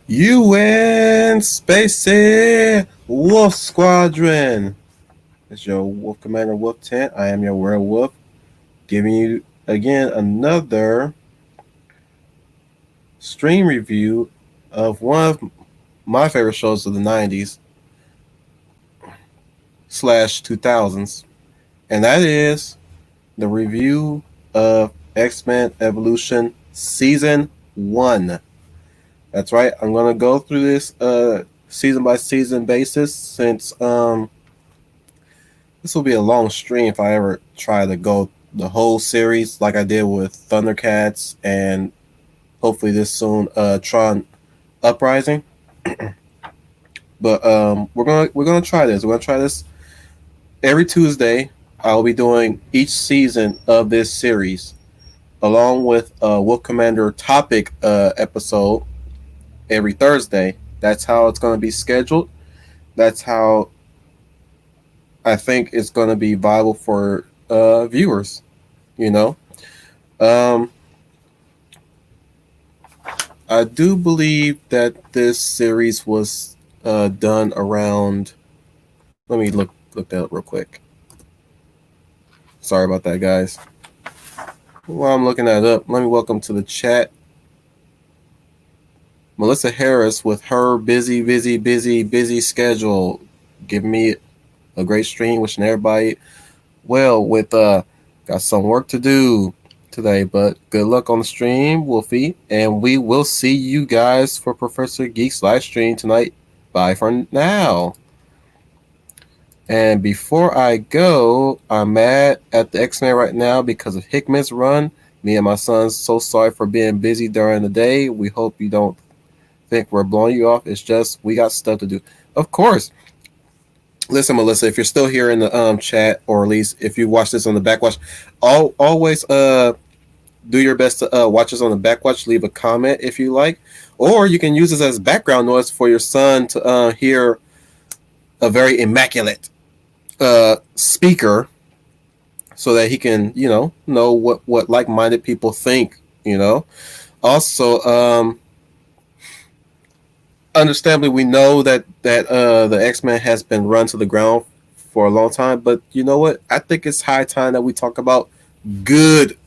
UN Spacey Wolf Squadron. It's your Wolf Commander Wolf Tent. I am your werewolf, giving you again another stream review of one of my favorite shows of the 90s slash 2000s, and that is the review of X-Men Evolution Season 1. That's right, I'm going to go through this season by season basis since this will be a long stream if I ever try to go the whole series like I did with Thundercats and hopefully this soon Tron Uprising. But we're gonna try this. We're gonna try this every Tuesday. I'll be doing each season of this series along with a Wolf Commander topic episode every Thursday. That's how it's gonna be scheduled. That's how I think it's gonna be viable for viewers. You know, um, I do believe that this series was done around. Let me look that up real quick. Sorry about that, guys. While I'm looking that up, let me welcome to the chat Melissa Harris with her busy schedule, giving me a great stream. Wishing everybody well with got some work to do today, but good luck on the stream, Wolfie, and we will see you guys for Professor Geek's live stream tonight. Bye for now. And before I go, I'm mad at the X-Men right now because of Hickman's run. Me and my son's so sorry for being busy during the day. We hope you don't think we're blowing you off. It's just we got stuff to do. Of course. Listen, Melissa, if you're still here in the chat, or at least if you watch this on the backwatch, always do your best to watch us on the backwatch. Leave a comment if you like, or you can use this as background noise for your son to hear a very immaculate speaker, so that he can know what like-minded people think. Also, understandably, we know that the X-Men has been run to the ground for a long time, but you know what? I think it's high time that we talk about good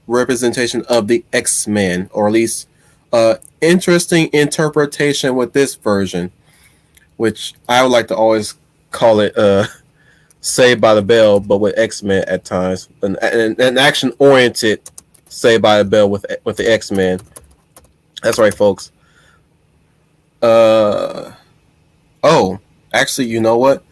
representation of the X-Men, or at least interesting interpretation with this version, which I would like to always call it Saved by the Bell, but with X-Men at times, an action-oriented Saved by the Bell with the X-Men. That's right, folks. Oh, actually, you know what?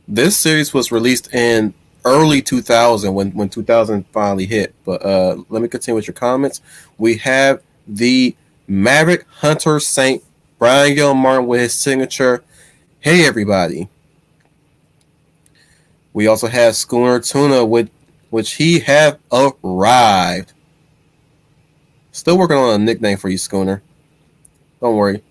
This series was released in early 2000 when 2000 finally hit. But let me continue with your comments. We have the Maverick Hunter Saint Brian Gil Martin with his signature. Hey, everybody. We also have Schooner Tuna with which he have arrived. Still working on a nickname for you, Schooner. Don't worry.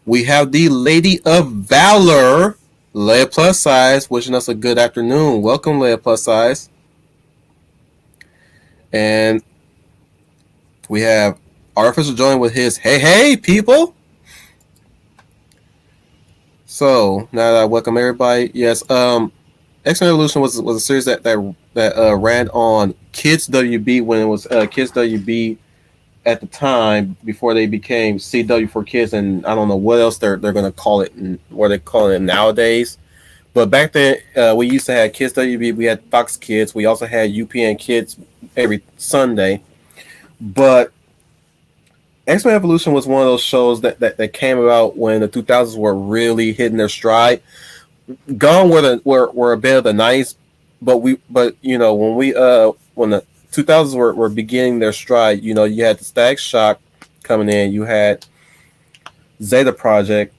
We have the Lady of Valor, Leia Plus Size, wishing us a good afternoon. Welcome, Leia Plus Size. And we have Artificial joining with his hey people. So now that I welcome everybody, yes, X-Men Evolution was a series that ran on Kids WB when it was Kids WB at the time before they became CW for Kids, and I don't know what else they're going to call it and what they call it nowadays. But back then, we used to have Kids WB, we had Fox Kids, we also had UPN Kids every Sunday. But X-Men Evolution was one of those shows that came about when the 2000s were really hitting their stride. Gone were a bit of the 90s, but when the 2000s were beginning their stride, you had the Static Shock coming in, you had Zeta Project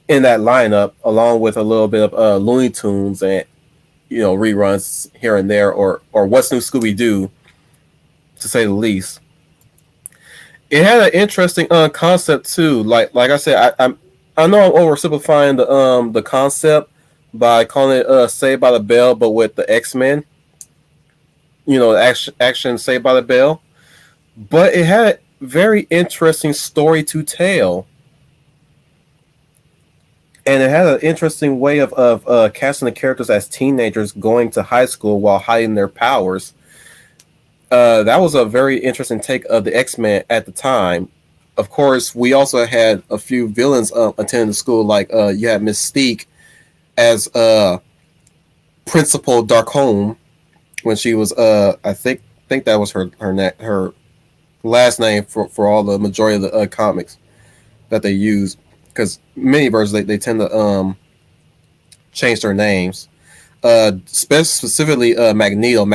in that lineup, along with a little bit of Looney Tunes and reruns here and there, or What's New Scooby Doo, to say the least. It had an interesting concept too. Like I said, I know I'm oversimplifying the concept by calling it Saved by the Bell, but with the X-Men. Action Saved by the Bell. But it had a very interesting story to tell. and it had an interesting way of casting the characters as teenagers going to high school while hiding their powers. That was a very interesting take of the X-Men at the time. Of course, we also had a few villains attending the school, like you had Mystique as Principal Darkholme when she was I think that was her last name for all the majority of the comics that they use, because many versions they tend to change their names. Specifically Magneto.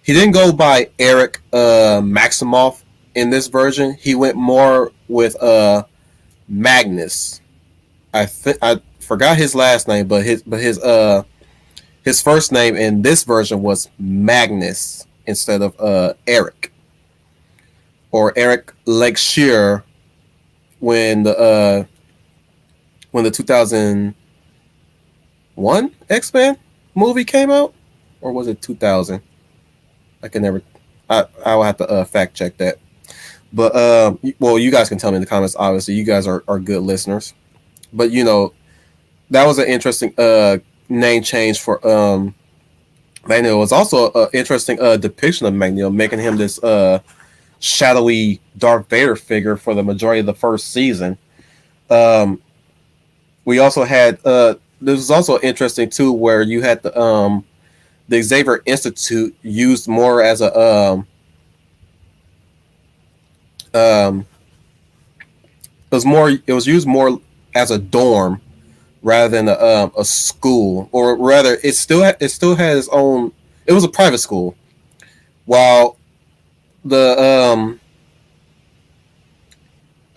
He didn't go by Eric Maximoff in this version. He went more with Magnus. I forgot his last name, but his first name in this version was Magnus instead of Eric, or Eric Lakeshire when the 2001 X-Men movie came out, or was it 2000? I can never. I will have to fact check that. But well, you guys can tell me in the comments. Obviously, you guys are good listeners. But that was an interesting name change for Magneto. It was also an interesting depiction of Magneto, making him this shadowy Darth Vader figure for the majority of the first season. We also had this was also interesting too, where you had the Xavier Institute used more as a it was used more as a dorm rather than a school, or rather it still had its own. It was a private school, while the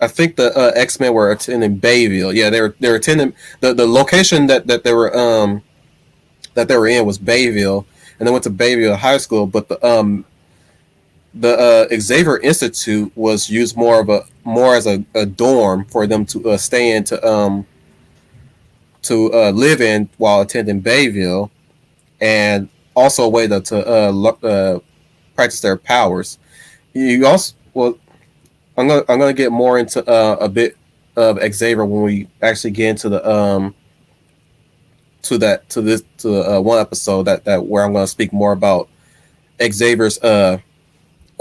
I think the X-Men were attending Bayville. Yeah, they were attending the location that they were in was Bayville, and they went to Bayville High School. But the Xavier Institute was used more as a dorm for them to stay in to live in while attending Bayville, and also a way to practice their powers. You also I'm gonna get more into a bit of Xavier when we actually get into the one episode that where I'm gonna speak more about Xavier's quote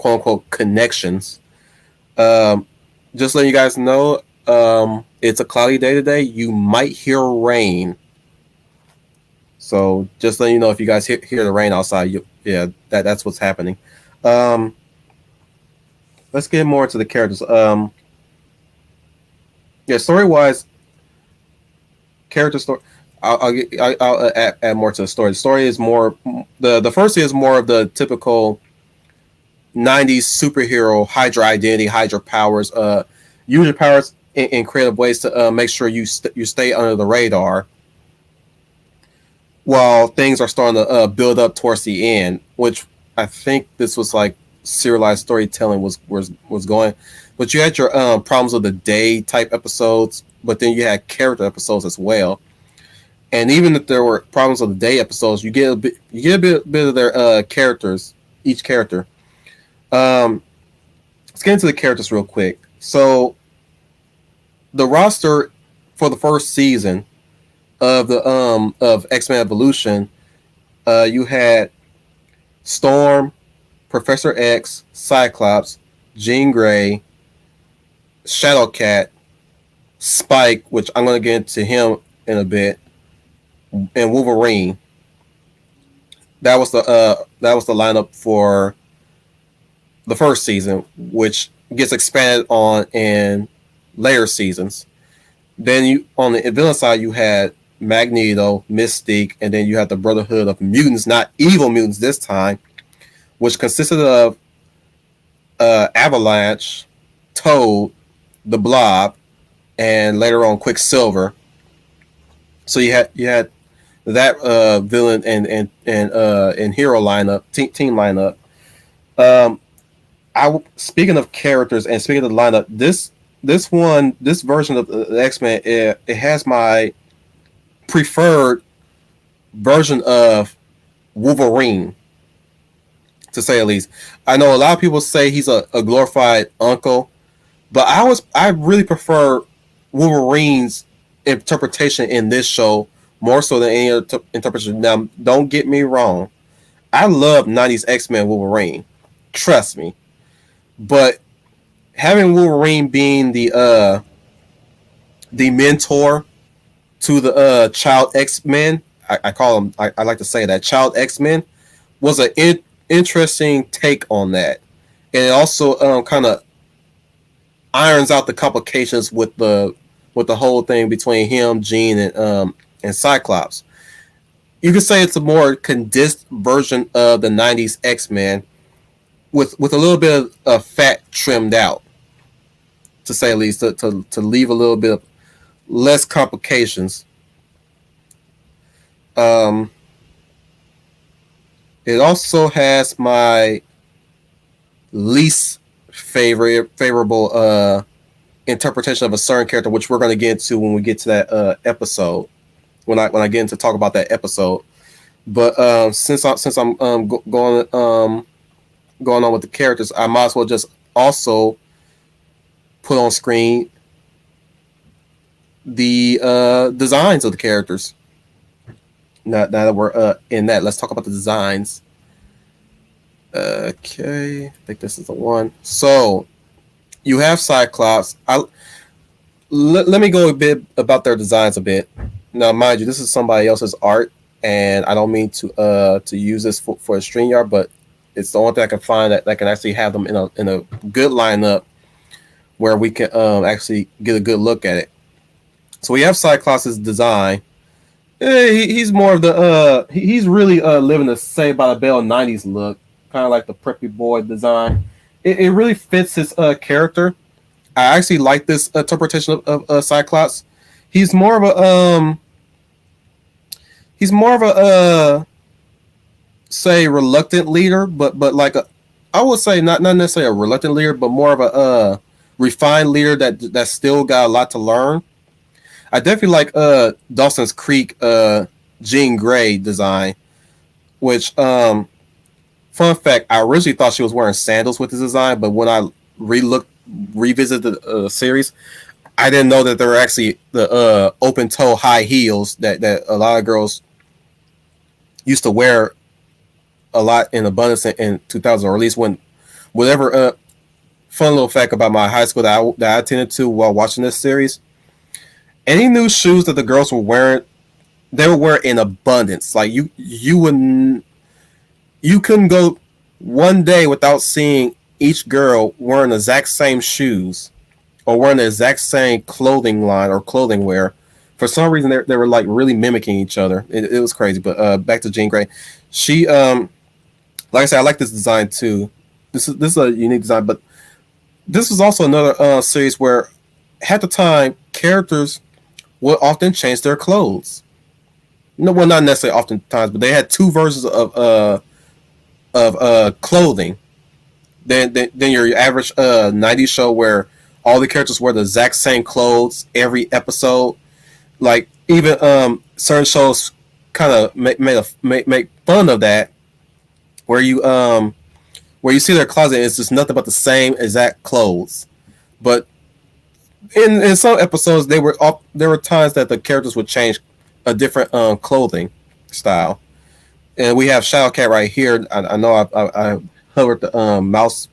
unquote connections. Just letting you guys know, it's a cloudy day today. You might hear rain. So just letting you know, if you guys hear the rain outside, that's what's happening. Let's get more into the characters. Story wise, character story. I'll add more to the story. The story is more the first is more of the typical 90s superhero Hydra identity, Hydra powers. Use your powers in creative ways to make sure you stay under the radar, while things are starting to build up towards the end, which I think this was like serialized storytelling was going. But you had your problems of the day type episodes, but then you had character episodes as well. And even if there were problems of the day episodes, you get a bit of their characters, each character. Let's get into the characters real quick. So the roster for the first season of the of X-Men Evolution, you had Storm, Professor X, Cyclops, Jean Grey, Shadowcat, Spike, which I'm going to get into him in a bit, and Wolverine. That was the lineup for the first season, which gets expanded on in later seasons. Then you on the villain side, you had Magneto, Mystique, and then you had the Brotherhood of Mutants, not evil mutants this time, which consisted of Avalanche, Toad, the Blob, and later on Quicksilver. So you had that villain and hero lineup, team lineup. Speaking of characters and speaking of the lineup, this version of the X-Men, it has my preferred version of Wolverine, to say at least. I know a lot of people say he's a glorified uncle, but I really prefer Wolverine's interpretation in this show more so than any other interpretation. Now, don't get me wrong, I love '90s X-Men Wolverine, trust me, but having Wolverine being the mentor to the child X-Men, I call them, I like to say that child X-Men was an interesting take on that, and it also kind of irons out the complications with the whole thing between him, Jean, and Cyclops. You could say it's a more condensed version of the '90s X-Men with a little bit of fat trimmed out, to say at least, to leave a little bit of less complications. Um, it also has my least favorable interpretation of a certain character, which we're going to get into when we get to that episode. When I get into talk about that episode, but since I'm going on with the characters, I might as well just also put on screen the designs of the characters. Now that we're in that, let's talk about the designs. Okay, I think this is the one. So you have Cyclops. Let me go a bit about their designs a bit. Now, mind you, this is somebody else's art, and I don't mean to use this for a StreamYard, but it's the only thing I can find that can actually have them in a good lineup where we can actually get a good look at it. So we have Cyclops' design. He's more of the he's really living the Saved by the Bell '90s look, kind of like the preppy boy design. It really fits his character. I actually like this interpretation of Cyclops. He's more of a say reluctant leader, but like I would say not necessarily a reluctant leader, but more of a refined leader that still got a lot to learn. I definitely like Dawson's Creek Jean Grey design, which fun fact, I originally thought she was wearing sandals with this design, but when I revisited the series, I didn't know that there were actually the open toe high heels that a lot of girls used to wear a lot in abundance in 2000, or at least when whatever fun little fact about my high school that I attended to while watching this series. Any new shoes that the girls were wearing, they would wear in abundance. Like you couldn't go one day without seeing each girl wearing the exact same shoes or wearing the exact same clothing line or clothing wear. For some reason, they were like really mimicking each other. It was crazy. But back to Jean Grey, she like I said, I like this design too. This is a unique design, but this was also another series where at the time characters would often change their clothes. No, well, not necessarily oftentimes, but they had two versions of clothing. Then your average '90s show where all the characters wear the exact same clothes every episode. Like even certain shows kind of make fun of that, where you see their closet and it's just nothing but the same exact clothes. But in some episodes, there were times that the characters would change a different clothing style. And we have Shadowcat right here. I know I hovered the mouse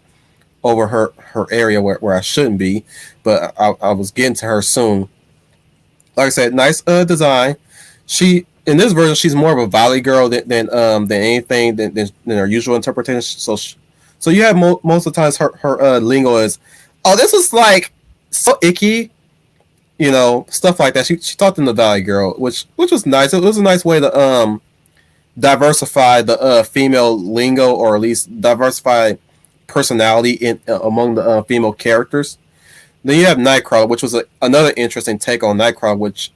over her area where I shouldn't be, but I was getting to her soon. Like I said, nice design. She in this version she's more of a Valley girl than anything than her usual interpretation. So you have most of the times her lingo is, oh, this is like so icky, stuff like that. She talked in the Valley girl, which was nice. It was a nice way to diversify the female lingo, or at least diversify personality in among the female characters. Then you have Nightcrawler, which was another interesting take on Nightcrawler, which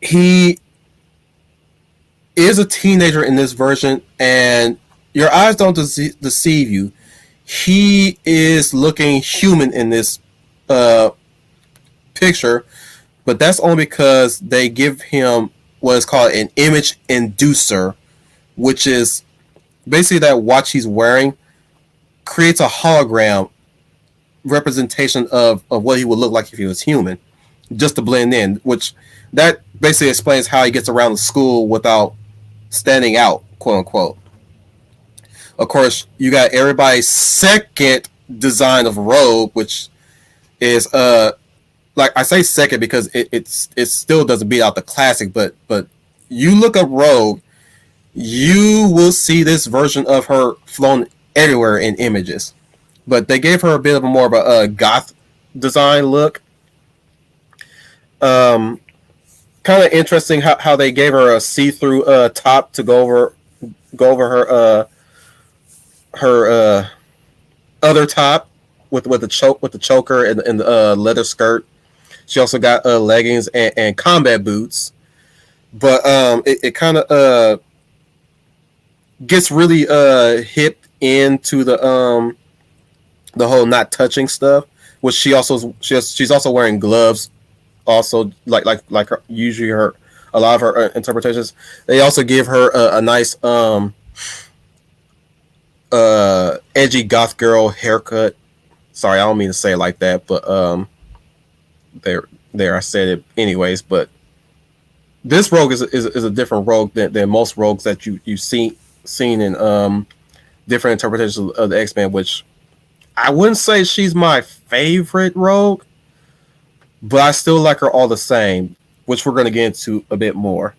he is a teenager in this version, and your eyes don't deceive you. He is looking human in this picture, but that's only because they give him what is called an image inducer, which is basically that watch he's wearing creates a hologram representation of what he would look like if he was human. just to blend in, which that basically explains how he gets around the school without standing out, quote unquote. Of course, you got everybody's second design of Rogue, which is like I say second because it still doesn't beat out the classic, but you look up Rogue, you will see this version of her flown everywhere in images. But they gave her a bit of a more of a goth design look. Um, Kind of interesting how they gave her a see-through top to go over her other top with the choker and the leather skirt. She also got leggings and combat boots, but it kind of gets really hipped into the whole not touching stuff. Which she's also wearing gloves. Also, like her, usually her a lot of her interpretations. They also give her a nice edgy goth girl haircut. Sorry, I don't mean to say it like that, but there I said it anyways. But this rogue is a different rogue than most rogues that you seen in different interpretations of the X-Men, which I wouldn't say she's my favorite rogue, but I still like her all the same, which we're going to get into a bit more.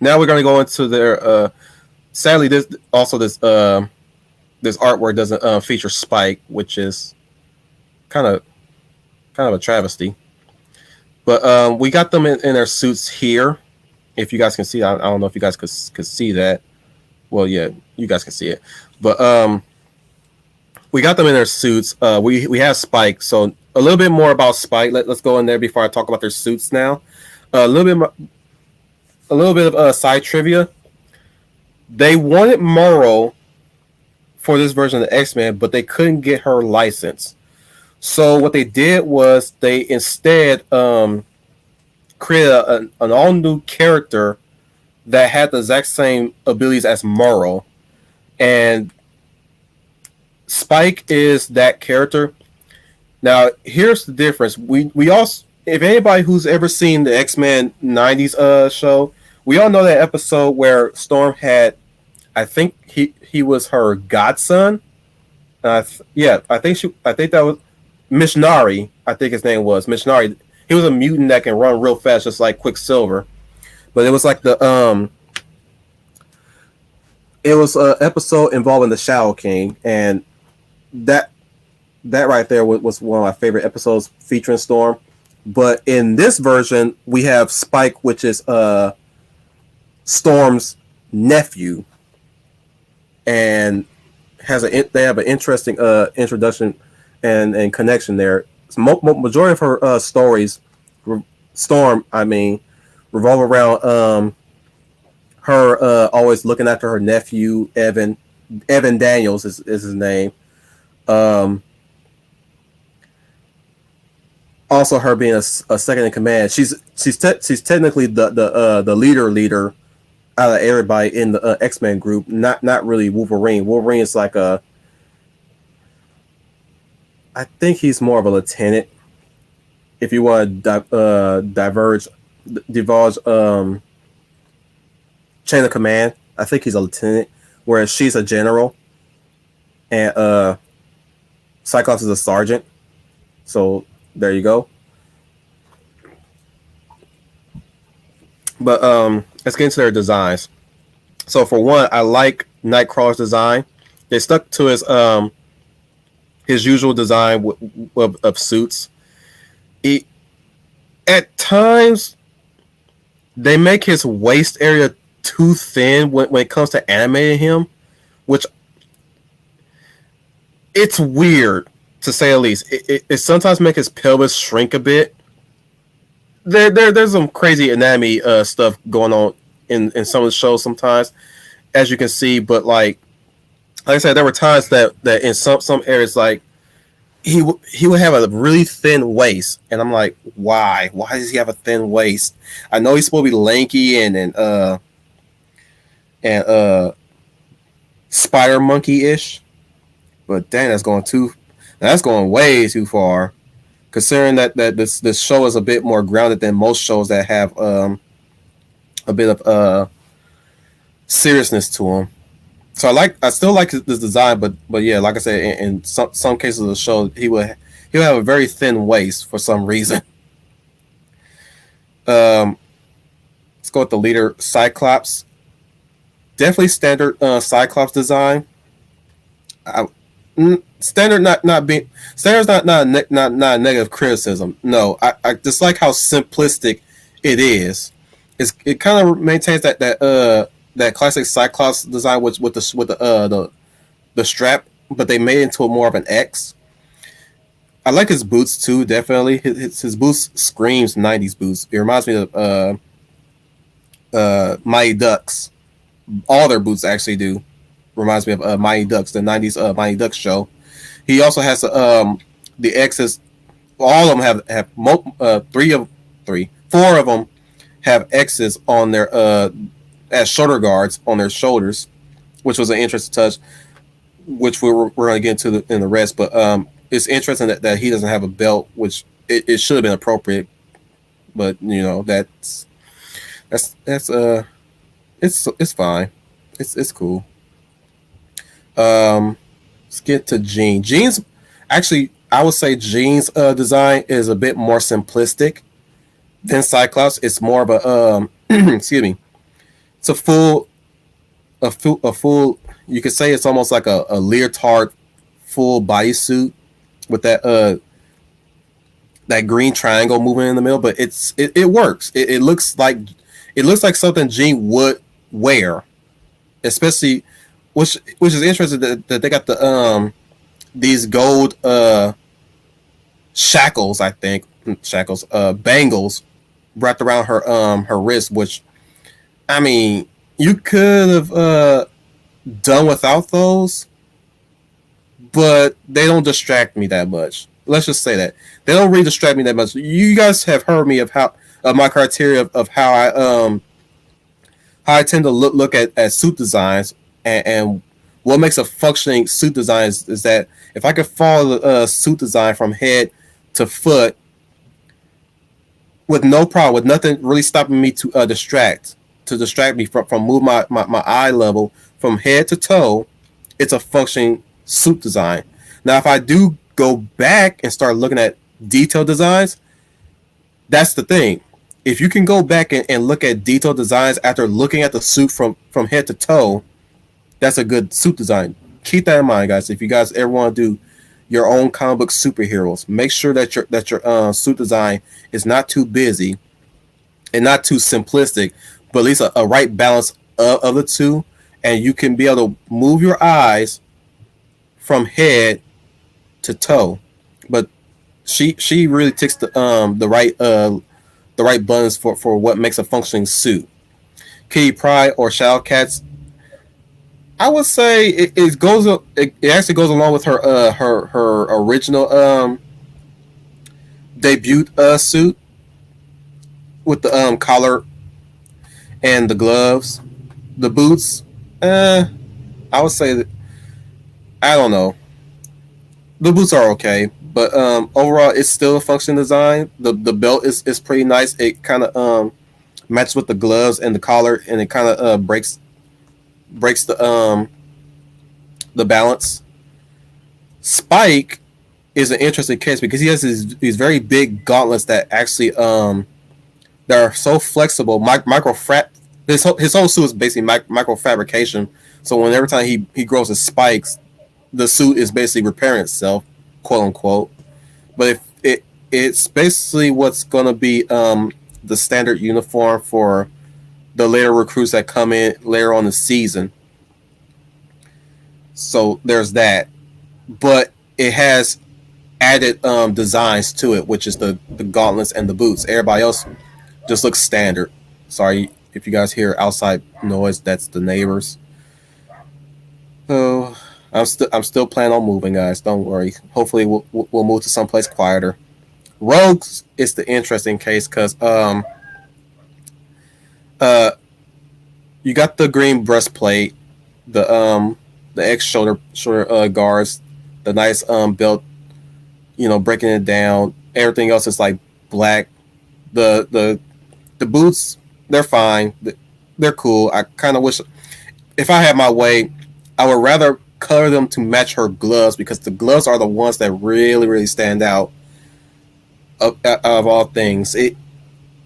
Now we're going to go into their. Sadly, this artwork doesn't feature Spike, which is kind of a travesty. But we got them in their suits here. If you guys can see, I don't know if you guys could see that. Well, yeah, you guys can see it. But we got them in their suits. We have Spike, so a little bit more about Spike. Let's go in there before I talk about their suits now. A little bit of side trivia. They wanted Morrow for this version of the X-Men, but they couldn't get her license. So what they did was they instead created an all new character that had the exact same abilities as Morrow, and Spike is that character. Now, here's the difference. We also, if anybody who's ever seen the X-Men '90s show, we all know that episode where Storm had, I think he was her godson. I think that was Mishnari. I think his name was Mishnari. He was a mutant that can run real fast, just like Quicksilver. But it was like it was an episode involving the Shadow King, and that right there was one of my favorite episodes featuring Storm. But in this version, we have Spike, which is Storm's nephew, and they have an interesting introduction and connection there. Majority of her stories, Storm, revolve around her always looking after her nephew Evan. Evan Daniels is his name. Also, her being a second in command. She's technically the leader out of everybody in the X-Men group. Not really Wolverine. Wolverine is like I think he's more of a lieutenant. If you want to divulge chain of command, I think he's a lieutenant, whereas she's a general, and Cyclops is a sergeant. So there you go. But let's get into their designs. So for one, I like Nightcrawler's design. They stuck to his usual design of suits. At times, they make his waist area too thin when it comes to animating him, which it's weird to say the least. It sometimes makes his pelvis shrink a bit. There's some crazy anatomy stuff going on in some of the shows sometimes, as you can see. But like I said, there were times that in some areas, like he would have a really thin waist, and I'm like, why? Why does he have a thin waist? I know he's supposed to be lanky and spider monkey ish, but dang, that's going way too far. considering that this show is a bit more grounded than most shows that have a bit of seriousness to them. So I still like this design, but yeah, like I said, in some cases of the show, he'll have a very thin waist for some reason. Let's go with the leader, Cyclops. Definitely standard Cyclops design. I, Standard not being standard's not a negative criticism. No, I just like how simplistic it is. It kind of maintains that classic Cyclops design with the strap, but they made it into more of an X. I like his boots too. Definitely, his boots screams '90s boots. It reminds me of Mighty Ducks. All their boots actually do. Reminds me of Mighty Ducks, the '90s Mighty Ducks show. He also has the X's. All of them four of them have X's on their as shoulder guards on their shoulders, which was an interesting touch. Which we're going to get into in the rest, but it's interesting that he doesn't have a belt, which it should have been appropriate. But you know that's it's fine. It's cool. Let's get to Jean. Jean's actually, I would say Jean's design is a bit more simplistic than Cyclops. It's more of a excuse me. It's a full. You could say it's almost like a leotard full bodysuit with that green triangle moving in the middle, but it works. It looks like something Jean would wear, especially which is interesting that they got these gold shackles, I think shackles, bangles wrapped around her wrist, which I mean you could have done without those, but they don't distract me that much. Let's just say that they don't really distract me that much. You guys have heard me of how my criteria of how I tend to look at suit designs and what makes a functioning suit design is that if I could follow the suit design from head to foot with no problem, with nothing really stopping me to distract me from move my eye level from head to toe, it's a functioning suit design. Now, if I do go back and start looking at detailed designs, that's the thing. If you can go back and look at detailed designs after looking at the suit from head to toe, that's a good suit design. Keep that in mind, guys. If you guys ever want to do your own comic book superheroes, make sure that your suit design is not too busy and not too simplistic, but at least a right balance of the two, and you can be able to move your eyes from head to toe. But she really ticks the right buttons for what makes a functioning suit. Kitty Pryde or Shadowcats, I would say it actually goes along with her original debut suit with the collar and the gloves, the boots. I would say that I don't know. The boots are okay, but overall it's still a functional design. The belt is pretty nice. It kind of matches with the gloves and the collar, and it kind of breaks the balance. Spike is an interesting case because he has these very big gauntlets that actually that are so flexible. His whole suit is basically micro fabrication. So when every time he grows his spikes, the suit is basically repairing itself, quote unquote. But if it's basically what's gonna be the standard uniform for the later recruits that come in later on the season. So there's that. But it has added designs to it, which is the gauntlets and the boots. Everybody else just looks standard. Sorry if you guys hear outside noise, that's the neighbors. So I'm still planning on moving, guys. Don't worry. Hopefully we'll move to someplace quieter. Rogues is the interesting case because you got the green breastplate, the X shoulder guards, the nice belt, breaking it down. Everything else is like black. The boots, they're fine. They're cool. I kind of wish if I had my way, I would rather color them to match her gloves because the gloves are the ones that really stand out of all things.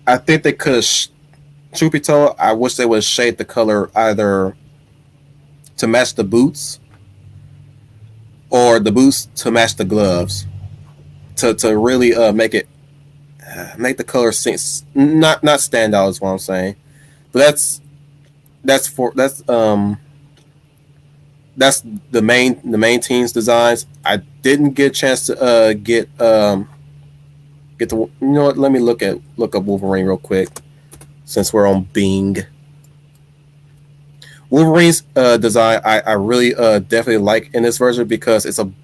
I think they could. Truth be told, I wish they would shade the color either to match the boots or the boots to match the gloves to really make the color not stand out is what I'm saying. But that's the main team's designs. I didn't get a chance to get the you know what? Let me look up Wolverine real quick since we're on Bing. Wolverine's design I really definitely like in this version because it's an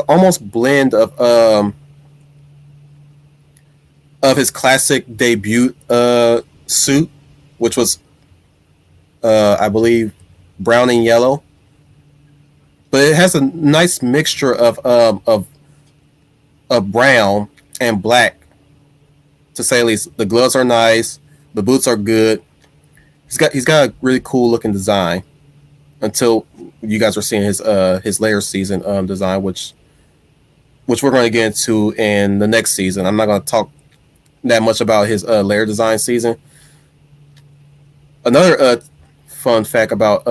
almost blend of his classic debut suit, which was I believe brown and yellow, but it has a nice mixture of brown and black. To say at least, the gloves are nice, the boots are good. He's got a really cool looking design. Until you guys are seeing his later season design, which we're going to get into in the next season. I'm not going to talk that much about his layer design season. Another fun fact about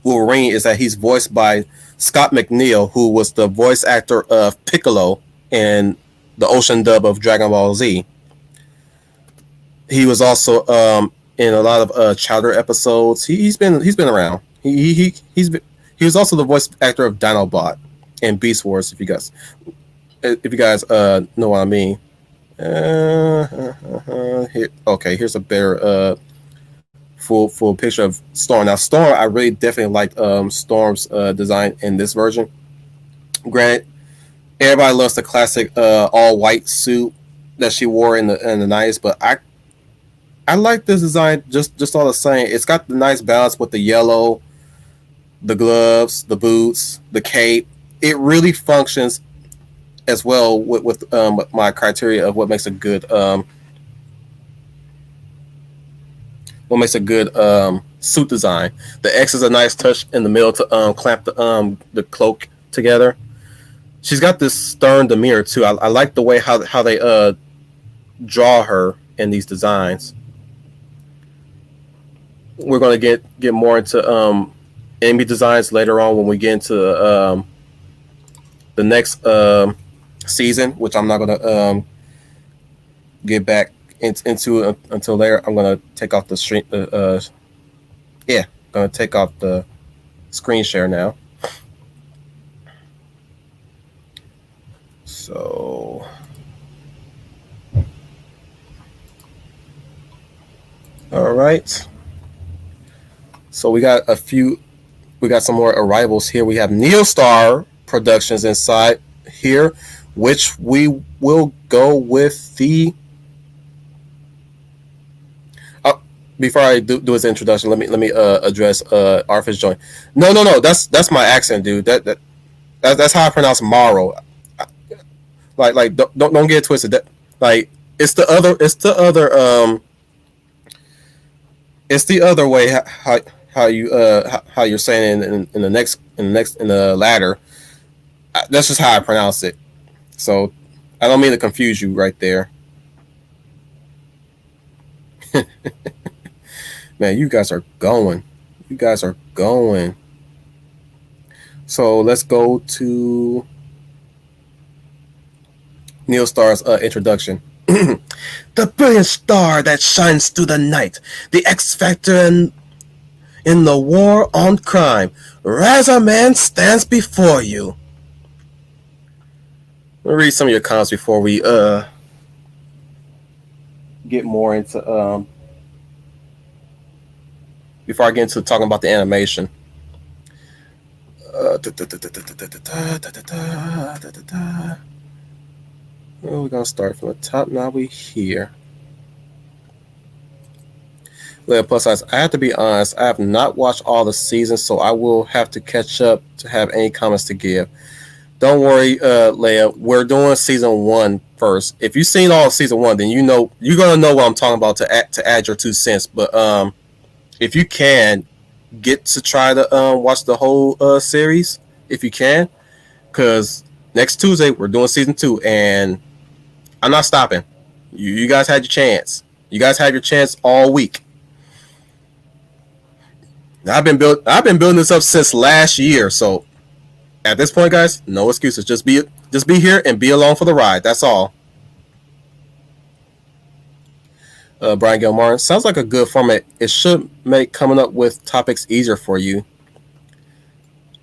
Wolverine is that he's voiced by Scott McNeil, who was the voice actor of Piccolo in the Ocean dub of Dragon Ball Z. He was also in a lot of Chowder episodes. He's been around. He was also the voice actor of Dinobot and Beast Wars. If you guys know what I mean. Here's a better full picture of Storm. Now Storm, I really definitely liked Storm's design in this version. Granted, everybody loves the classic all white suit that she wore in the 90s, but I like this design just all the same. It's got the nice balance with the yellow, the gloves, the boots, the cape. It really functions as well with my criteria of what makes a good suit design. The X is a nice touch in the middle to clamp the cloak together. She's got this stern demeanor too. I like the way how they draw her in these designs. We're going to get more into enemy designs later on when we get into the next season, which I'm not going to get back into until later. I'm going to take off the screen. Going to take off the screen share now. So, all right. So we got some more arrivals here. We have Neostar Productions inside here, which we will go with the. Before I do his introduction, let me address Arthur's joint. No, that's my accent, dude. That's how I pronounce Morrow. Like don't get it twisted. Like it's the other way how you're saying it in the ladder. That's just how I pronounce it. So I don't mean to confuse you right there. Man, you guys are going. So let's go to Neostar's introduction. The brilliant star that shines through the night, the X Factor in the war on crime. Razorman stands before you. Let me read some of your comments before we get more into before I get into talking about the animation. Well, we're gonna start from the top. Now we here. Plus size. I have to be honest. I have not watched all the seasons, so I will have to catch up to have any comments to give. don't worry, Leia. We're doing season one first. If you've seen all of season one, then you're gonna know what I'm talking about to add your 2 cents. But if you can get to try to watch the whole series, if you can, because next Tuesday we're doing season two, and I'm not stopping. You guys had your chance. You guys had your chance all week. I've been building this up since last year, so at this point, guys, no excuses. Just be here and be along for the ride. That's all. Brian Gilmore, sounds like a good format. It should make coming up with topics easier for you.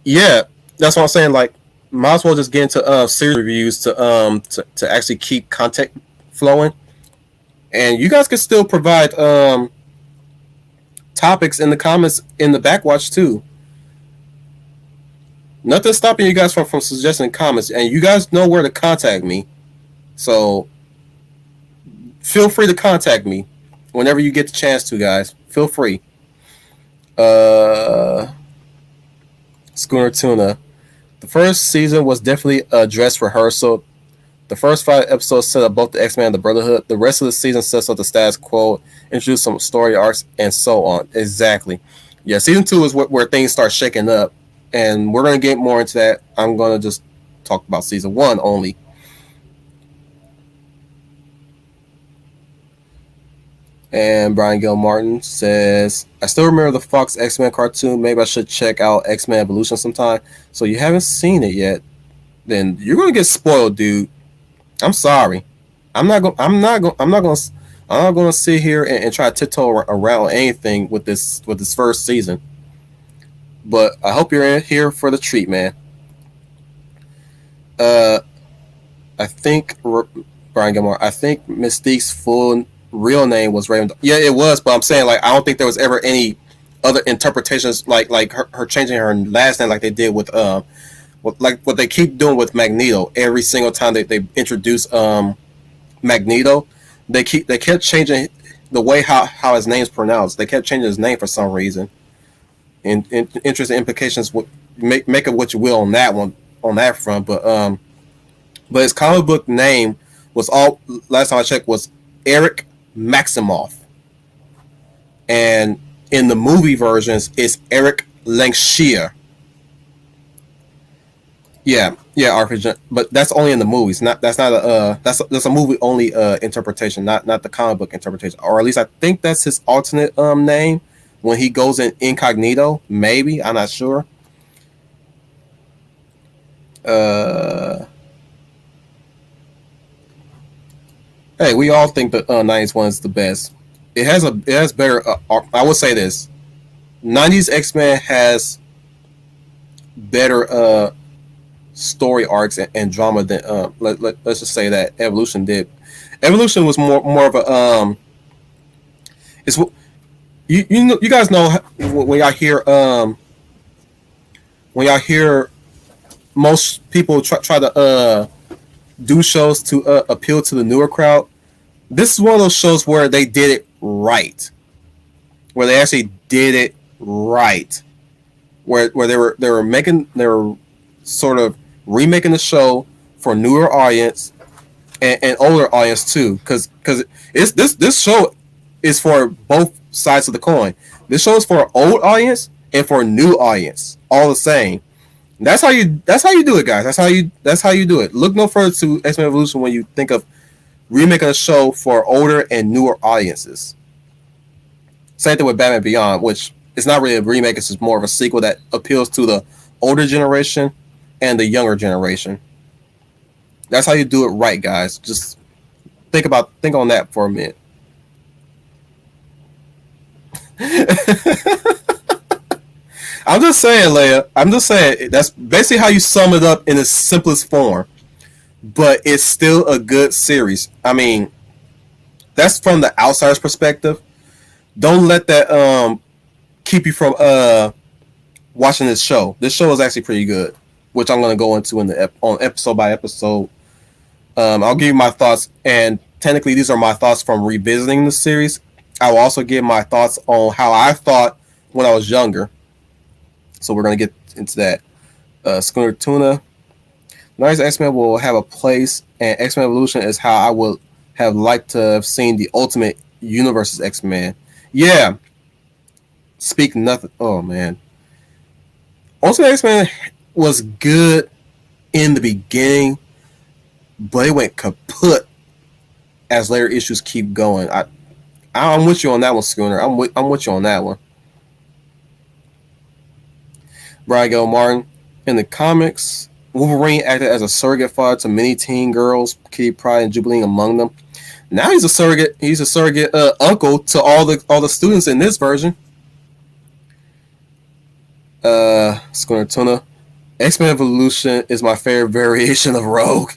Yeah, that's what I'm saying. Like, might as well just get into series reviews to actually keep content flowing, and you guys can still provide topics in the comments in the backwatch too. Nothing stopping you guys from suggesting comments, and you guys know where to contact me. So feel free to contact me whenever you get the chance to, guys. Feel free. Schooner Tuna. The first season was definitely a dress rehearsal. The first 5 episodes set up both the X-Men and the Brotherhood. The rest of the season sets up the status quo, introduce some story arcs, and so on. Exactly. Yeah, season 2 is where things start shaking up, and we're going to get more into that. I'm going to just talk about season 1 only. And Brian Gil Martin says, I still remember the Fox X-Men cartoon. Maybe I should check out X-Men Evolution sometime. So you haven't seen it yet, then you're going to get spoiled, dude. I'm sorry. I'm not going to sit here and try to tiptoe around anything with this first season. But I hope you're in here for the treat, man. I think Brian Gilmore. I think Mystique's full real name was Raven. Yeah, it was, but I'm saying, like, I don't think there was ever any other interpretations like her changing her last name like they did with like what they keep doing with Magneto. Every single time they introduce Magneto, they kept changing the way how his name's pronounced. They kept changing his name for some reason. And interesting implications. Make of what you will on that one, on that front. But his comic book name was all, last time I checked, was Eric Maximoff, and in the movie versions it's Eric Lancashire. Yeah, RPG, but that's only in the movies. That's not that's a movie only interpretation, not the comic book interpretation. Or at least I think that's his alternate name when he goes in incognito. Maybe, I'm not sure. Hey, we all think the '90s one is the best. It has better. I will say this: '90s X-Men has better story arcs and drama than let's just say that Evolution did. Evolution was more of a it's you guys know when y'all hear most people try to do shows to appeal to the newer crowd. This is one of those shows where they did it right, where they actually did it right, where they were sort of remaking the show for newer audience and older audience too, because it's this show is for both sides of the coin. This show is for old audience and for new audience, all the same. That's how you do it, guys. That's how you do it. Look no further to X-Men Evolution when you think of remaking a show for older and newer audiences. Same thing with Batman Beyond, which is not really a remake. It's just more of a sequel that appeals to the older generation and the younger generation. That's how you do it right, guys. Just think on that for a minute. I'm just saying, Leia. I'm just saying that's basically how you sum it up in its simplest form. But it's still a good series. I mean, that's from the outsider's perspective. Don't let that keep you from watching this show. This show is actually pretty good, which I'm going to go into on episode by episode. I'll give you my thoughts, and technically these are my thoughts from revisiting the series. I will also give my thoughts on how I thought when I was younger. So we're going to get into that. Schooner Tuna. Nice X-Men will have a place, and X-Men Evolution is how I would have liked to have seen the Ultimate Universe's X-Men. Yeah, speak nothing. Oh man, Ultimate X-Men was good in the beginning, but it went kaput as later issues keep going. I'm with you on that one, Schooner. I'm with you on that one. Brian Gil Martin. In the comics, Wolverine acted as a surrogate father to many teen girls, Kitty Pryde and Jubilee among them. Now he's a surrogate. He's a surrogate uncle to all the students in this version. Schooner Tuna. X-Men Evolution is my favorite variation of Rogue.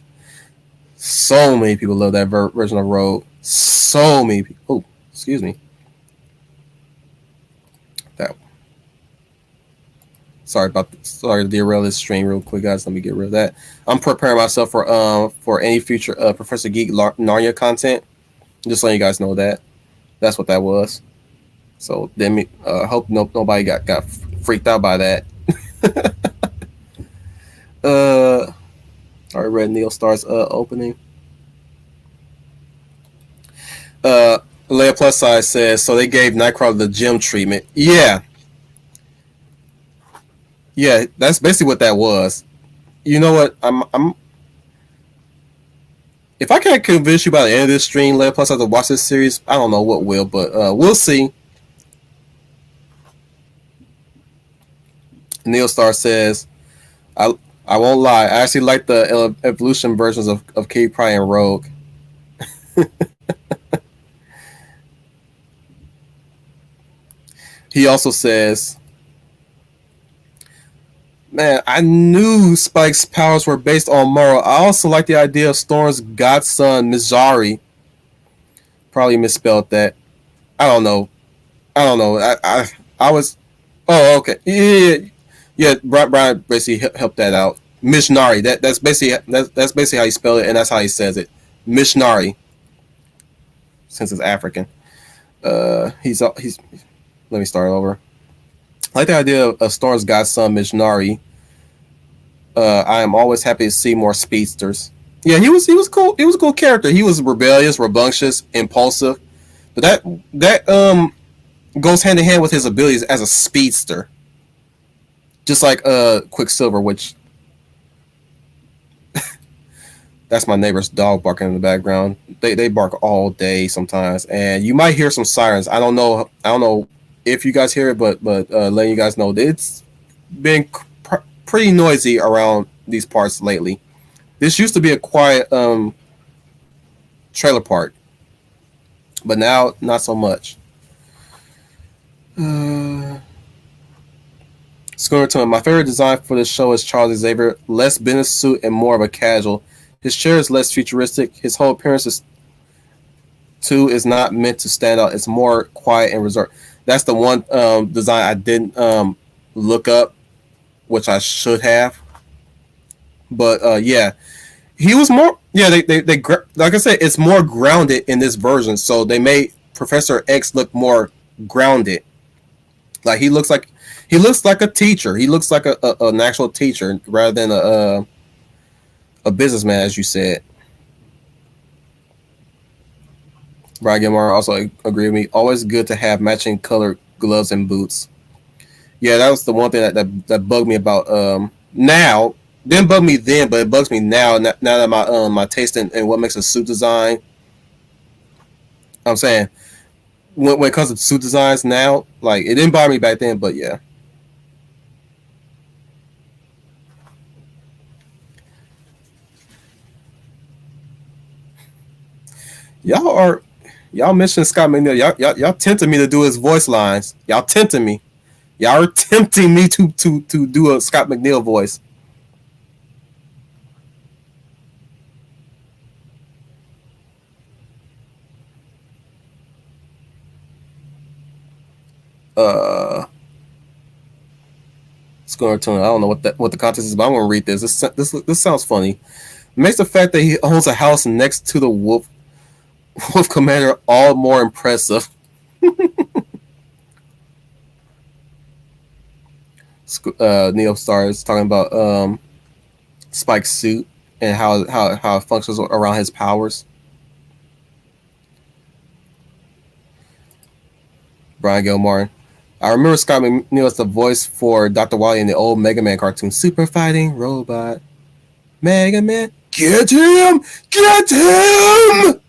So many people love that version of Rogue. So many people. Oh, excuse me. That. Sorry to derail this stream real quick, guys. Let me get rid of that. I'm preparing myself for any future Professor Geek Narnia content. Just letting you guys know that. That's what that was. So then, hope nobody got freaked out by that. I read Neil Star's opening. Leia Plus Size says, so they gave Nightcrawler the gym treatment. Yeah, that's basically what that was. You know what? I'm. If I can't convince you by the end of this stream, Leia Plus Size to watch this series, I don't know what will, but we'll see. Neil Star says, I won't lie. I actually like the evolution versions of Kitty Pryde and Rogue. He also says, man, I knew Spike's powers were based on Moro. I also like the idea of Storm's godson, Mizari. Probably misspelled that. I don't know. I was. Oh, okay. Yeah. Brian basically helped that out. Mishnari. That's basically how you spell it, and that's how he says it. Mishnari. Since it's African. He's. Let me start over. I like the idea of Storm's godson, Mishnari. I am always happy to see more speedsters. Yeah, he was cool. He was a cool character. He was rebellious, rambunctious, impulsive. But that goes hand in hand with his abilities as a speedster. Just like Quicksilver, which that's my neighbor's dog barking in the background. They bark all day sometimes, and you might hear some sirens. I don't know if you guys hear it, but letting you guys know, it's been pretty noisy around these parts lately. This used to be a quiet trailer park, but now not so much. Schooner, my favorite design for this show is Charles Xavier. Less business suit and more of a casual. His chair is less futuristic. His whole appearance is not meant to stand out. It's more quiet and reserved. That's the one design I didn't look up, which I should have. But yeah, he was more. Yeah, they like I said, it's more grounded in this version. So they made Professor X look more grounded. Like he looks like a teacher. He looks like an actual teacher rather than a businessman, as you said. Brian Gilmore also agreed with me. Always good to have matching colored gloves and boots. Yeah, that was the one thing that bugged me about now. Didn't bug me then, but it bugs me now. Now that my taste in what makes a suit design. I'm saying when it comes to suit designs now, like it didn't bother me back then, but yeah. Y'all mentioned Scott McNeil. Y'all tempting me to do his voice lines. Y'all tempting me. Y'all are tempting me to do a Scott McNeil voice. Score tone. I don't know what the context is, but I'm gonna read this. This sounds funny. It makes the fact that he owns a house next to the Wolf Commander all more impressive. Neo Star is talking about Spike's suit. and how it functions around his powers. Brian Gilmore. I remember Scott McNeil as the voice for Dr. Wily in the old Mega Man cartoon. Super fighting robot. Mega Man. Get him! Get him!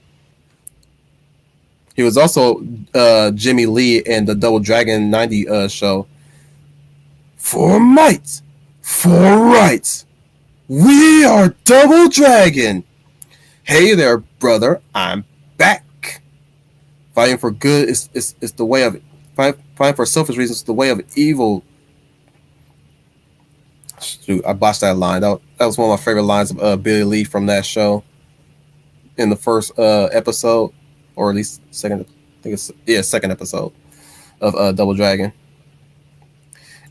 He was also Jimmy Lee in the Double Dragon 90 show. For might, for right, we are Double Dragon. Hey there, brother, I'm back. Fighting for good is the way of fighting for selfish reasons is the way of evil. Shoot, I botched that line. That was one of my favorite lines of Billy Lee from that show. In the first episode, or at least second, I think it's second episode of Double Dragon.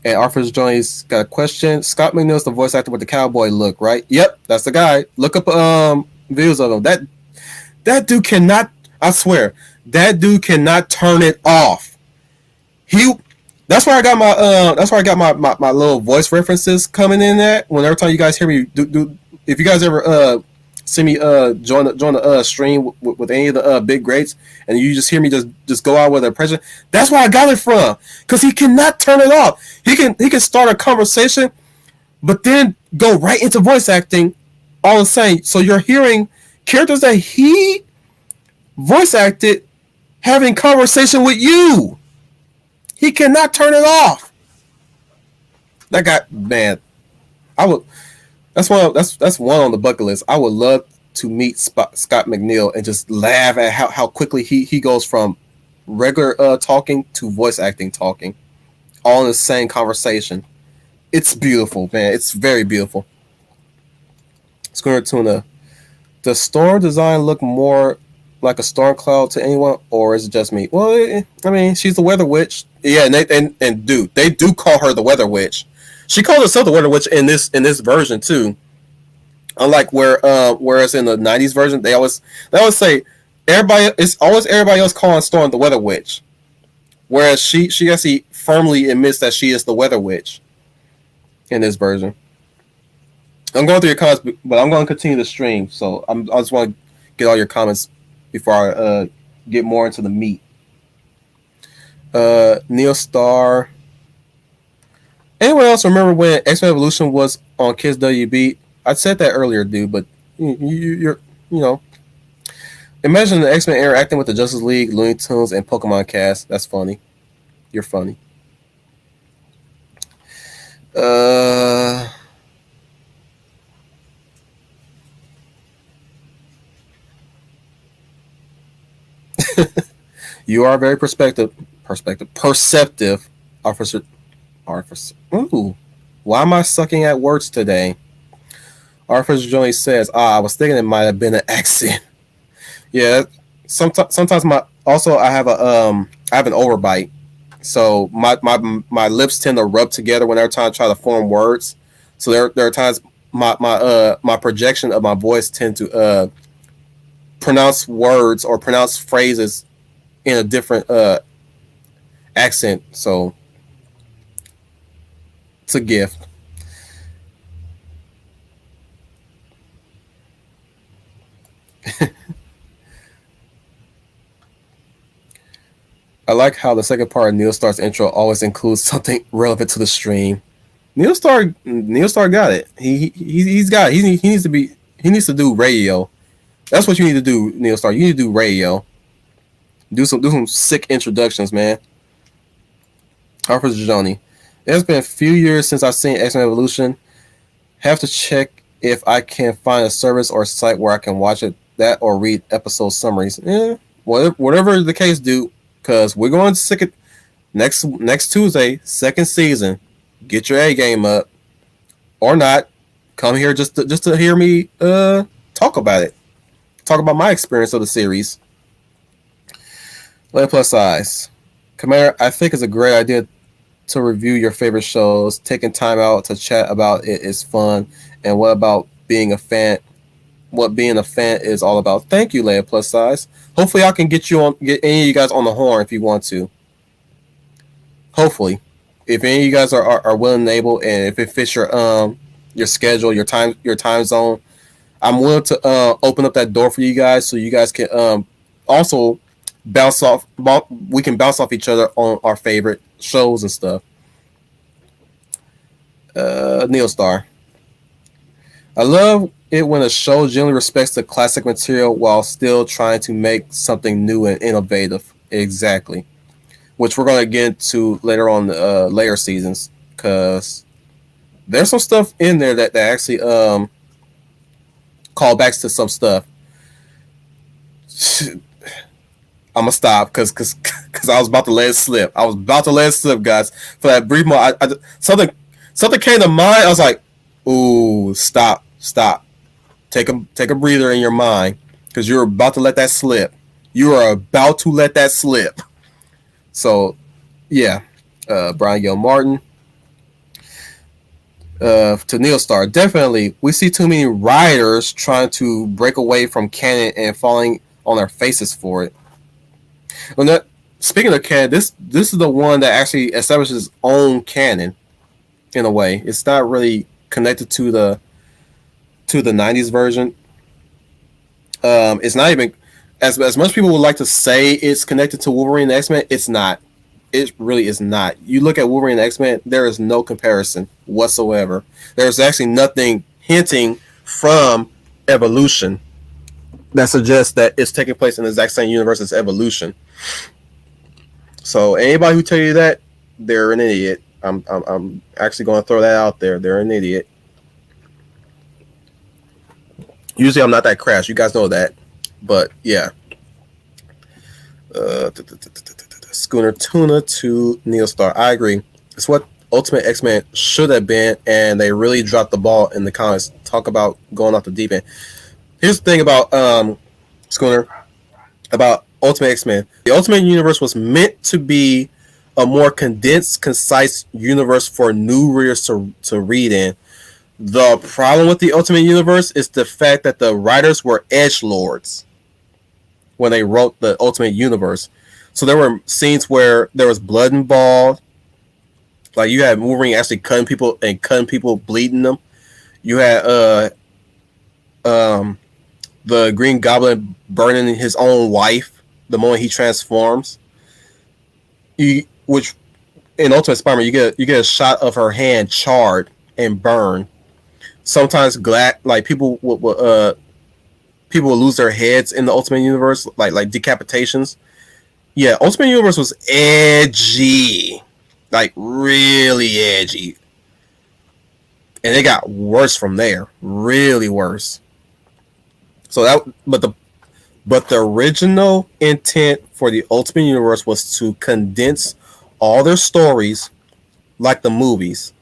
And Arthur Jones got a question. Scott McNeil's the voice actor with the cowboy look, right? Yep, that's the guy. Look up videos of him. That dude cannot. I swear, that dude cannot turn it off. That's where I got my that's where I got my little voice references coming in at. When every time you guys hear me do if you guys ever see me join the stream with any of the big greats, and you just hear me just go out with an impression. That's where I got it from, because he cannot turn it off. He can start a conversation, but then go right into voice acting all the same. So you're hearing characters that he voice acted having conversation with you. He cannot turn it off. That guy, man, I would. That's one on the bucket list. I would love to meet Scott McNeil and just laugh at how quickly he goes from regular talking to voice acting talking, all in the same conversation. It's beautiful, man. It's very beautiful. Schooner Tuna. Does Storm design look more like a storm cloud to anyone, or is it just me? Well, I mean, she's the Weather Witch. Yeah, and dude, they do call her the Weather Witch. She calls herself the Weather Witch in this version too. Unlike whereas in the '90s version, they always say it's always everybody else calling Storm the Weather Witch, whereas she actually firmly admits that she is the Weather Witch in this version. I'm going through your comments, but I'm going to continue the stream, so I just want to get all your comments before I get more into the meat. Neil Star. Anyone else remember when X-Men Evolution was on Kids WB? I said that earlier, dude, but you're imagine the X-Men interacting with the Justice League, Looney Tunes, and Pokemon cast. That's funny. You're funny. You are very perceptive, officer. Ooh, why am I sucking at words today? Officer Joey says, I was thinking it might have been an accent. Yeah, sometimes I have an overbite, so my lips tend to rub together whenever I try to form words. So there are times my projection of my voice tend to pronounce words or pronounce phrases in a different accent. So it's a gift. I like how the second part of Neil Star's intro always includes something relevant to the stream. Neil Star got it. He's got it. He needs to do radio. That's what you need to do, Neil Star. You need to do radio. Do some sick introductions, man. Harper's Johnny. It's been a few years since I've seen X-Men Evolution. Have to check if I can find a service or site where I can watch that or read episode summaries. Whatever the case, dude. Because we're going to stick it next Tuesday, second season. Get your A game up, or not. Come here just to hear me talk about it. Talk about my experience of the series. Let plus size. Commander, I think it's a great idea to review your favorite shows. Taking time out to chat about it is fun. And what about being a fan? What being a fan is all about. Thank you, Leia plus size. Hopefully I can get any of you guys on the horn if you want to. Hopefully. If any of you guys are willing and able, and if it fits your schedule, your time zone, I'm willing to open up that door for you guys so you guys can also bounce off. We can bounce off each other on our favorite shows and stuff. Neostar. I love it when a show generally respects the classic material while still trying to make something new and innovative. Exactly. Which we're going to get into later on later seasons, because there's some stuff in there that actually callbacks to some stuff. I'm gonna stop because I was about to let it slip. I was about to let it slip, guys. For that brief moment, something came to mind. I was like, "Ooh, stop. Take a breather in your mind, because you're about to let that slip. You are about to let that slip." So, yeah, Brian Gil Martin. To Neostar, definitely, we see too many writers trying to break away from canon and falling on their faces for it. Well, that, speaking of canon, this is the one that actually establishes its own canon in a way. It's not really connected to the '90s version. It's not even as much people would like to say it's connected to Wolverine and X-Men. It's not. It really is not. You look at Wolverine and X-Men, there is no comparison whatsoever. There's actually nothing hinting from Evolution that suggests that it's taking place in the exact same universe as Evolution. So anybody who tell you that, they're an idiot. I'm actually going to throw that out there. They're an idiot. Usually I'm not that crass. You guys know that. But yeah. Schooner Tuna to Neostar. I agree. It's what Ultimate X-Men should have been, and they really dropped the ball in the comics. Talk about going off the deep end. Here's the thing about Schooner, about Ultimate X-Men. The Ultimate Universe was meant to be a more condensed, concise universe for new readers to read in. The problem with the Ultimate Universe is the fact that the writers were edgelords when they wrote the Ultimate Universe. So there were scenes where there was blood involved. Like you had Wolverine actually cutting people, bleeding them. You had the Green Goblin burning his own wife the moment he transforms. Which in Ultimate Spider-Man you get a shot of her hand charred and burned. Sometimes people will lose their heads in the Ultimate Universe, like decapitations. Yeah, Ultimate Universe was edgy, like really edgy, and it got worse from there, really worse. So but the original intent for the Ultimate Universe was to condense all their stories, like the movies,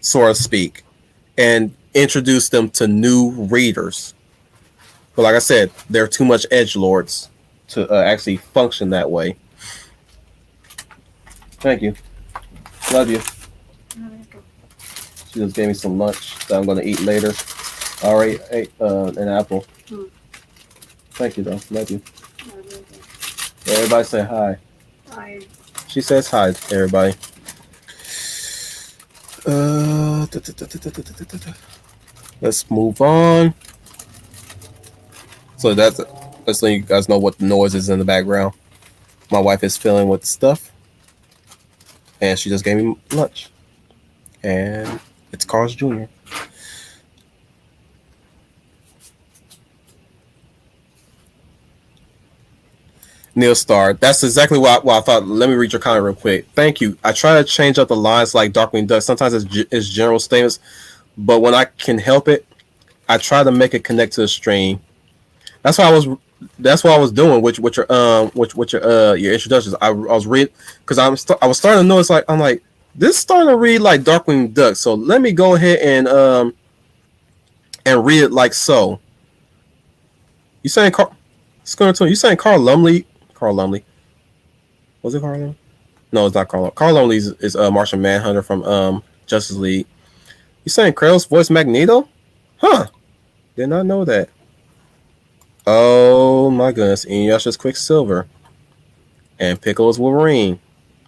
so to speak, and introduce them to new readers. But like I said, they're too much edgelords to actually function that way. Thank you. Love you. She just gave me some lunch that I'm going to eat later. I already ate an apple. Thank you, though. Love you. Everybody say hi. Hi. She says hi, everybody. Let's move on. So let's let you guys know what the noise is in the background. My wife is filling with stuff, and she just gave me lunch. And it's Carl's Jr. Neostar. That's exactly what I thought. Let me read your comment real quick. Thank you. I try to change up the lines like Darkwing Duck. Sometimes it's general statements, but when I can help it, I try to make it connect to the stream. That's what I was doing with your introductions. I was reading because I was starting to notice I'm like this is starting to read like Darkwing Duck. So let me go ahead and read it like so. You saying you saying Carl Lumley? Carl Lumley. Was it Carl Lumley? No, it's not Carl. Carl Lumley is Martian Manhunter from Justice League. You saying Kratos voiced Magneto? Huh. Did not know that. Oh my goodness. Inuyasha's Quicksilver. And Piccolo is Wolverine.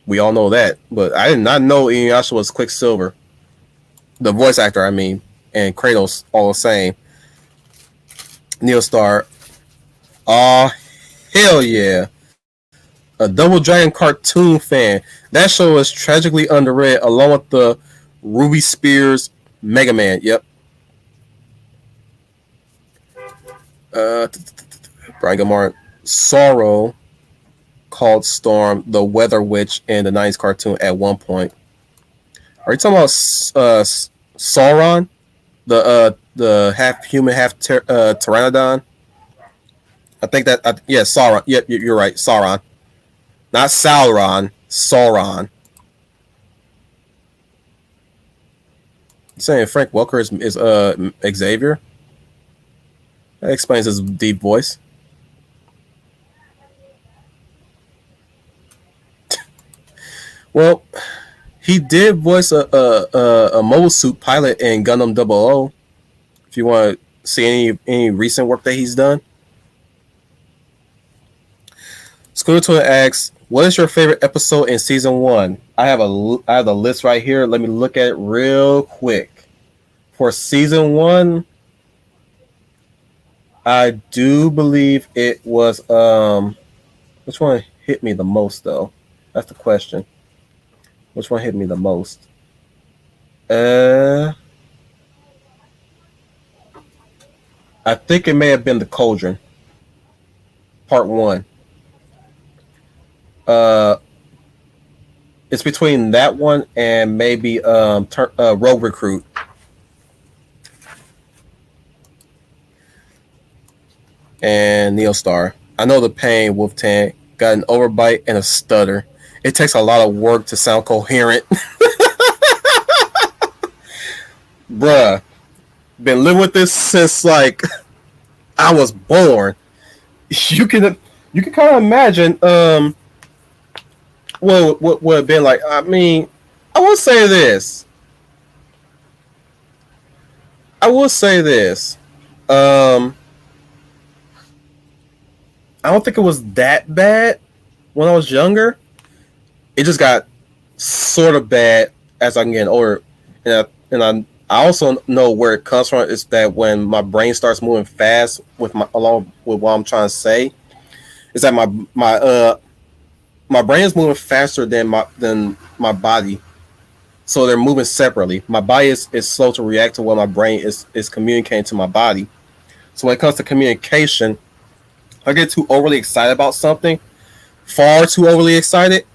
We all know that. But I did not know Inuyasha was Quicksilver. The voice actor, I mean. And Kratos, all the same. Neostar. Oh, hell yeah. A Double Dragon cartoon fan. That show is tragically underrated along with the Ruby Spears Mega Man. Yep. Brian Gilmore. Sorrow called Storm the Weather Witch in the 90s cartoon at one point. Are you talking about Sauron? The half human, half pteranodon? I think that yeah, Sauron. Yep, you're right, Sauron. Not Sauron, Sauron. You saying Frank Welker is Xavier? That explains his deep voice. Well, he did voice a mobile suit pilot in Gundam 00. If you want to see any recent work that he's done. Scooter Twin asks, "What is your favorite episode in season 1?" I have the list right here. Let me look at it real quick. For season 1, I do believe it was which one hit me the most though? That's the question. Which one hit me the most? I think it may have been the Cauldron, part 1. It's between that one and maybe Rogue Recruit. And Neostar. I know the pain, Wolf Tank. Got an overbite and a stutter. It takes a lot of work to sound coherent. Bruh, been living with this since like I was born. You can kind of imagine what would have been like. I mean, I will say this. I don't think it was that bad when I was younger. It just got sort of bad as I'm getting older, I also know where it comes from. Is that when my brain starts moving fast along with what I'm trying to say, is that my brain is moving faster than my body, so they're moving separately. My body is slow to react to what my brain is communicating to my body. So when it comes to communication, I get too overly excited about something, far too overly excited,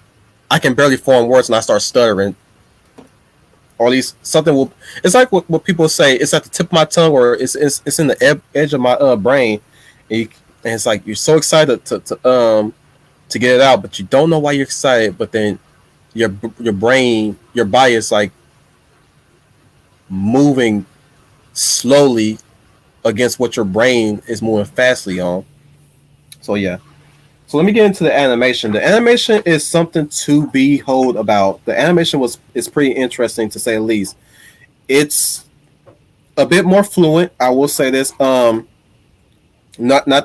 I can barely form words and I start stuttering. Or at least something will. It's like what people say. It's at the tip of my tongue, or it's in the edge of my brain, and it's like you're so excited to get it out, but you don't know why you're excited. But then your brain, your body is like moving slowly against what your brain is moving fastly on. So yeah. So let me get into the animation. The animation is something to behold about. The animation is pretty interesting to say the least. It's a bit more fluent. I will say this. Not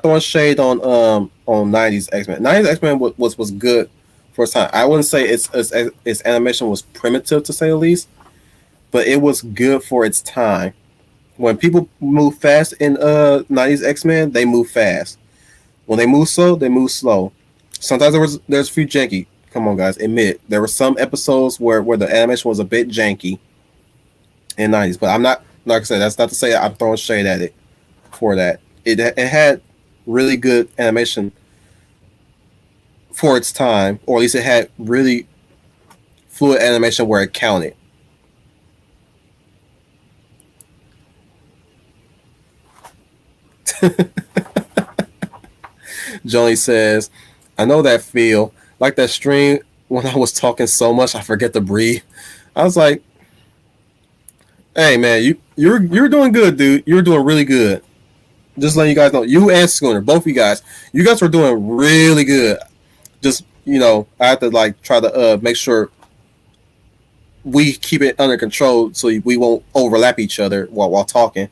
throwing shade on 90s X-Men. 90s X-Men was good for its time. I wouldn't say its animation was primitive to say the least, but it was good for its time. When people move fast in 90s X-Men, they move fast. When they move slow, they move slow. Sometimes there's a few janky. Come on, guys, admit it. There were some episodes where the animation was a bit janky in 90s, but I'm not, like I said, that's not to say I'm throwing shade at it for that. It had really good animation for its time, or at least it had really fluid animation where it counted. Johnny says, "I know that feel. Like that stream when I was talking so much I forget to breathe." I was like, "Hey man, you're doing good, dude. You're doing really good. Just letting you guys know, you and Schooner, both of you guys were doing really good. Just I have to like try to make sure we keep it under control so we won't overlap each other while talking.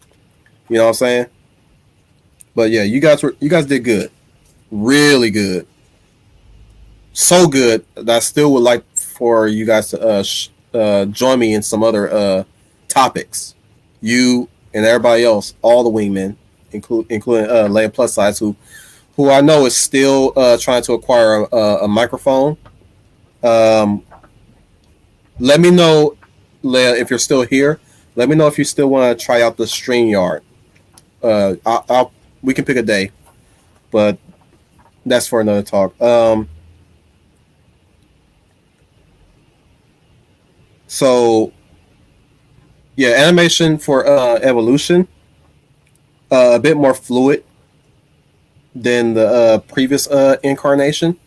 You know what I'm saying? But yeah, you guys did good, really good, so good that I still would like for you guys to join me in some other topics. You and everybody else, all the wingmen, including Leia Plus Size, who I know is still trying to acquire a microphone. Um, Let me know, Leia, if you're still here. Let me know if you still want to try out the StreamYard. We can pick a day, but that's for another talk. So yeah, animation for Evolution, a bit more fluid than the previous incarnation,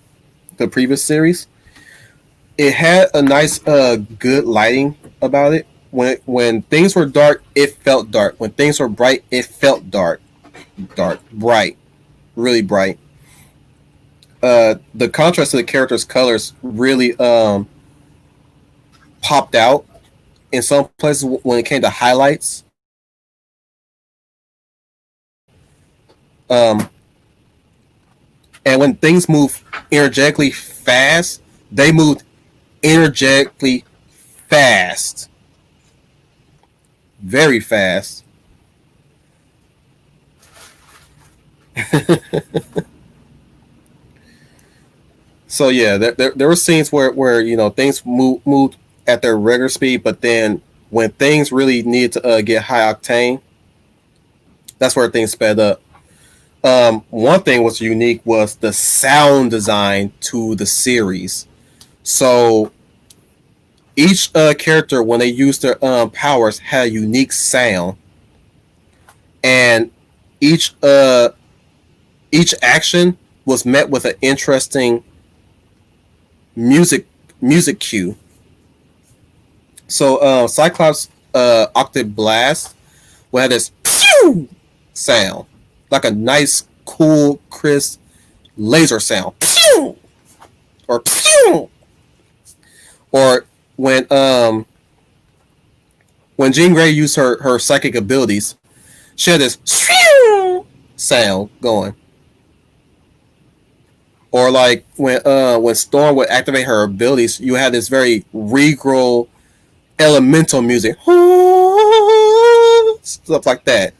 the previous series. It had a nice, good lighting about it. When things were dark, it felt dark. When things were bright, it felt bright, really bright. The contrast to the characters' colors really popped out in some places when it came to highlights. Um, and when things move energetically fast, they moved energetically fast, very fast. So yeah, there were scenes where things moved at their regular speed, but then when things really needed to get high octane, that's where things sped up. One thing was unique was the sound design to the series. So each character, when they used their powers, had a unique sound, and each uh, each action was met with an interesting music music cue. So Cyclops Octave Blast will have this pew sound, like a nice, cool, crisp laser sound, pew or pew. Or when Jean Grey used her psychic abilities, she had this pew sound going. Or like when Storm would activate her abilities, you had this very regal elemental music, stuff like that.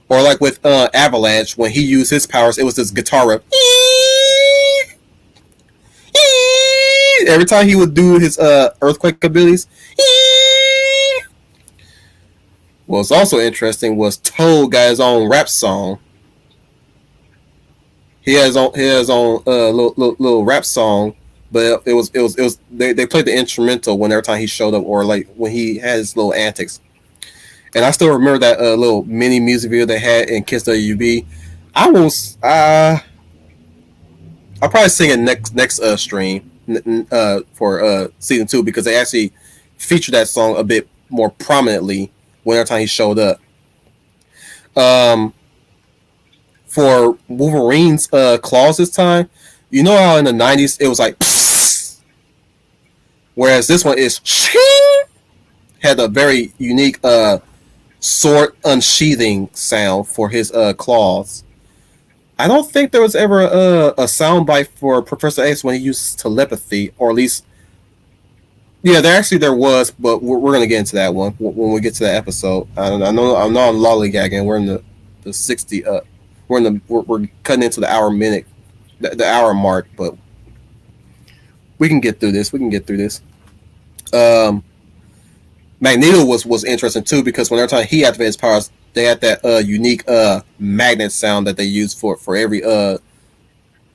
Or like with Avalanche, when he used his powers, it was this guitar riff. Every time he would do his earthquake abilities. What's also interesting was Toad got his own rap song. He has his own little rap song, but it was they played the instrumental when every time he showed up, or like when he had his little antics. And I still remember that little mini music video they had in Kiss WB. I will I'll probably sing it next stream for season 2, because they actually featured that song a bit more prominently whenever time he showed up. For Wolverine's claws this time, you know how in the 90s it was like, psst, whereas this one is had a very unique sword unsheathing sound for his claws. I don't think there was ever a soundbite for Professor X when he used telepathy, or at least, yeah, there was, but we're gonna get into that one when we get to that episode. I know I'm lollygagging. We're in the 60. We're cutting into the the hour mark, but we can get through this. Um, Magneto was interesting too, because when every time he activated his powers, they had that unique magnet sound that they use for every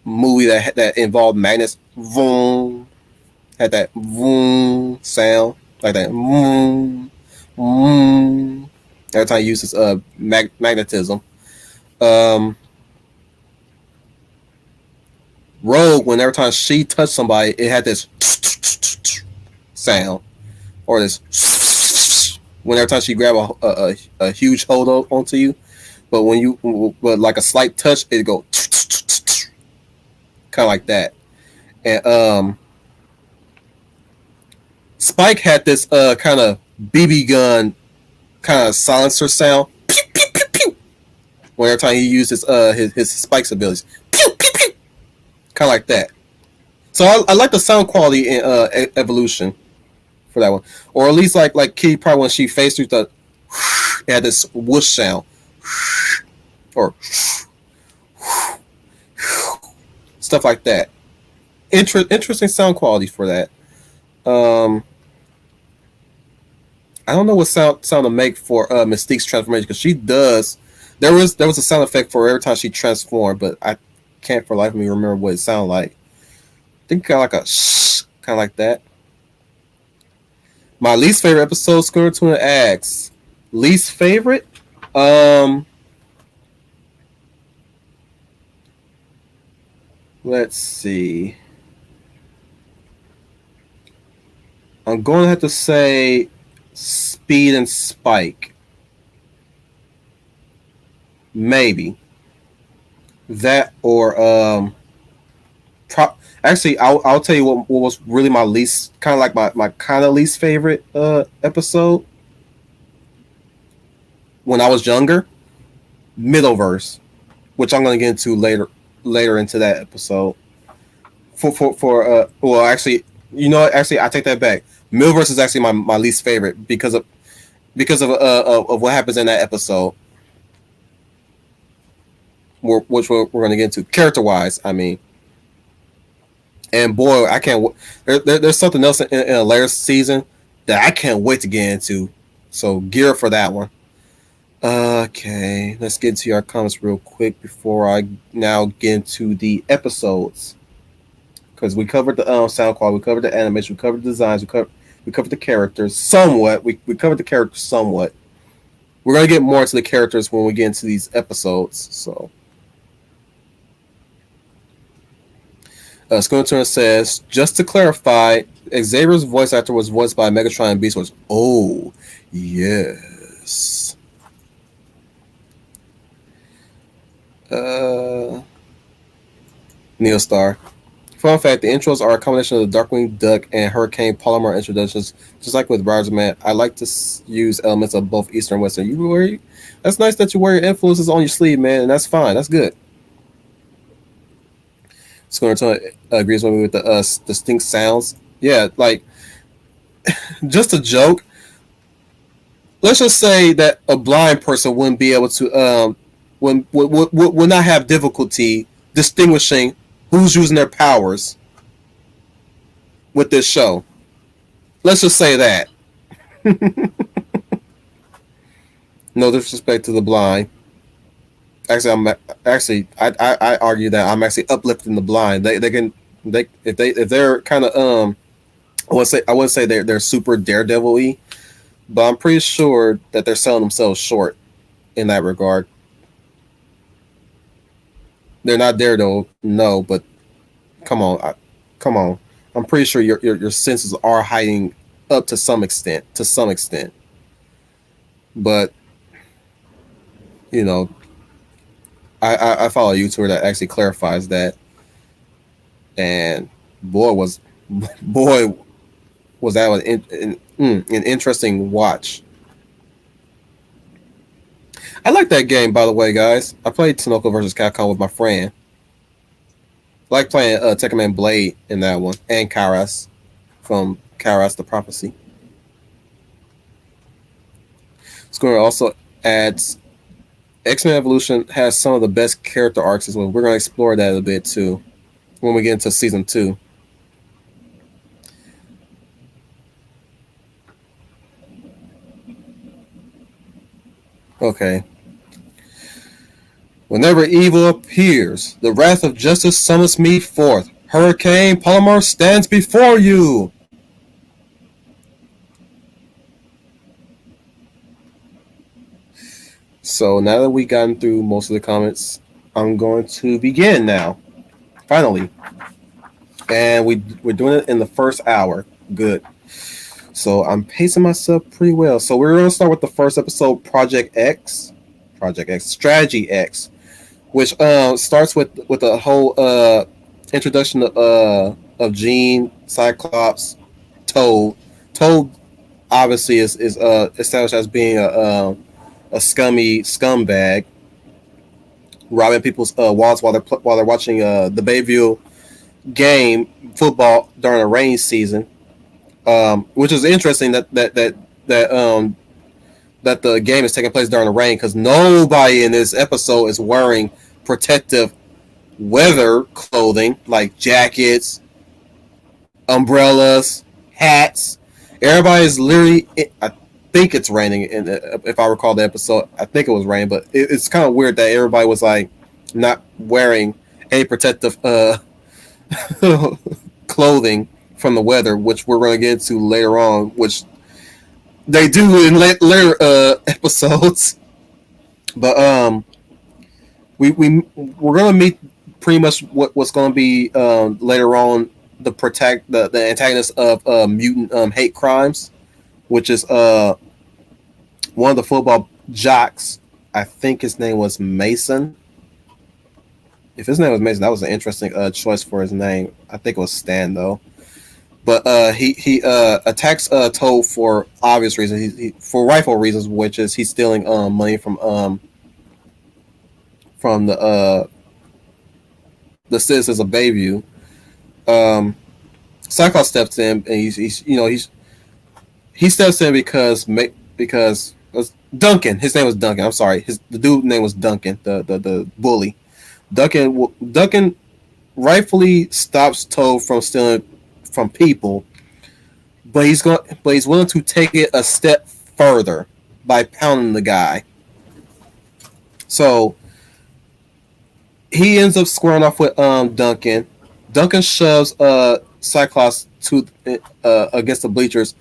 movie that involved magnets. Vroom, had that vroom sound, like that vroom, vroom. Every time he uses magnetism. Um, Rogue, when every time she touched somebody, it had this sound, or this whenever time she grab a huge hold onto you, but like a slight touch, it go kind of like that. And Spike had this kind of BB gun kind of silencer sound. Pew, pew, pew, pew. When every time he uses his Spike's abilities, pew, pew, pew. Kind of like that. So I like the sound quality in Evolution for that one, or at least like Kitty Pryde when she phased through the, it had this whoosh sound. or stuff like that. Interesting sound quality for that. Um, I don't know what sound to make for Mystique's transformation because she does. There was a sound effect for every time she transformed, but I can't for the life of me remember what it sounded like. I think kind of like a shh, kind of like that. My least favorite episode, Schooner Tuna asks. Least favorite? Um, let's see. I'm going to have to say Speed and Spike. Maybe that or actually I'll tell you what was really my least kind of like my kind of least favorite episode when I was younger. Middleverse, which I'm going to get into later into that episode. For well actually you know what? Actually I take that back. Middleverse is actually my least favorite because of what happens in that episode. Which we're going to get into character wise. I mean, and boy, I can't. There's something else in a later season that I can't wait to get into. So gear up for that one. Okay, let's get into our comments real quick before I now get into the episodes because we covered the sound quality, we covered the animation, we covered the designs, we covered the characters somewhat. We covered the characters somewhat. We're gonna get more into the characters when we get into these episodes. So. Schooner says, just to clarify, Xavier's voice actor was voiced by Megatron and Beast Wars. Oh, yes. Neil Star. Fun fact, the intros are a combination of the Darkwing Duck and Hurricane Polymer introductions. Just like with Riderman, I like to use elements of both Eastern and Western. That's nice that you wear your influences on your sleeve, man, and that's fine. That's good. Schooner agrees with me with the distinct sounds. Yeah, like just a joke. Let's just say that a blind person wouldn't be able to would not have difficulty distinguishing who's using their powers with this show. Let's just say that. No disrespect to the blind. I argue that I'm actually uplifting the blind. If they're kind of I wouldn't say they're super daredevil-y, but I'm pretty sure that they're selling themselves short in that regard. They're not Daredevil, no, but come on, come on. I'm pretty sure your senses are hiding up to some extent. But you know, I follow a YouTuber that actually clarifies that, and boy was boy was that an interesting watch. I like that game, by the way, guys. I played Sunoco versus Capcom with my friend. I like playing Tekken Man Blade in that one, and Kairos from Kairos the Prophecy. Square also adds X-Men Evolution has some of the best character arcs as well. We're going to explore that a bit too when we get into season 2. Okay. Whenever evil appears, the wrath of justice summons me forth. Hurricane Polymer stands before you. So now that we've gotten through most of the comments, I'm going to begin now. Finally. And we're doing it in the first hour. Good. So I'm pacing myself pretty well. So we're going to start with the first episode, Project X, Strategy X, which starts with a whole introduction of Jean, Cyclops, Toad. Toad obviously is established as being a scummy scumbag, robbing people's wallets while they're watching the Bayview game football during a rainy season, which is interesting that that the game is taking place during the rain because nobody in this episode is wearing protective weather clothing like jackets, umbrellas, hats. Everybody is literally. I think it's raining. If I recall the episode, I think it was raining, but it's kind of weird that everybody was like not wearing any protective clothing from the weather, which we're going to get into later on, which they do in later episodes. But we're gonna meet pretty much what's gonna be later on the antagonist of mutant hate crimes, which is one of the football jocks. I think his name was Mason. If his name was Mason, that was an interesting choice for his name. I think it was Stan though. But he attacks Toad for obvious reasons. For rightful reasons, which is he's stealing money from the citizens of Bayview. Cyclops steps in, and he steps in because Duncan. His name was Duncan. I'm sorry. The dude name was Duncan. The bully. Duncan rightfully stops Toad from stealing from people, but he's willing to take it a step further by pounding the guy. So he ends up squaring off with Duncan. Duncan shoves Cyclops to against the bleachers,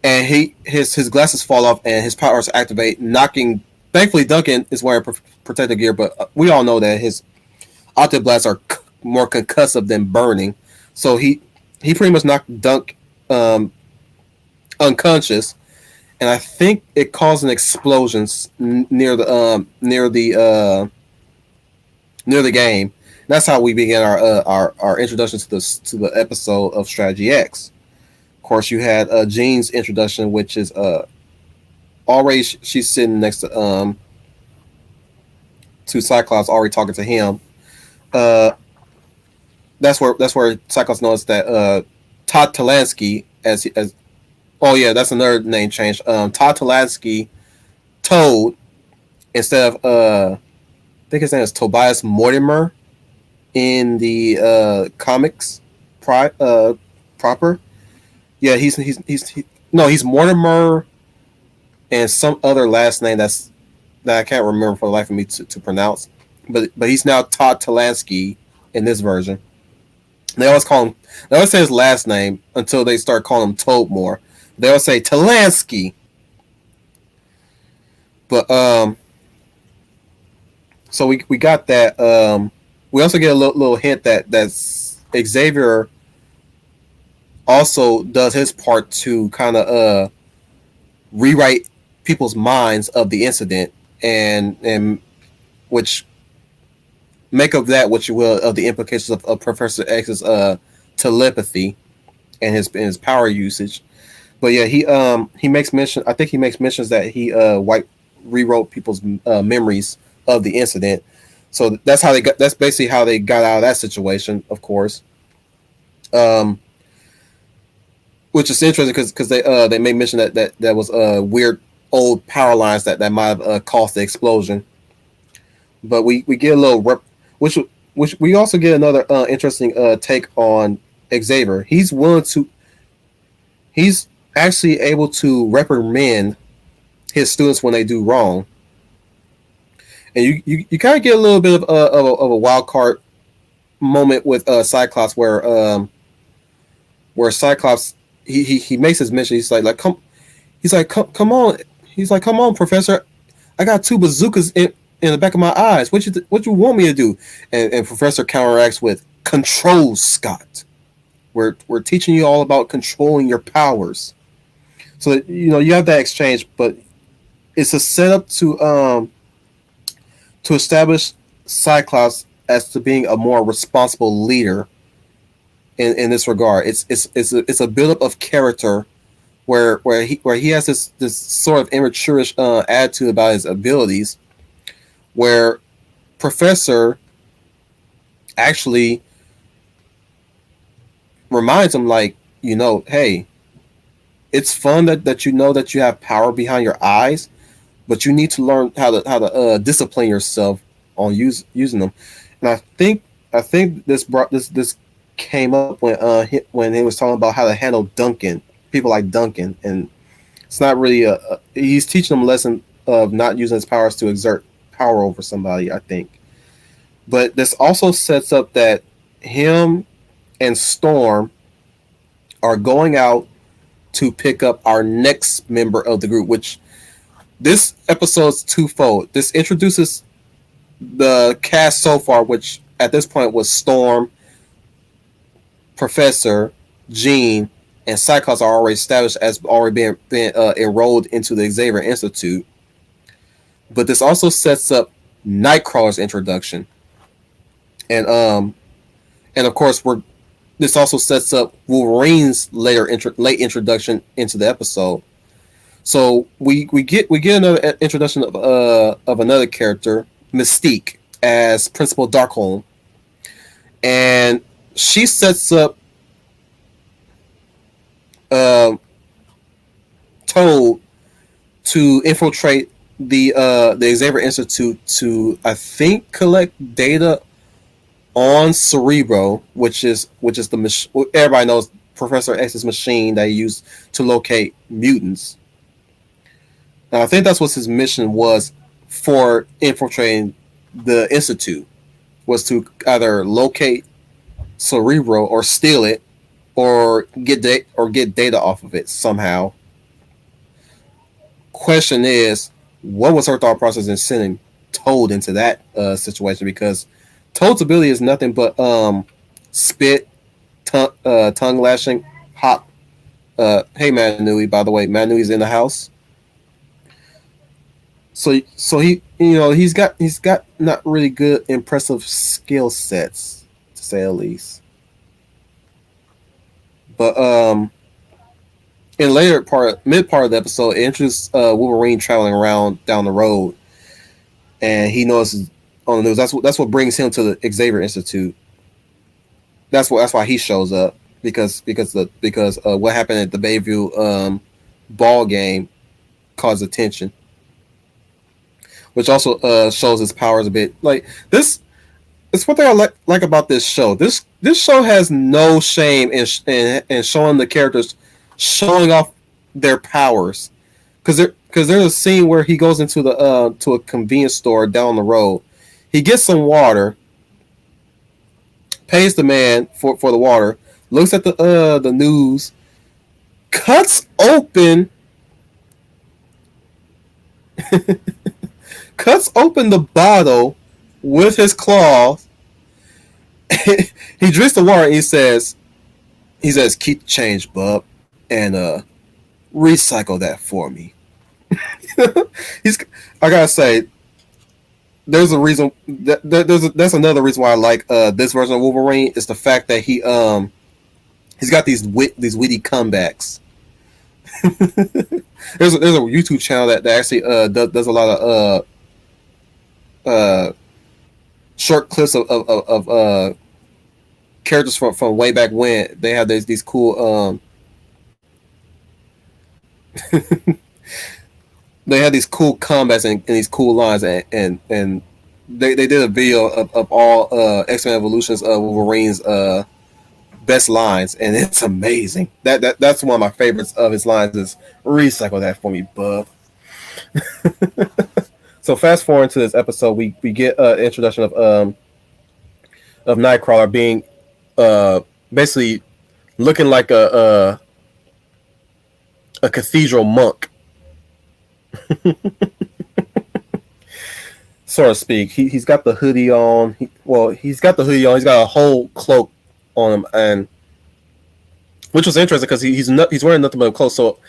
and his glasses fall off and his powers activate, knocking. Thankfully, Duncan is wearing protective gear, but we all know that his octave blasts are more concussive than burning. So he pretty much knocked Dunk unconscious, and I think it caused an explosion near the game. That's how we begin our introduction to the episode of Strategy X. Of course, you had Jean's introduction, which is already she's sitting next to Cyclops, already talking to him. That's where Cyclops knows that Todd Talansky as oh yeah, that's another name change. Todd Talansky, Toad, instead of I think his name is Tobias Mortimer in the comics proper. Yeah, he's Mortimer and some other last name that I can't remember for the life of me to pronounce. But he's now Todd Talansky in this version. They always say his last name until they start calling him Toad more. They always say Talansky. But so we got that. We also get a little hint that Xavier also does his part to kind of rewrite people's minds of the incident and which make of that what you will of the implications of Professor X's telepathy and his power usage. But yeah, he makes mention. I think he makes mentions that he rewrote people's memories of the incident. So that's how they got. That's basically how they got out of that situation. Of course, which is interesting because they made mention that was weird old power lines that might have caused the explosion. But we get a little which we also get another interesting take on Xavier. He's actually able to reprimand his students when they do wrong. And you kind of get a little bit of a wild card moment with Cyclops where Cyclops he makes his mission. He's like come on. He's like, come on, Professor. I got 2 bazookas in the back of my eyes. What you want me to do? And Professor counteracts with control, Scott. We're teaching you all about controlling your powers. So you have that exchange, but it's a setup to establish Cyclops as to being a more responsible leader in this regard. It's a buildup of character where he has this sort of immaturish attitude about his abilities, where Professor actually reminds him hey, it's fun that you know that you have power behind your eyes, but you need to learn how to discipline yourself on using them. And I think this came up when he was talking about how to handle Duncan, people like Duncan, and it's not really he's teaching them a lesson of not using his powers to exert power over somebody, I think. But this also sets up that him and Storm are going out to pick up our next member of the group, which this episode's twofold. This introduces the cast so far, which at this point was Storm, Professor, Jean, and Cyclops are already established as already being enrolled into the Xavier Institute. But this also sets up Nightcrawler's introduction, and of course this also sets up Wolverine's late introduction into the episode. So we get another introduction of another character, Mystique, as Principal Darkholm, and she sets up Toad to infiltrate the Xavier Institute to, I think, collect data on Cerebro, which is everybody knows Professor X's machine that he used to locate mutants. Now, I think that's what his mission was for infiltrating the Institute, was to either locate Cerebro or steal it, or get data off of it somehow. Question is, what was her thought process in sending Toad into that situation? Because Toad's ability is nothing but spit, tongue lashing, hop. Hey, Manui, by the way, Manui's in the house. So he's got not really good impressive skill sets, to say the least. But in mid part of the episode, it introduced Wolverine traveling around down the road, and he notices on the news. That's what brings him to the Xavier Institute. That's why he shows up, because what happened at the Bayview ball game caused attention, which also shows his powers a bit. Like this, it's what I like about this show. This show has no shame in showing the characters showing off their powers, because there's a scene where he goes into the to a convenience store down the road. He gets some water, pays the man for the water, looks at the news, cuts open the bottle with his claws. He drinks the water and he says, "Keep the change, bub, and recycle that for me." I gotta say, there's a reason. That's another reason why I like this version of Wolverine, is the fact that he's got these witty comebacks. there's a YouTube channel that actually does a lot of short clips of characters from way back when. They have these cool they had these cool combats and these cool lines, and they did a video of all X-Men Evolutions of Wolverine's best lines, and it's amazing. That's one of my favorites of his lines, is "recycle that for me, bub." So fast forward to this episode, we get introduction of Nightcrawler being basically looking like a cathedral monk, so to speak. He's got the hoodie on. He's got the hoodie on. He's got a whole cloak on him, and which was interesting because he's wearing nothing but clothes. So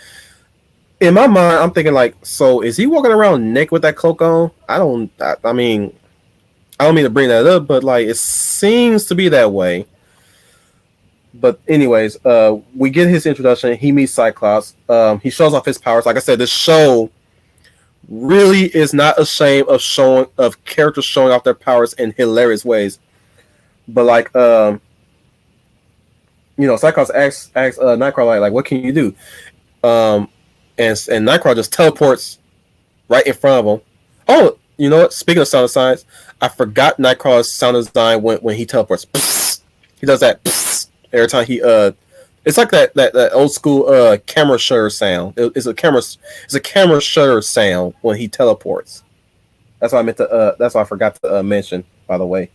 in my mind, I'm thinking like, so is he walking around naked with that cloak on? I mean, I don't mean to bring that up, but like, it seems to be that way. But anyways, we get his introduction. He meets Cyclops. He shows off his powers. Like I said, this show really is not ashamed of characters showing off their powers in hilarious ways. But like, Cyclops asks Nightcrawler like, "What can you do?" And Nightcrawler just teleports right in front of him. Oh, you know what? Speaking of sound designs, I forgot Nightcrawler's sound design when he teleports. Psst. He does that psst, every time he It's like that old school camera shutter sound. It's a camera shutter sound when he teleports. That's what I meant to that's what I forgot to mention, by the way.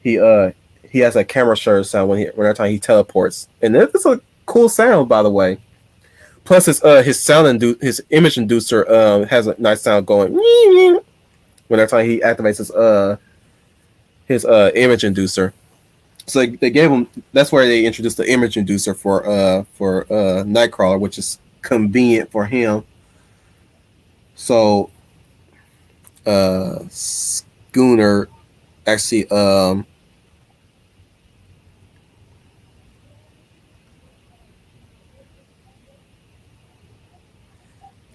He uh he has a camera shutter sound when every time he teleports. And it's a cool sound, by the way. Plus his image inducer has a nice sound going when every time he activates his image inducer. So they gave him. That's where they introduced the image inducer for Nightcrawler, which is convenient for him. So Schooner actually let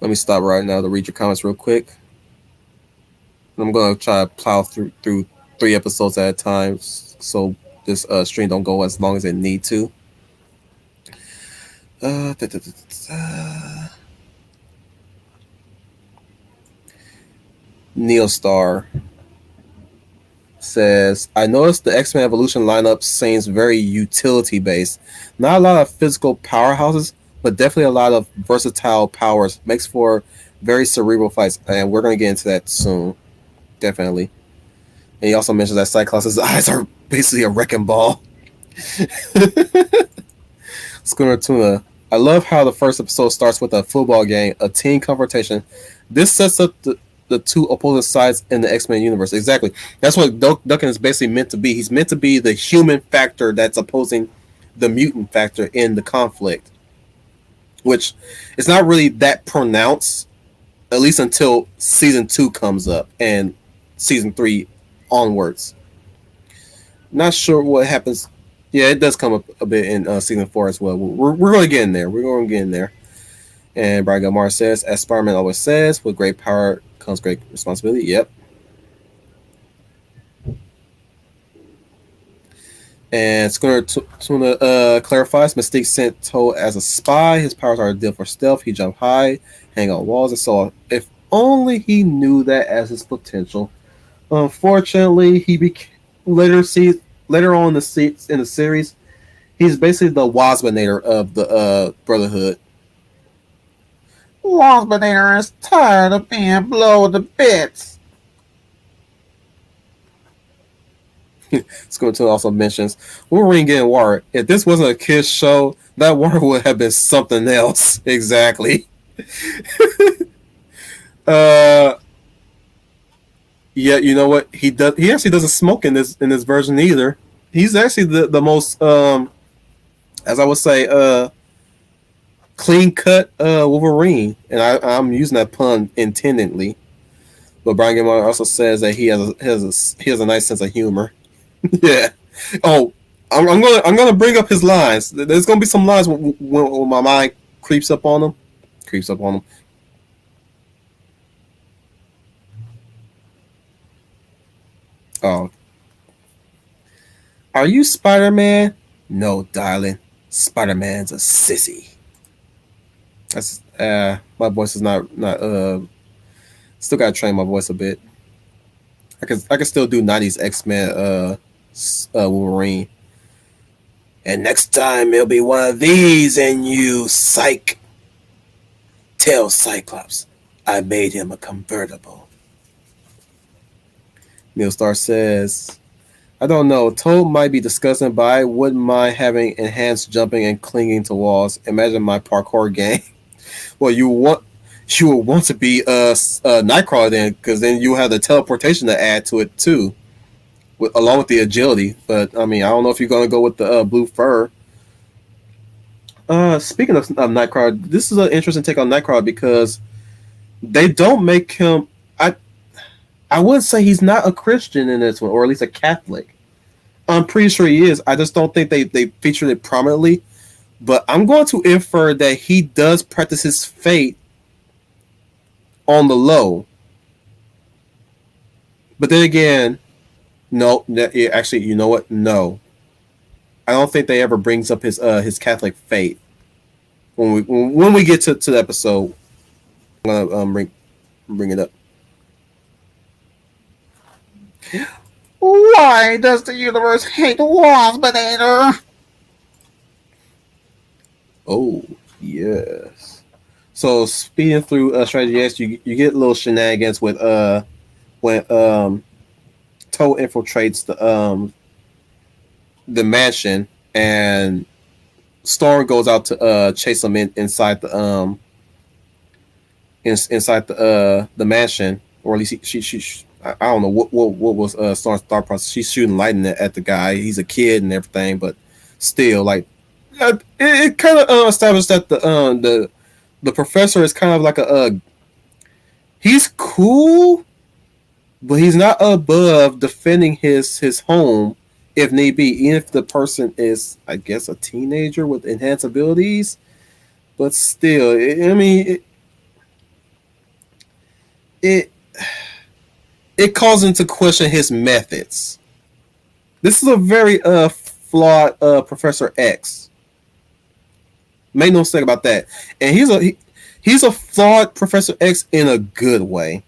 me stop right now to read your comments real quick. I'm gonna try to plow through 3 episodes at a time, so this stream don't go as long as it need to. Da, da, da. Neostar says, I noticed the X-Men Evolution lineup seems very utility based. Not a lot of physical powerhouses, but definitely a lot of versatile powers. Makes for very cerebral fights, and we're going to get into that soon. Definitely. And he also mentions that Cyclops' eyes are basically a wrecking ball. Schooner Tuna. I love how the first episode starts with a football game, a team confrontation. This sets up the two opposing sides in the X-Men universe. Exactly. That's what Duncan is basically meant to be. He's meant to be the human factor that's opposing the mutant factor in the conflict, which is not really that pronounced, at least until season 2 comes up and season 3 onwards. Not sure what happens. Yeah, it does come up a bit in season 4 as well. We're going to get in there. We're going to get in there. And Brian Gilmar says, as Spider-Man always says, with great power comes great responsibility. Yep. And Schooner Tuna clarifies, Mystique sent Toad as a spy. His powers are a deal for stealth. He jumped high, hang on walls, and so on. If only he knew that as his potential. Unfortunately, he became later on in the series, he's basically the Waspinator of the Brotherhood. Waspinator is tired of being blown to bits. Squirtle also mentions Wolverine getting water. If this wasn't a kids show, that water would have been something else. Exactly. Yeah, you know what? He actually doesn't smoke in this version either. He's actually the most as I would say clean cut Wolverine, and I'm using that pun intendedly. But Brian Gilmore also says that he has a nice sense of humor. Yeah. Oh, I'm gonna bring up his lines. There's gonna be some lines when my mind creeps up on him. Oh, are you Spider-Man? No, darling. Spider-Man's a sissy. That's my voice is not still gotta train my voice a bit. I can still do 90s X-Men Wolverine. And next time it'll be one of these and you psych. Tell Cyclops I made him a convertible. Neil Star says, I don't know. Toad might be disgusting, but I wouldn't mind having enhanced jumping and clinging to walls. Imagine my parkour game. Well, you would want to be Nightcrawler then, because then you have the teleportation to add to it too, along with the agility. But I mean, I don't know if you're going to go with the blue fur. Speaking of Nightcrawler, this is an interesting take on Nightcrawler because they don't make him. I would say he's not a Christian in this one, or at least a Catholic. I'm pretty sure he is. I just don't think they featured it prominently. But I'm going to infer that he does practice his faith on the low. But then again, no. Actually, you know what? No, I don't think they ever brings up his Catholic faith when we get to the episode. I'm gonna bring. Bring it up. Why does the universe hate walls, Banana? Oh, yes. So speeding through Strategy X, you get little shenanigans with when Toad infiltrates the mansion, and Storm goes out to chase him inside the mansion, or at least she I don't know what was Storm's thought process. She's shooting lightning at the guy. He's a kid and everything, but still, like it kind of established that the professor is kind of like he's cool, but he's not above defending his home if need be, even if the person is, I guess, a teenager with enhanced abilities. But still, I mean, it it calls into question his methods. This is a very flawed Professor X. Make no mistake about that. And he's a flawed Professor X in a good way.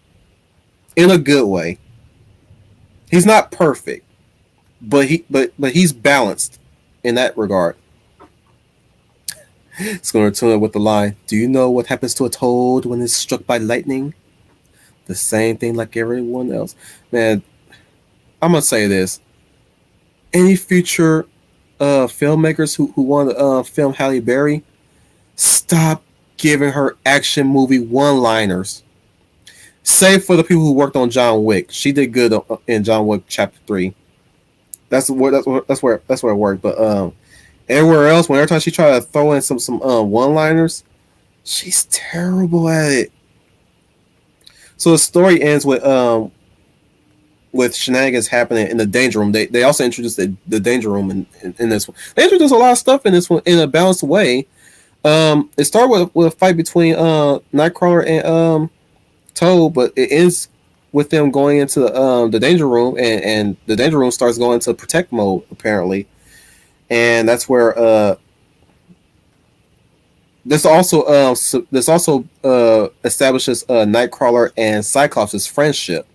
In a good way. He's not perfect, but he's balanced in that regard. It's going to return it with the line. Do you know what happens to a toad when it's struck by lightning? The same thing like everyone else. Man, I'm gonna say this. Any future filmmakers who want to film Halle Berry, stop giving her action movie one-liners. Save for the people who worked on John Wick. She did good in John Wick Chapter 3. That's where it worked. But everywhere else, every time she tried to throw in some one-liners, she's terrible at it. So the story ends with shenanigans happening in the danger room. They also introduced the danger room in this one. They introduced a lot of stuff in this one in a balanced way. It started with a fight between Nightcrawler and Toad, but it ends with them going into the danger room, and the danger room starts going into protect mode apparently, and that's where this also establishes Nightcrawler and Cyclops' friendship,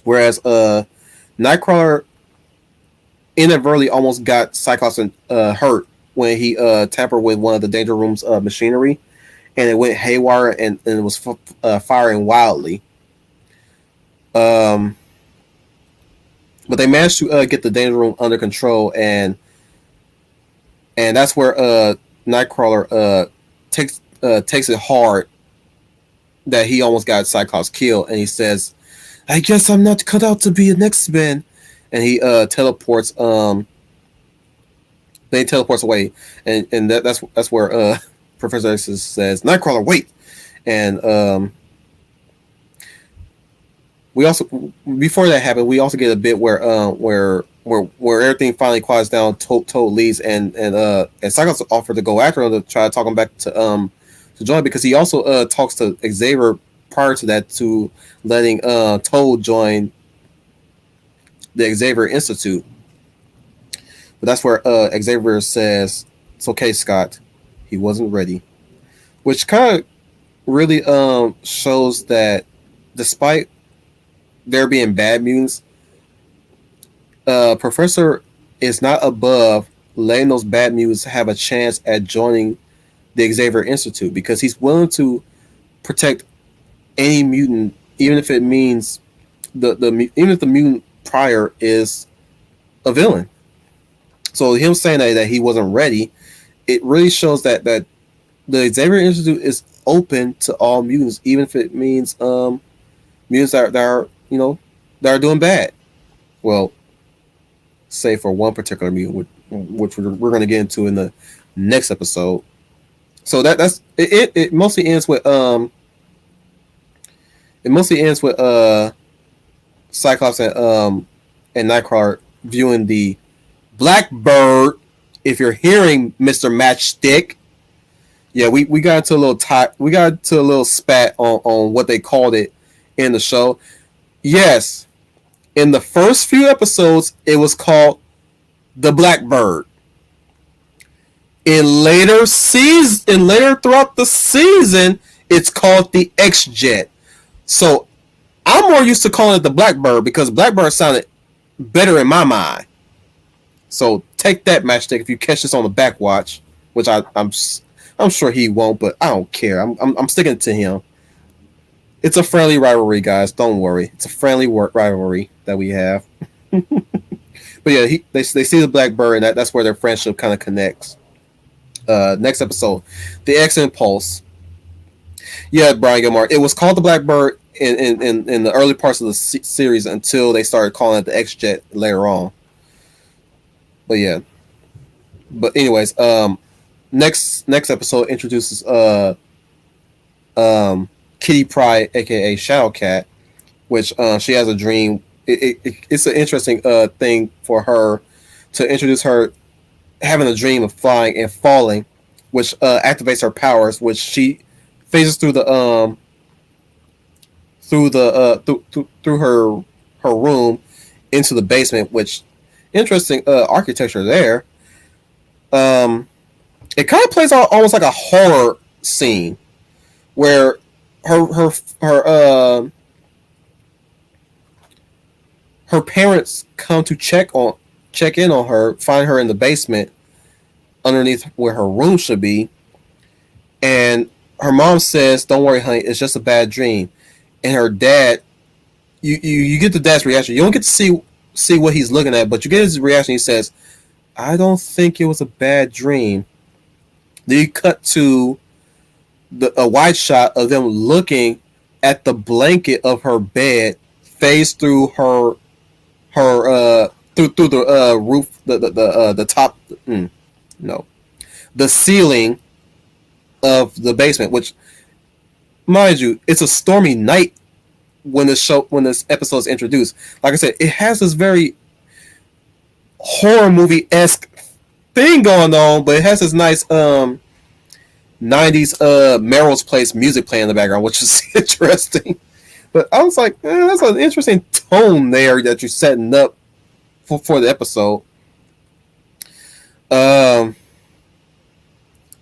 whereas Nightcrawler inadvertently almost got Cyclops hurt when he tampered with one of the danger room's machinery, and it went haywire and it was firing wildly. But they managed to get the danger room under control, and that's where Nightcrawler takes it hard that he almost got Cyclops killed, and he says, "I guess I'm not cut out to be an X-Men," and he teleports. Then he teleports away, and that's where Professor X says, "Nightcrawler, wait!" And we also, before that happened, we also get a bit where everything finally quiets down. Toad leaves, and Cyclops offered to go after him to try to talk him back to join, because he also talks to Xavier prior to that to letting Toad join the Xavier Institute. But that's where Xavier says, "It's okay, Scott. He wasn't ready," which kind of really shows that despite there being bad mutants, Professor is not above letting those bad mutants have a chance at joining the Xavier Institute, because he's willing to protect any mutant, even if it means even if the mutant prior is a villain. So him saying that he wasn't ready, it really shows that the Xavier Institute is open to all mutants, even if it means mutants that are that are doing bad. Well, say for one particular mutant, which we're going to get into in the next episode. So that's it. It mostly ends with Cyclops and Nightcrawler viewing the Blackbird. If you're hearing, Mr. Matchstick, yeah, we got into a little spat on what they called it in the show. Yes, in the first few episodes, it was called the Blackbird. In later throughout the season, it's called the X-Jet. So I'm more used to calling it the Blackbird because Blackbird sounded better in my mind. So take that, Matchstick. If you catch this on the back watch, which I'm sure he won't, but I don't care. I'm sticking to him. It's a friendly rivalry, guys. Don't worry. It's a friendly rivalry that we have. But yeah, they see the Blackbird, and that's where their friendship kind of connects. Next episode, the X Impulse. Yeah, Brian Gilmore. It was called the Blackbird in the early parts of the series until they started calling it the X Jet later on. But yeah. But anyways, next episode introduces Kitty Pryde, aka Shadowcat, which she has a dream. It's an interesting thing for her to introduce her having a dream of flying and falling, which activates her powers, which she phases through the through her room into the basement, which interesting architecture there. It kind of plays out almost like a horror scene where her her parents come to check in on her, find her in the basement underneath where her room should be, and her mom says, "Don't worry, honey, it's just a bad dream." And her dad, you get the dad's reaction. You don't get to see what he's looking at, but you get his reaction. He says, "I don't think it was a bad dream." Then you cut to a wide shot of them looking at the blanket of her bed, phase through through the roof, the top, no, the ceiling of the basement. Which, mind you, it's a stormy night when this episode is introduced. Like I said, it has this very horror movie-esque thing going on, but it has this nice 90s Merrill's Place music playing in the background, which is interesting. But I was like, that's an interesting tone there that you're setting up for the episode.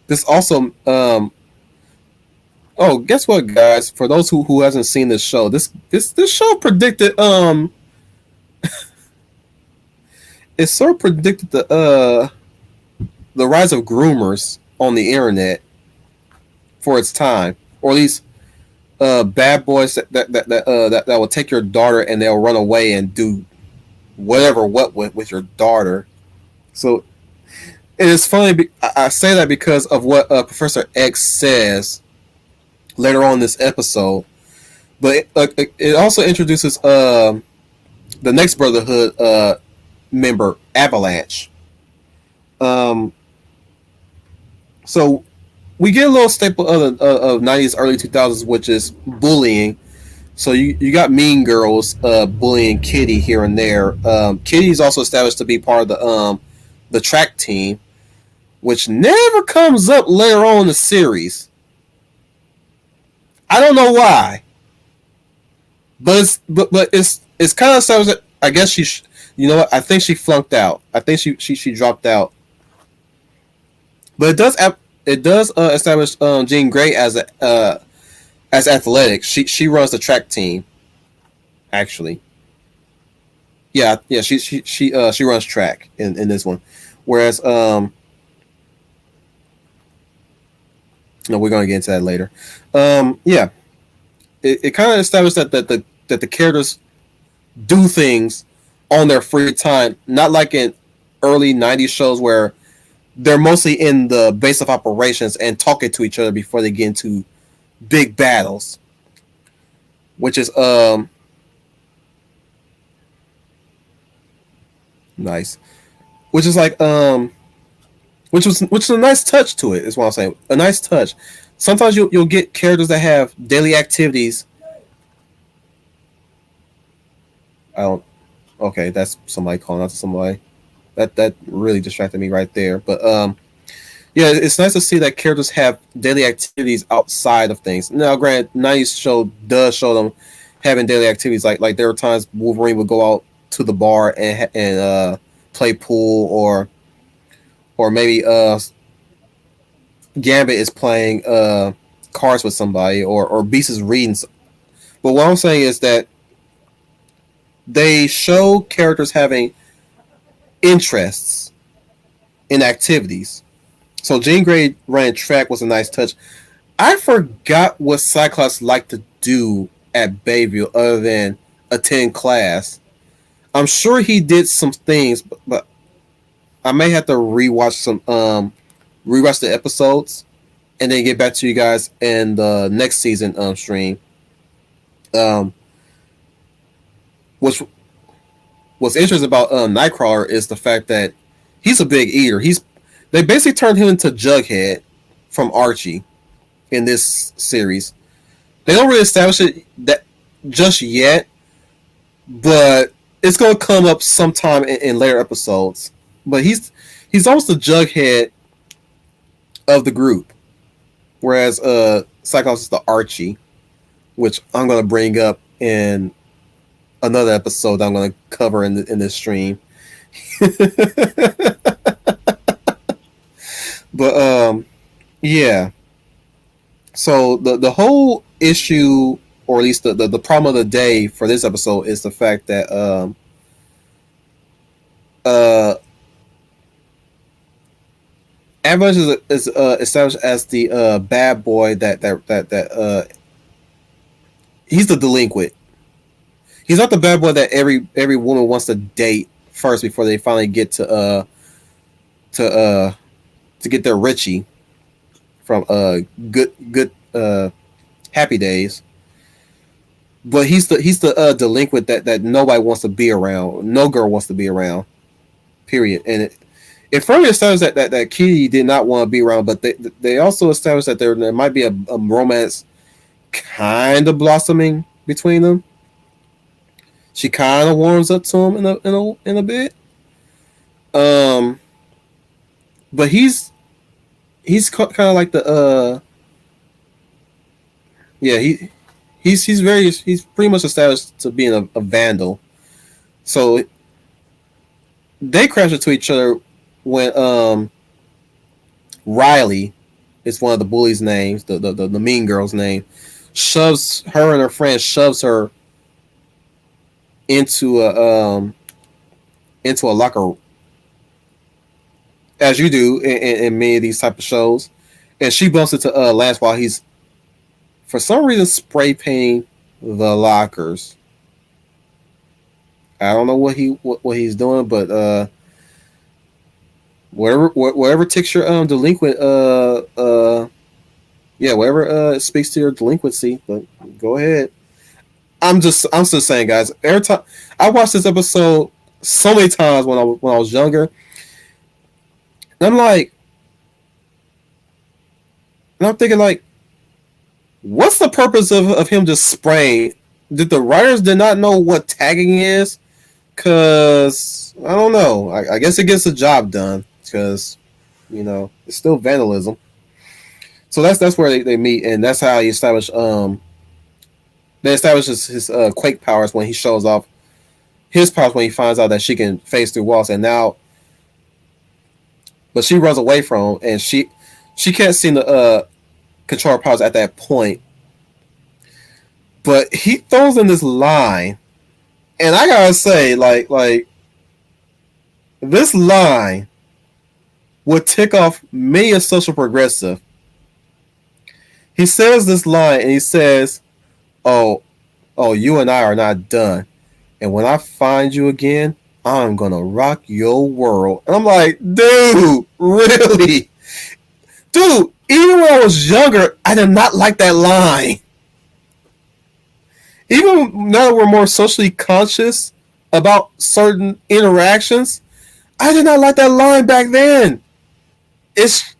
This also oh, guess what, guys? For those who hasn't seen this show, this show predicted it sort of predicted the rise of groomers on the internet for its time, or at least bad boys that will take your daughter and they'll run away and do whatever with your daughter. So it is funny. I say that because of what Professor X says later on in this episode, but it also introduces the next Brotherhood member, Avalanche. So we get a little staple of 90s, early 2000s, which is bullying. So you got Mean Girls bullying Kitty here and there. Kitty is also established to be part of the track team, which never comes up later on in the series. I don't know why, but it's kind of established that I guess you know what, I think she flunked out. I think she dropped out. But it does establish Jean Grey as athletic. She runs the track team. Actually, yeah, she runs track in this one, whereas no, we're gonna get into that later. Yeah, it kind of established that the characters do things on their free time, not like in early '90s shows where they're mostly in the base of operations and talking to each other before they get into big battles, which is nice. Which is like which is a nice touch to it. Is what I'm saying. A nice touch. Sometimes you'll get characters that have daily activities. I don't. Okay, that's somebody calling out to somebody. That really distracted me right there. But yeah, it's nice to see that characters have daily activities outside of things. Now, granted, '90s show does show them having daily activities. Like there were times Wolverine would go out to the bar and play pool, or maybe Gambit is playing cards with somebody, or Beast is reading But what I'm saying is that they show characters having interests in activities. So Jean Grey running track was a nice touch. I forgot what Cyclops liked to do at Bayview other than attend class. I'm sure he did some things, but I may have to rewatch the episodes and then get back to you guys in the next season stream. Um, which what's interesting about Nightcrawler is the fact that he's a big eater. They basically turned him into Jughead from Archie in this series. They don't really establish it that just yet, but it's going to come up sometime in later episodes. But he's almost the Jughead of the group, whereas Cyclops is the Archie, which I'm going to bring up in another episode that I'm going to cover in this stream. But yeah. So the whole issue, or at least the problem of the day for this episode, is the fact that Avalanche is established as the bad boy that he's the delinquent. He's not the bad boy that every woman wants to date first before they finally get to get their Richie from good Happy Days. But he's the delinquent that nobody wants to be around. No girl wants to be around. Period. And it firmly established that Kitty did not want to be around, but they also established that there might be a romance kind of blossoming between them. She kind of warms up to him in a bit. But he's kind of like the he's pretty much established to being a vandal. So they crash into each other when Riley is one of the bullies' names, the mean girl's name, shoves her and her friend her into a locker, as you do in many of these type of shows, and she bumps into Lance while he's for some reason spray painting the lockers. I don't know what he's doing, but whatever ticks your delinquent whatever speaks to your delinquency, but go ahead. I'm just saying, guys. Every time I watched this episode so many times when I was younger, and I'm thinking like, what's the purpose of him just spraying? Did the writers did not know what tagging is? Cause I don't know. I guess it gets the job done. Cause it's still vandalism. So that's where they meet, and that's how he established they establish his quake powers when he shows off his powers when he finds out that she can phase through walls, and now, but she runs away from him, and she can't seem to control her powers at that point. But he throws in this line, and I gotta say, like this line would tick off me, a social progressive. He says this line, and he says, Oh, you and I are not done. And when I find you again, I'm gonna rock your world. And I'm like, dude, really? Dude, even when I was younger, I did not like that line. Even now that we're more socially conscious about certain interactions, I did not like that line back then. It's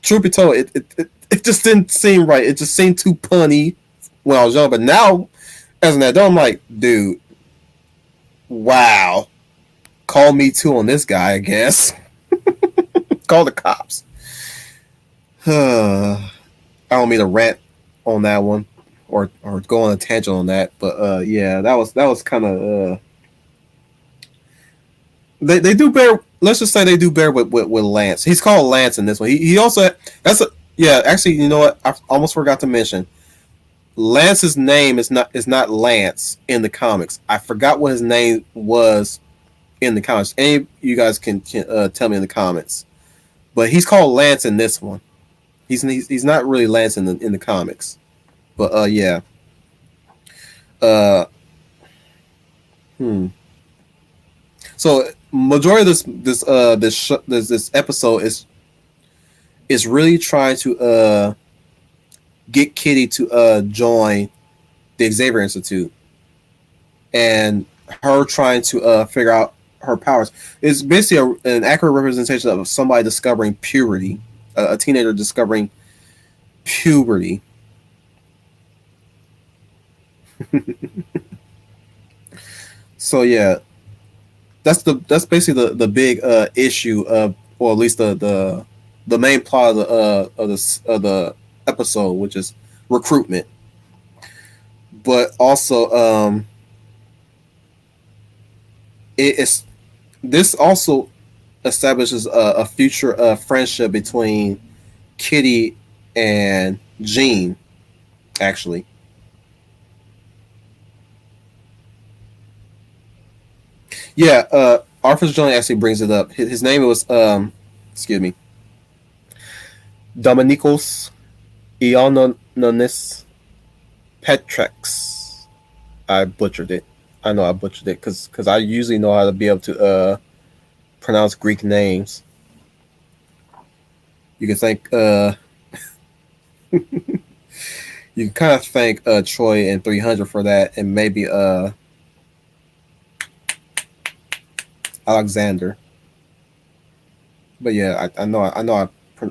truth be told, it just didn't seem right. It just seemed too punny when I was young, but now as an adult, I'm like, dude, wow. Call me too on this guy, I guess. Call the cops. I don't mean to rant on that one or go on a tangent on that, but yeah, that was kind of they do bear. Let's just say they do bear with Lance. He's called Lance in this one. He also actually, you know what? I almost forgot to mention. Lance's name is not Lance in the comics. I forgot what his name was in the comics. Any of you guys can tell me in the comments. But he's called Lance in this one. He's not really Lance in the comics. But yeah. Uh hmm. So majority of this episode is really trying to get Kitty to join the Xavier Institute, and her trying to figure out her powers. It's basically an accurate representation of somebody discovering puberty, a teenager discovering puberty. So yeah, that's basically the big issue of, or at least the main plot of the episode, which is recruitment. But also, it is this also establishes a future friendship between Kitty and Jean. Actually, yeah. Arthur Jones actually brings it up. His name was excuse me, Dominikos Ioannonis Petrex. I butchered it. I know I butchered it because I usually know how to be able to pronounce Greek names. You can thank you can kind of thank Troy and 300 for that, and maybe Alexander. But yeah,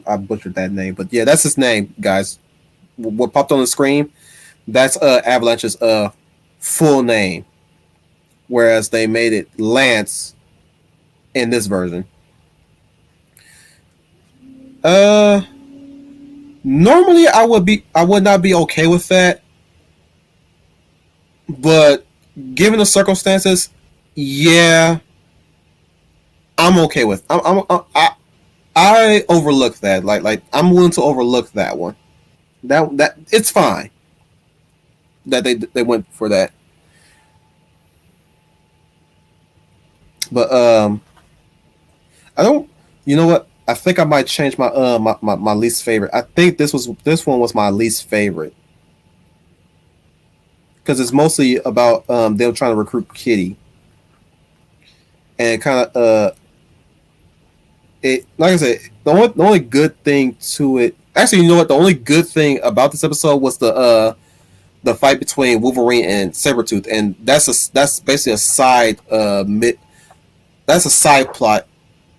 I butchered that name. But yeah, that's his name, guys. What popped on the screen? That's Avalanche's full name, whereas they made it Lance in this version. Uh, Normally I would not be okay with that, but given the circumstances, yeah, I'm okay with. I overlooked that. Like I'm willing to overlook that one. That it's fine that they went for that. But I don't. You know what? I think I might change my least favorite. I think this one was my least favorite because it's mostly about them trying to recruit Kitty, and kind of it, like I said, the only good thing to it. Actually, you know what? The only good thing about this episode was the fight between Wolverine and Sabretooth, and that's basically a side that's a side plot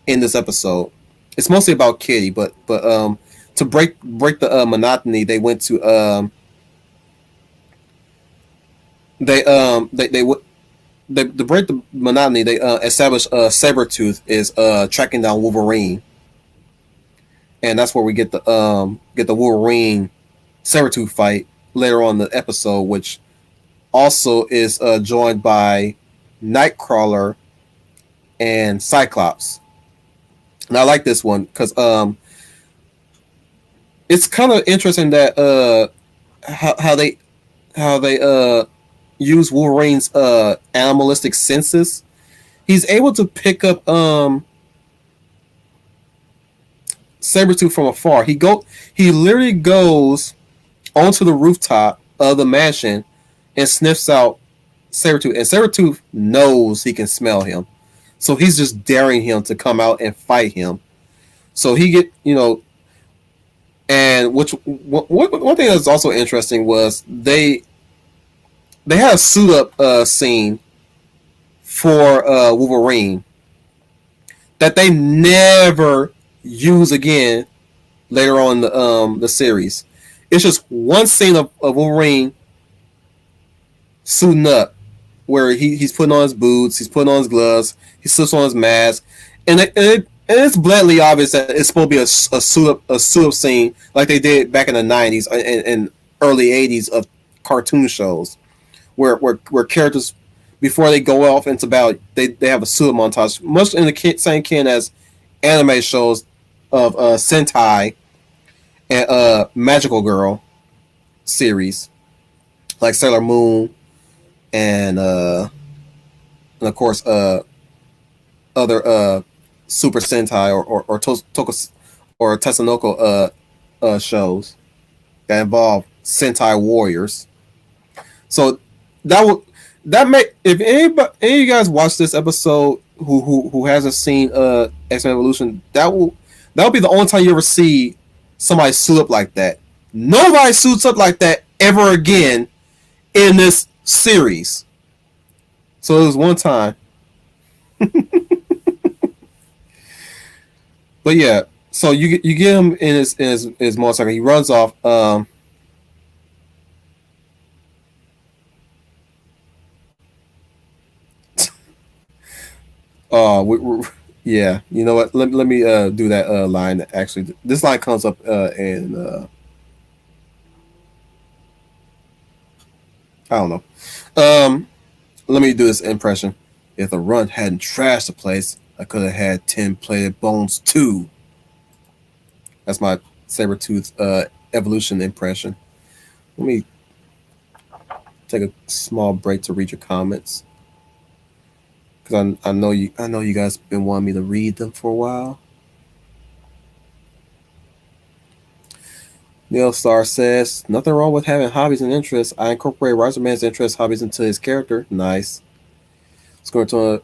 in this episode. It's mostly about Kitty, but to break the monotony, they went to they to break the monotony, they established Sabretooth is tracking down Wolverine, and that's where we get the Wolverine Sabretooth fight later on in the episode, which also is joined by Nightcrawler and Cyclops. And I like this one because it's kind of interesting that how they use Wolverine's animalistic senses. He's able to pick up Sabretooth from afar. He literally goes onto the rooftop of the mansion and sniffs out Sabretooth. And Sabretooth knows he can smell him. So he's just daring him to come out and fight him. So he get, and one thing that's also interesting was they had a suit up scene for Wolverine that they never use again later on in the series. It's just one scene of Wolverine suiting up where he's putting on his boots, he's putting on his gloves, he slips on his mask, and it's blatantly obvious that it's supposed to be a suit up scene like they did back in the '90s and early '80s of cartoon shows where characters before they go off into battle they have a suit montage, much in the same kin as anime shows of Sentai and Magical Girl series. like Sailor Moon and of course other Super Sentai or Tatsunoko shows that involve Sentai warriors. So that would that make if any of you guys watch this episode who hasn't seen X Men Evolution, that will be the only time you ever see somebody suit up like that. Nobody suits up like that ever again in this series. So it was one time. But yeah, so you get him in his motorcycle. He runs off. Yeah, you know what? Let me do that line. Actually, this line comes up in I don't know. Let me do this impression. If the run hadn't trashed the place, I could have had 10 plated bones too. That's my Sabretooth evolution impression. Let me take a small break to read your comments. Because I know you guys been wanting me to read them for a while. Neil Star says, nothing wrong with having hobbies and interests. I incorporate Riser Man's interests, hobbies into his character. Nice. Let's go to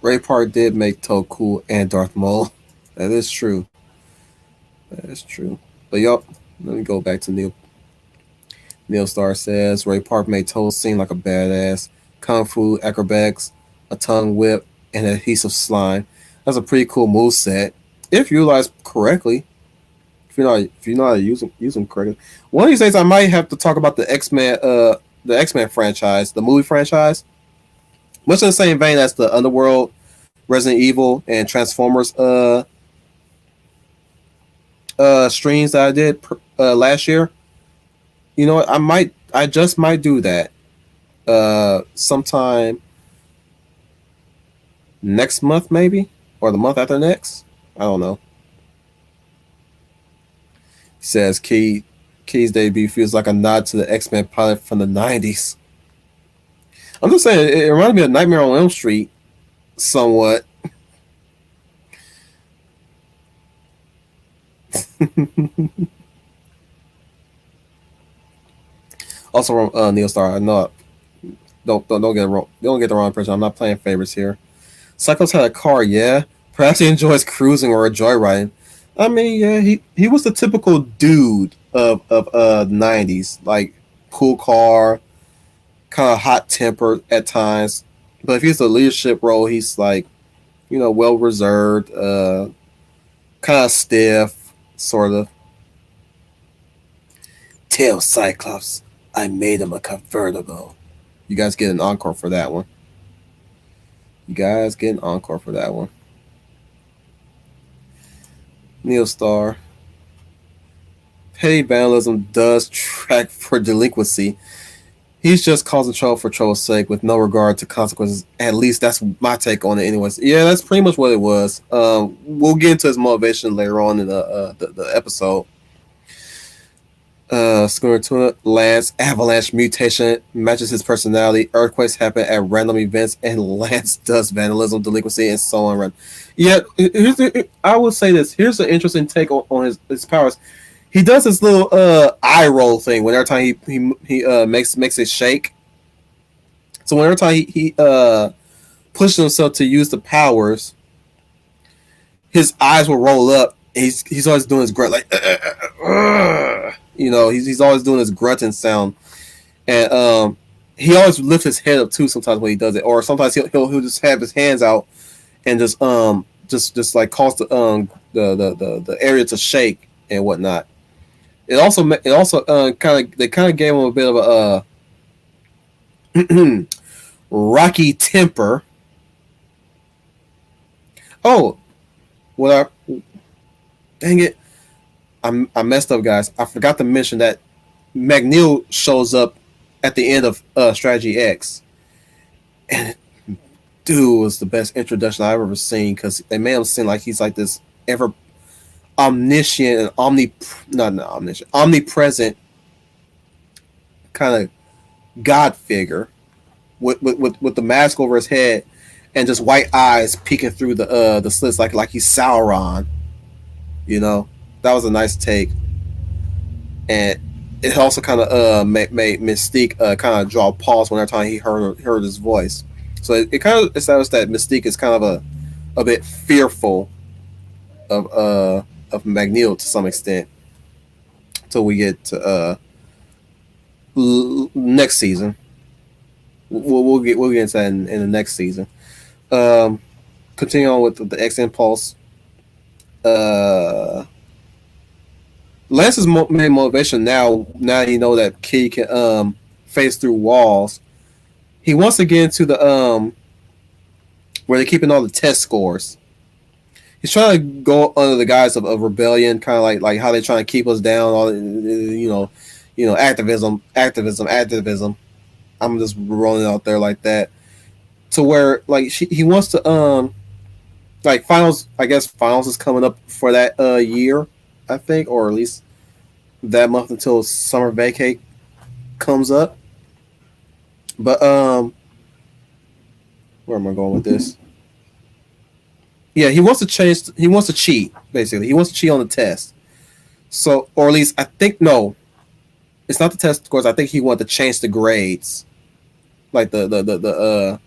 Ray Park did make Toad cool and Darth Maul. That is true. That is true. But y'all, let me go back to Neil. Neil Star says Ray Park made Toad seem like a badass. Kung Fu, acrobatics, a tongue whip, and adhesive slime. That's a pretty cool move set if utilized correctly. If you're not use them correctly. One of these days, I might have to talk about the X-Men franchise, the movie franchise. Much in the same vein as the Underworld, Resident Evil, and Transformers streams that I did last year. You know what? I just might do that sometime next month, maybe, or the month after next. I don't know. He says Key's debut feels like a nod to the X-Men pilot from the 90s. I'm just saying, it reminded me of Nightmare on Elm Street somewhat. Also from Neil Star, I know. Don't get it wrong. Don't get the wrong impression. I'm not playing favorites here. Psycho's had a car, yeah. Perhaps he enjoys cruising or joyriding. I mean, yeah, he was the typical dude of the 90s, like cool car, kind of hot tempered at times. But if he's a leadership role, he's like, well reserved, kind of stiff, sort of. Tell Cyclops I made him a convertible. You guys get an encore for that one. Neil Star. Petty vandalism does track for delinquency. He's just causing trouble for trouble's sake with no regard to consequences. At least that's my take on it anyways. Yeah, that's pretty much what it was. We'll get into his motivation later on in the episode. Scortuna Lance avalanche mutation matches his personality. Earthquakes happen at random events, and Lance does vandalism, delinquency, and so on. Yeah, I will say this. Here's an interesting take on his powers. He does this little eye roll thing whenever time he makes it shake. So whenever time he pushes himself to use the powers, his eyes will roll up. He's always doing his grunt like. He's always doing his grunting sound, and he always lifts his head up too. Sometimes when he does it, or sometimes he'll just have his hands out and just like cause the area to shake and whatnot. It also kind of gave him a bit of a rocky temper. Oh, dang it. I messed up, guys. I forgot to mention that McNeil shows up at the end of Strategy X. And dude was the best introduction I've ever seen because they made him seem like he's like this omniscient and not omniscient, omnipresent kind of god figure with the mask over his head and just white eyes peeking through the slits like he's Sauron. You know, that was a nice take, and it also kind of made Mystique kind of draw pause whenever time he heard his voice. So it kind of established that Mystique is kind of a bit fearful of Magneto to some extent. Until we get to next season, we'll get into that in the next season. Continue on with the X Impulse. Lance's main motivation now you know that Kitty can phase through walls. He wants to get into the where they're keeping all the test scores. He's trying to go under the guise of rebellion, kind of like how they're trying to keep us down. All activism. I'm just rolling out there like that, to where like he wants to like finals. I guess finals is coming up for that year, I think, or at least that month until summer vacate comes up. But where am I going with this? Yeah, he wants to change. He wants to cheat. Basically, he wants to cheat on the test. So, or at least I think no, it's not the test scores. I think he wanted to change the grades, like the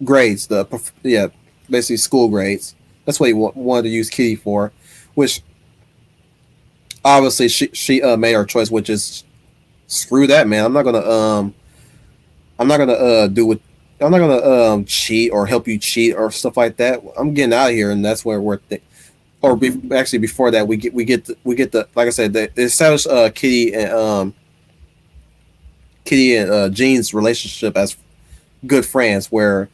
grades. Basically school grades. That's what he wanted to use Kitty for, which obviously she made her choice, which is screw that, man. I'm not gonna cheat or help you cheat or stuff like that. I'm getting out of here, and that's where we're. Actually, before that, we get the like I said, they established Kitty and Jean's relationship as good friends. Where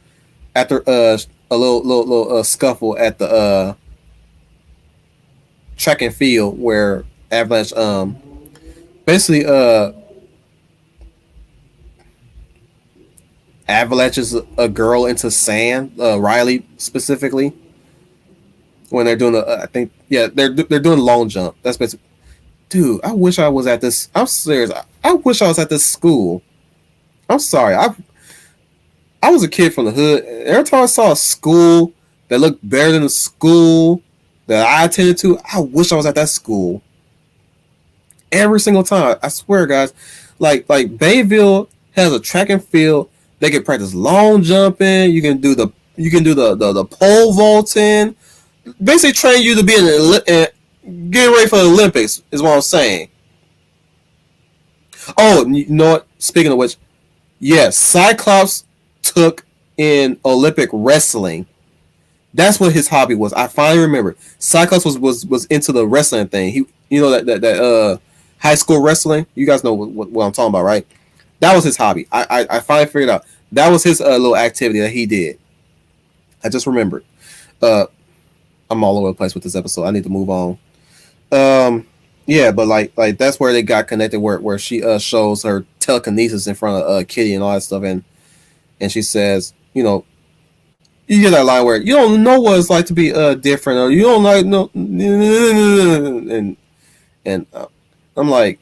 after a little scuffle at the track and field, where Avalanche basically avalanches a girl into sand, Riley specifically, when they're doing they're doing long jump. That's basically, dude. I wish I was at this. I'm serious. I wish I was at this school. I'm sorry. I was a kid from the hood. Every time I saw a school that looked better than the school that I attended to, I wish I was at that school. Every single time, I swear, guys. Like Bayville has a track and field. They can practice long jumping. You can do the pole vaulting. Basically, train you to be getting ready for the Olympics. Is what I'm saying. Oh, you know what? Speaking of which, yes, Cyclops took in Olympic wrestling. That's what his hobby was. I finally remember. Cyclops was into the wrestling thing. He, that high school wrestling. You guys know what I'm talking about, right? That was his hobby. I finally figured out that was his little activity that he did. I just remembered. I'm all over the place with this episode. I need to move on. Yeah, but like that's where they got connected. Where she shows her telekinesis in front of Kitty and all that stuff, and she says, you hear that line where you don't know what it's like to be different, or you don't like no, and I'm like,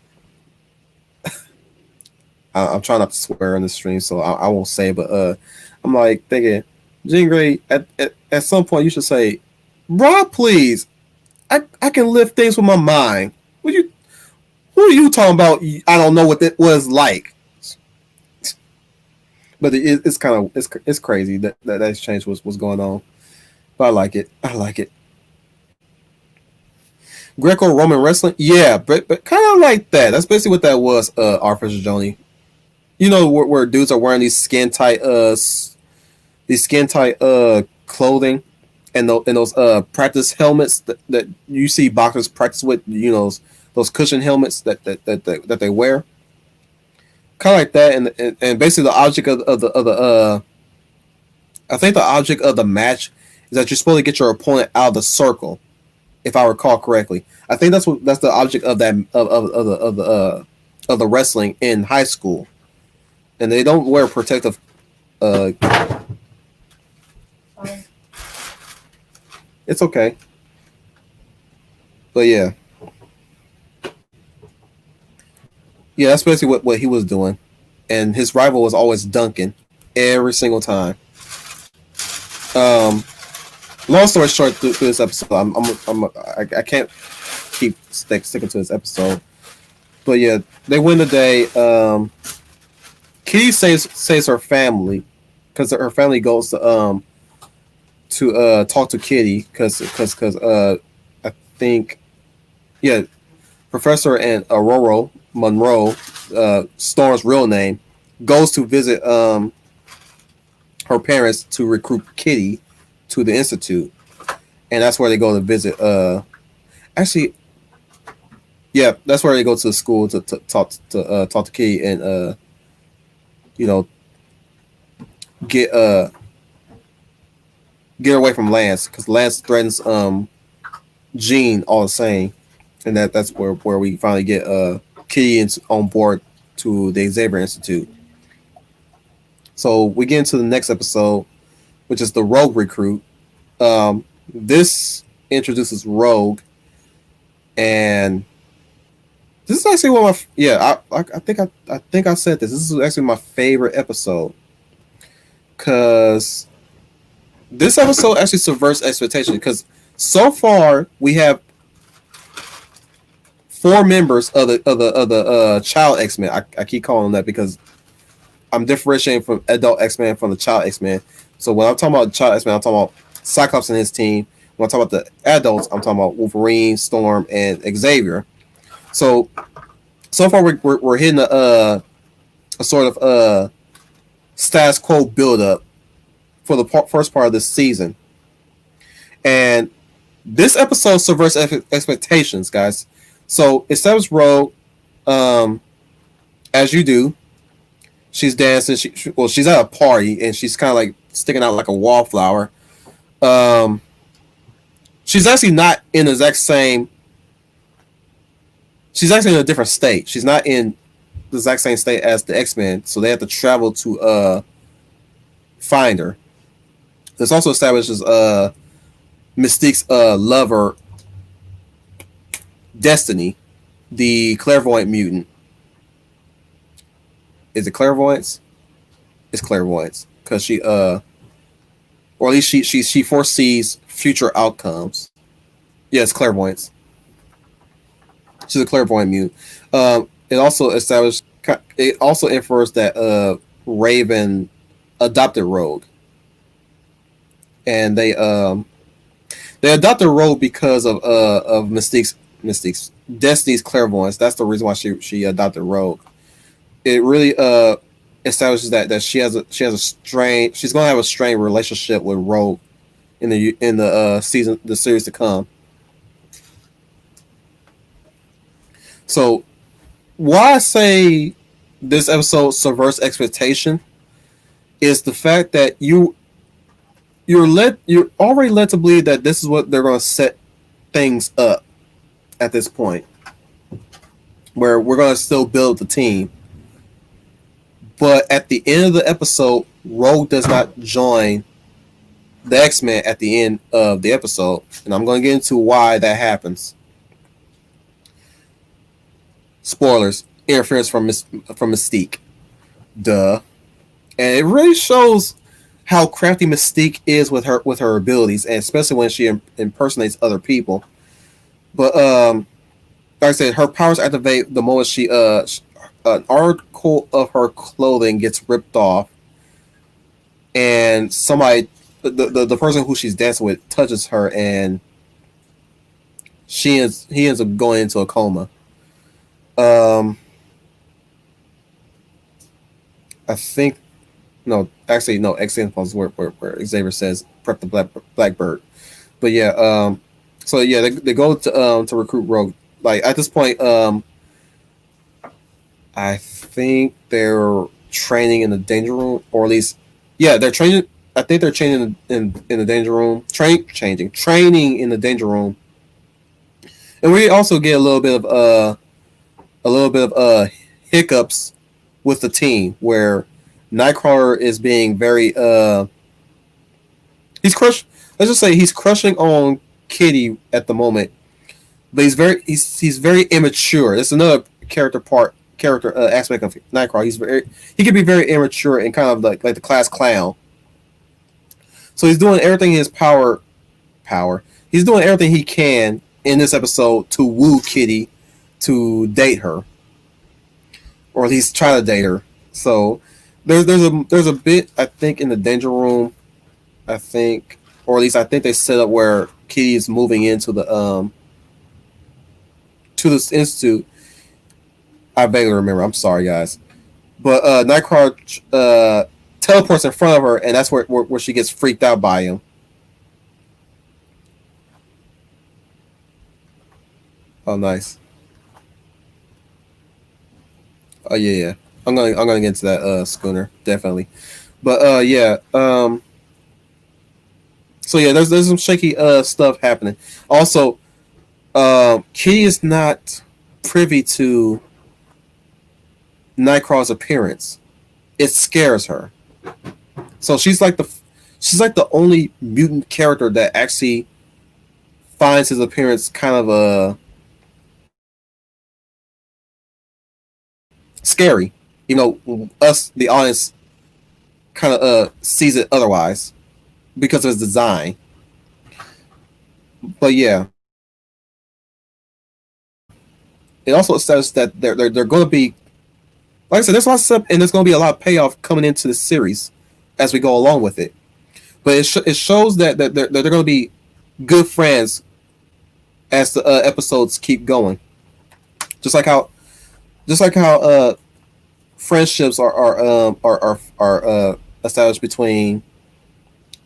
I'm trying not to swear on the stream, so I won't say, but I'm like thinking, Jean Grey, at some point you should say, Rob, please, I can lift things with my mind. Who are you talking about? I don't know what it was like. But it's kind of it's crazy that exchange was going on. But I like it. Greco-Roman wrestling, yeah, but kind of like that. That's basically what that was. Arthur Joni, where dudes are wearing these skin tight clothing, and those practice helmets that you see boxers practice with. Those cushion helmets that they wear. Kind of like that, and basically the object of the I think the object of the match is that you're supposed to get your opponent out of the circle, if I recall correctly. I think that's the object of that of the wrestling in high school, and they don't wear protective. It's okay. But yeah, that's basically what he was doing, and his rival was always Duncan every single time. Um, Long story short, through this episode, I can't keep sticking to this episode. But yeah, they win the day. Kitty saves her family because her family goes to talk to Kitty because I think yeah, Professor and Aurora Monroe, Storm's real name, goes to visit her parents to recruit Kitty to the institute, and that's where they go to visit. Actually, yeah, that's where they go to the school to talk to Kitty and you know get get away from Lance because Lance threatens Jean all the same, and that's where we finally get Kitty on board to the Xavier Institute. So we get into the next episode, which is the Rogue recruit. This introduces Rogue, and this is actually one of my I think I said this. This is actually my favorite episode because this episode actually subverts expectations. Because so far we have four members of the child X-Men. I keep calling them that because I'm differentiating from adult X-Men from the child X-Men. So when I'm talking about child X-Men, I'm talking about Cyclops and his team. When I'm talking about the adults, I'm talking about Wolverine, Storm, and Xavier. So far we're hitting a sort of status quo build up for the first part of this season, and this episode subverts expectations, guys. So it starts Rogue, as you do. She's dancing. She's at a party and she's kind of like sticking out like a wallflower. Um, she's actually not in the exact same. She's actually in a different state. She's not in the exact same state as the X-Men, so they have to travel to find her. This also establishes Mystique's lover, Destiny, the clairvoyant mutant. Is it clairvoyance? It's clairvoyance because she or at least she foresees future outcomes. Yeah, it's clairvoyance. She's a clairvoyant mutant. It also established. It also infers that Raven adopted Rogue, and they adopted Rogue because of Mystique's Destiny's clairvoyance. That's the reason why she adopted Rogue. It really establishes that she has a strain. She's gonna have a strained relationship with Rogue in the series to come. So why I say this episode subverts expectation is the fact that you're already led to believe that this is what they're going to set things up at this point, where we're going to still build the team. But at the end of the episode, Rogue does not join the X-Men at the end of the episode, and I'm going to get into why that happens. Spoilers: interference from Mystique. Duh. And it really shows how crafty Mystique is with her abilities, and especially when she impersonates other people. But like I said, her powers activate the moment an article of her clothing gets ripped off, and the person who she's dancing with touches her, and he ends up going into a coma. I think no, actually no. X-Men is where Xavier says prep the Blackbird, but yeah. So yeah, they go to recruit Rogue. Like at this point, I think they're training in the danger room, or at least, yeah, they're training. I think they're training in the danger room. Training in the danger room, and we also get a little bit of hiccups with the team where Nightcrawler is being very he's crushed. let's just say he's crushing on Kitty at the moment, but he's very immature. That's another character aspect of Nightcrawler. He can be very immature and kind of like the class clown. So he's doing everything in his power. He's doing everything he can in this episode to woo Kitty to date her, or at least try to date her. So there's a bit, I think, in the Danger Room, I think, or at least I think they set up where Kitty is moving into the to this institute. I vaguely remember. I'm sorry, guys, but Nightcrawler teleports in front of her, and that's where she gets freaked out by him. Oh, nice. Oh yeah. I'm gonna get into that schooner definitely, but yeah. So yeah, there's some shaky stuff happening. Also, Kitty is not privy to Nightcrawler's appearance. It scares her. So she's like the only mutant character that actually finds his appearance kind of scary. You know, us the audience kind of sees it otherwise because of his design. But yeah, it also says that they're going to be, like I said, there's a lot of stuff, and there's going to be a lot of payoff coming into the series as we go along with it. But it shows that they're going to be good friends as the episodes keep going. Just like how friendships are established between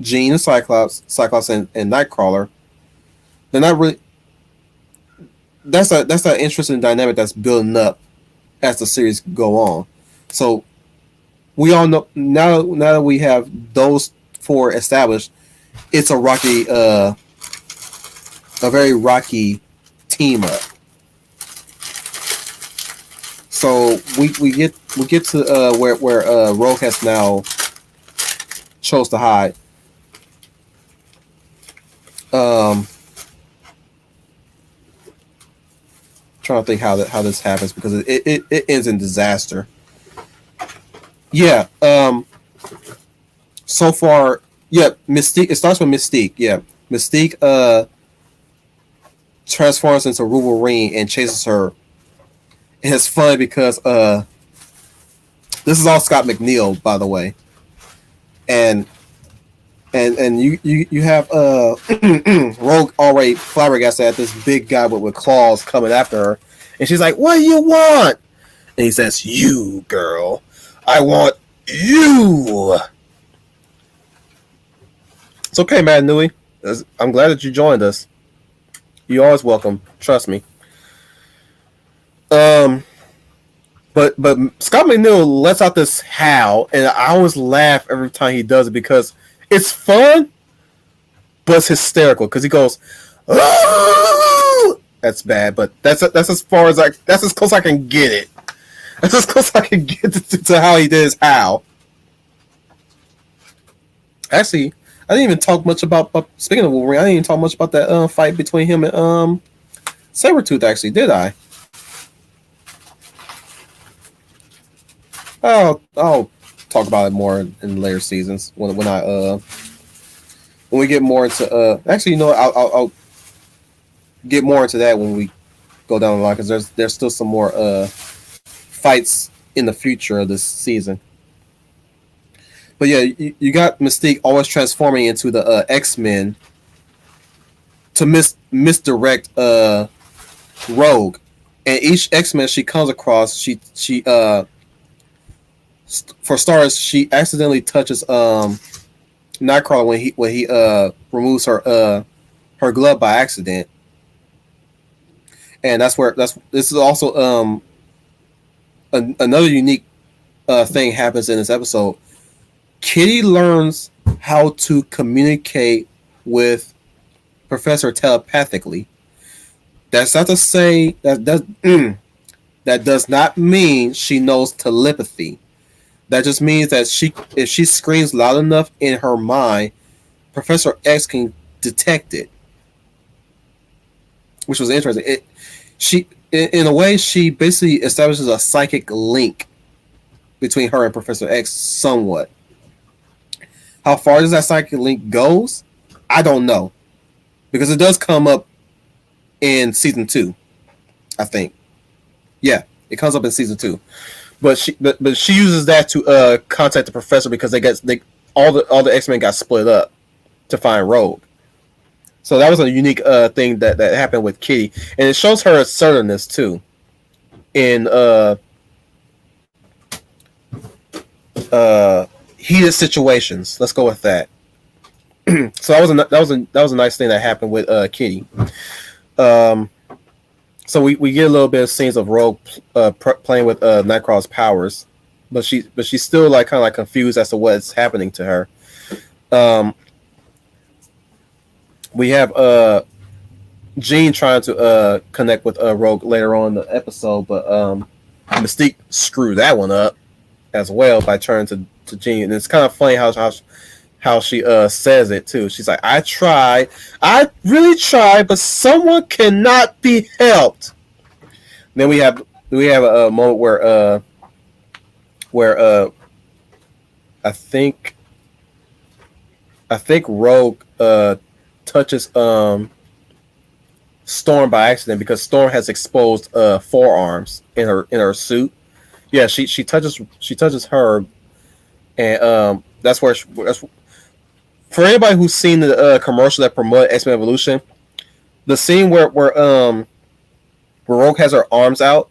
Jean and Cyclops and Nightcrawler. They're not really. That's that interesting dynamic that's building up as the series go on. So we all know now that we have those four established, it's a very rocky team up. So we get to where Rogue has now chose to hide. Trying to think how this happens because it ends in disaster. Yeah. So far, yeah. Mystique. It starts with Mystique. Yeah. Mystique transforms into Wolverine and chases her. And it's funny because this is all Scott McNeil, by the way, and you have Rogue already flabbergasted at this big guy with claws coming after her, and she's like, "What do you want?" And he says, "You, girl, I want you." It's okay, Matt Nui. I'm glad that you joined us. You're always welcome. Trust me. But Scott McNeil lets out this howl, and I always laugh every time he does it because it's fun, but it's hysterical because he goes, "Oh!" That's bad, but that's as far as that's as close I can get it. That's as close I can get to how he did his howl. Actually, I didn't even talk much about. Speaking of Wolverine, I didn't even talk much about that fight between him and Sabretooth. Actually, did I? I'll talk about it more in later seasons when we get more into actually, you know, I'll get more into that when we go down the line because there's still some more fights in the future of this season. But yeah, you got Mystique always transforming into the X-Men to misdirect Rogue, and each X-Men she comes across, she for starters, she accidentally touches Nightcrawler when he removes her glove by accident, and this is also another unique thing happens in this episode. Kitty learns how to communicate with Professor telepathically. That's not to say that does not mean she knows telepathy. That just means that if she screams loud enough in her mind, Professor X can detected, which was interesting. In a way, she basically establishes a psychic link between her and Professor X somewhat. How far does that psychic link goes? I don't know, because it does come up in season 2, I think. Yeah, it comes up in season 2, but she uses that to contact the professor because all the X-Men got split up to find Rogue. So that was a unique thing that happened with Kitty, and it shows her assertiveness too in heated situations. Let's go with that. So that was a nice thing that happened with Kitty. So we get a little bit of scenes of Rogue playing with Nightcrawler's powers, but she's still like kind of like confused as to what's happening to her. We have Jean trying to connect with Rogue later on in the episode, but Mystique screwed that one up as well by turning to Jean, and it's kind of funny how she says it too. She's like, I really tried, but someone cannot be helped. Then we have a moment where I think Rogue touches Storm by accident because Storm has exposed forearms in her suit. Yeah, she touches her, and that's where for anybody who's seen the commercial that promoted X-Men Evolution, the scene where Rogue has her arms out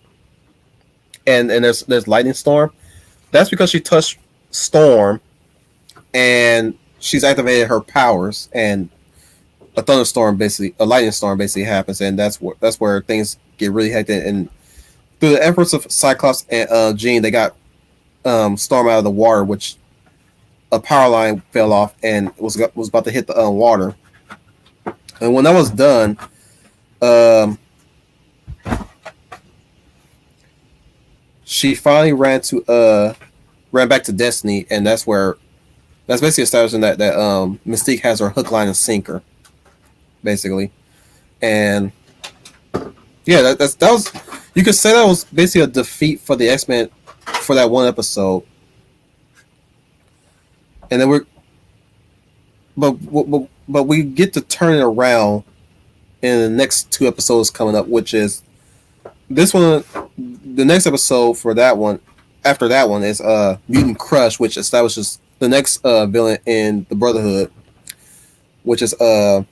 and there's lightning storm, that's because she touched Storm and she's activated her powers, and a lightning storm basically happens, and that's where things get really hectic. And through the efforts of Cyclops and Jean, they got Storm out of the water, which a power line fell off and was about to hit the water. And when that was done, she finally ran back to Destiny, and that's basically establishing that Mystique has her hook, line, and sinker, basically. And yeah, that was, you could say that was basically a defeat for the X-Men for that one episode. And then but we get to turn it around in the next 2 episodes coming up, which is this one. The next episode for that one, after that one, is Mutant Crush, which establishes the next villain in the Brotherhood, which is the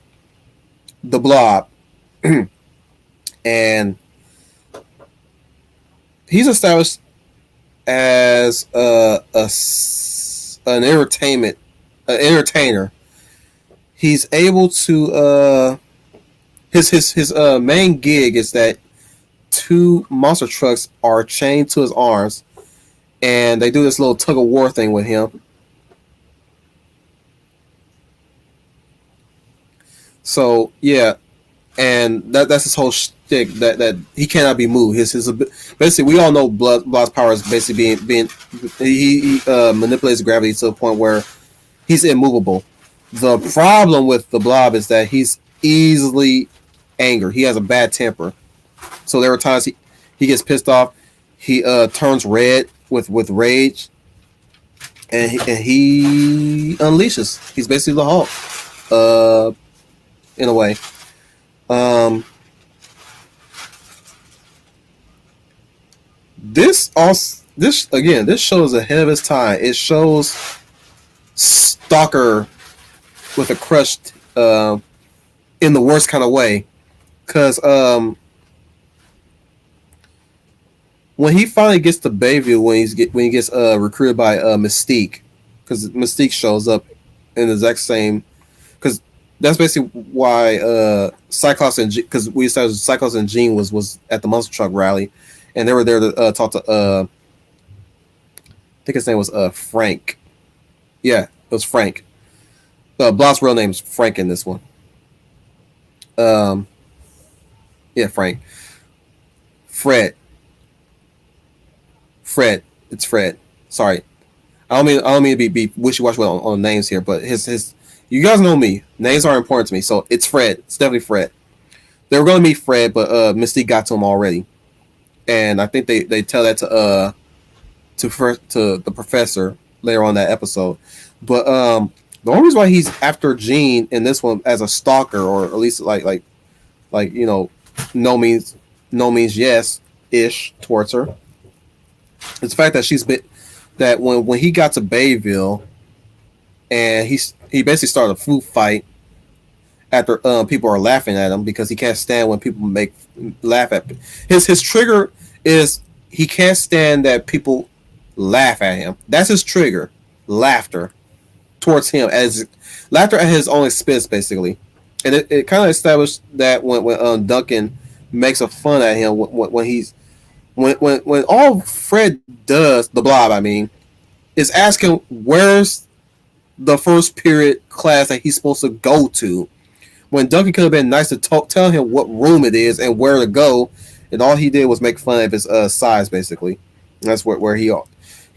Blob. And he's established as an entertainer. He's able to his main gig is that 2 monster trucks are chained to his arms, and they do this little tug of war thing with him. So yeah, and that's his whole shtick, that he cannot be moved. His basically, we all know Blood's power is basically being he manipulates gravity to a point where he's immovable. The problem with the Blob is that he's easily angered. He has a bad temper, so there are times he gets pissed off. He turns red with rage, and he unleashes. He's basically the Hulk, in a way. This shows ahead of its time. It shows Stalker with a crush in the worst kind of way, because when he finally gets to Bayview, when he gets recruited by Mystique, because Mystique shows up in the exact same, because that's basically why Cyclops and because we established Cyclops and Jean was at the monster truck rally, and they were there to talk to I think his name was Frank. Yeah, it was Frank. Blob's real name is Frank in this one. Yeah, Frank. Fred. It's Fred. Sorry, I don't mean to be wishy-washy on names here, but his You guys know me. Names are important to me, so it's Fred. It's definitely Fred. They were going to meet Fred, but Mystique got to him already, and I think they tell that to the professor later on that episode. But the only reason why he's after Jean in this one as a stalker, or at least like no means yes ish towards her, it's the fact that she's been that when he got to Bayville, and he basically started a food fight after people are laughing at him because he can't stand when people laugh at him. His trigger is he can't stand that people laugh at him. That's his trigger, laughter towards him, as laughter at his own expense, basically. And it kind of established that when Duncan makes a fun at him when all Fred does, the Blob, I mean, is asking where's the first period class that he's supposed to go to. When Duncan could have been nice to tell him what room it is and where to go, and all he did was make fun of his size, basically. And that's where he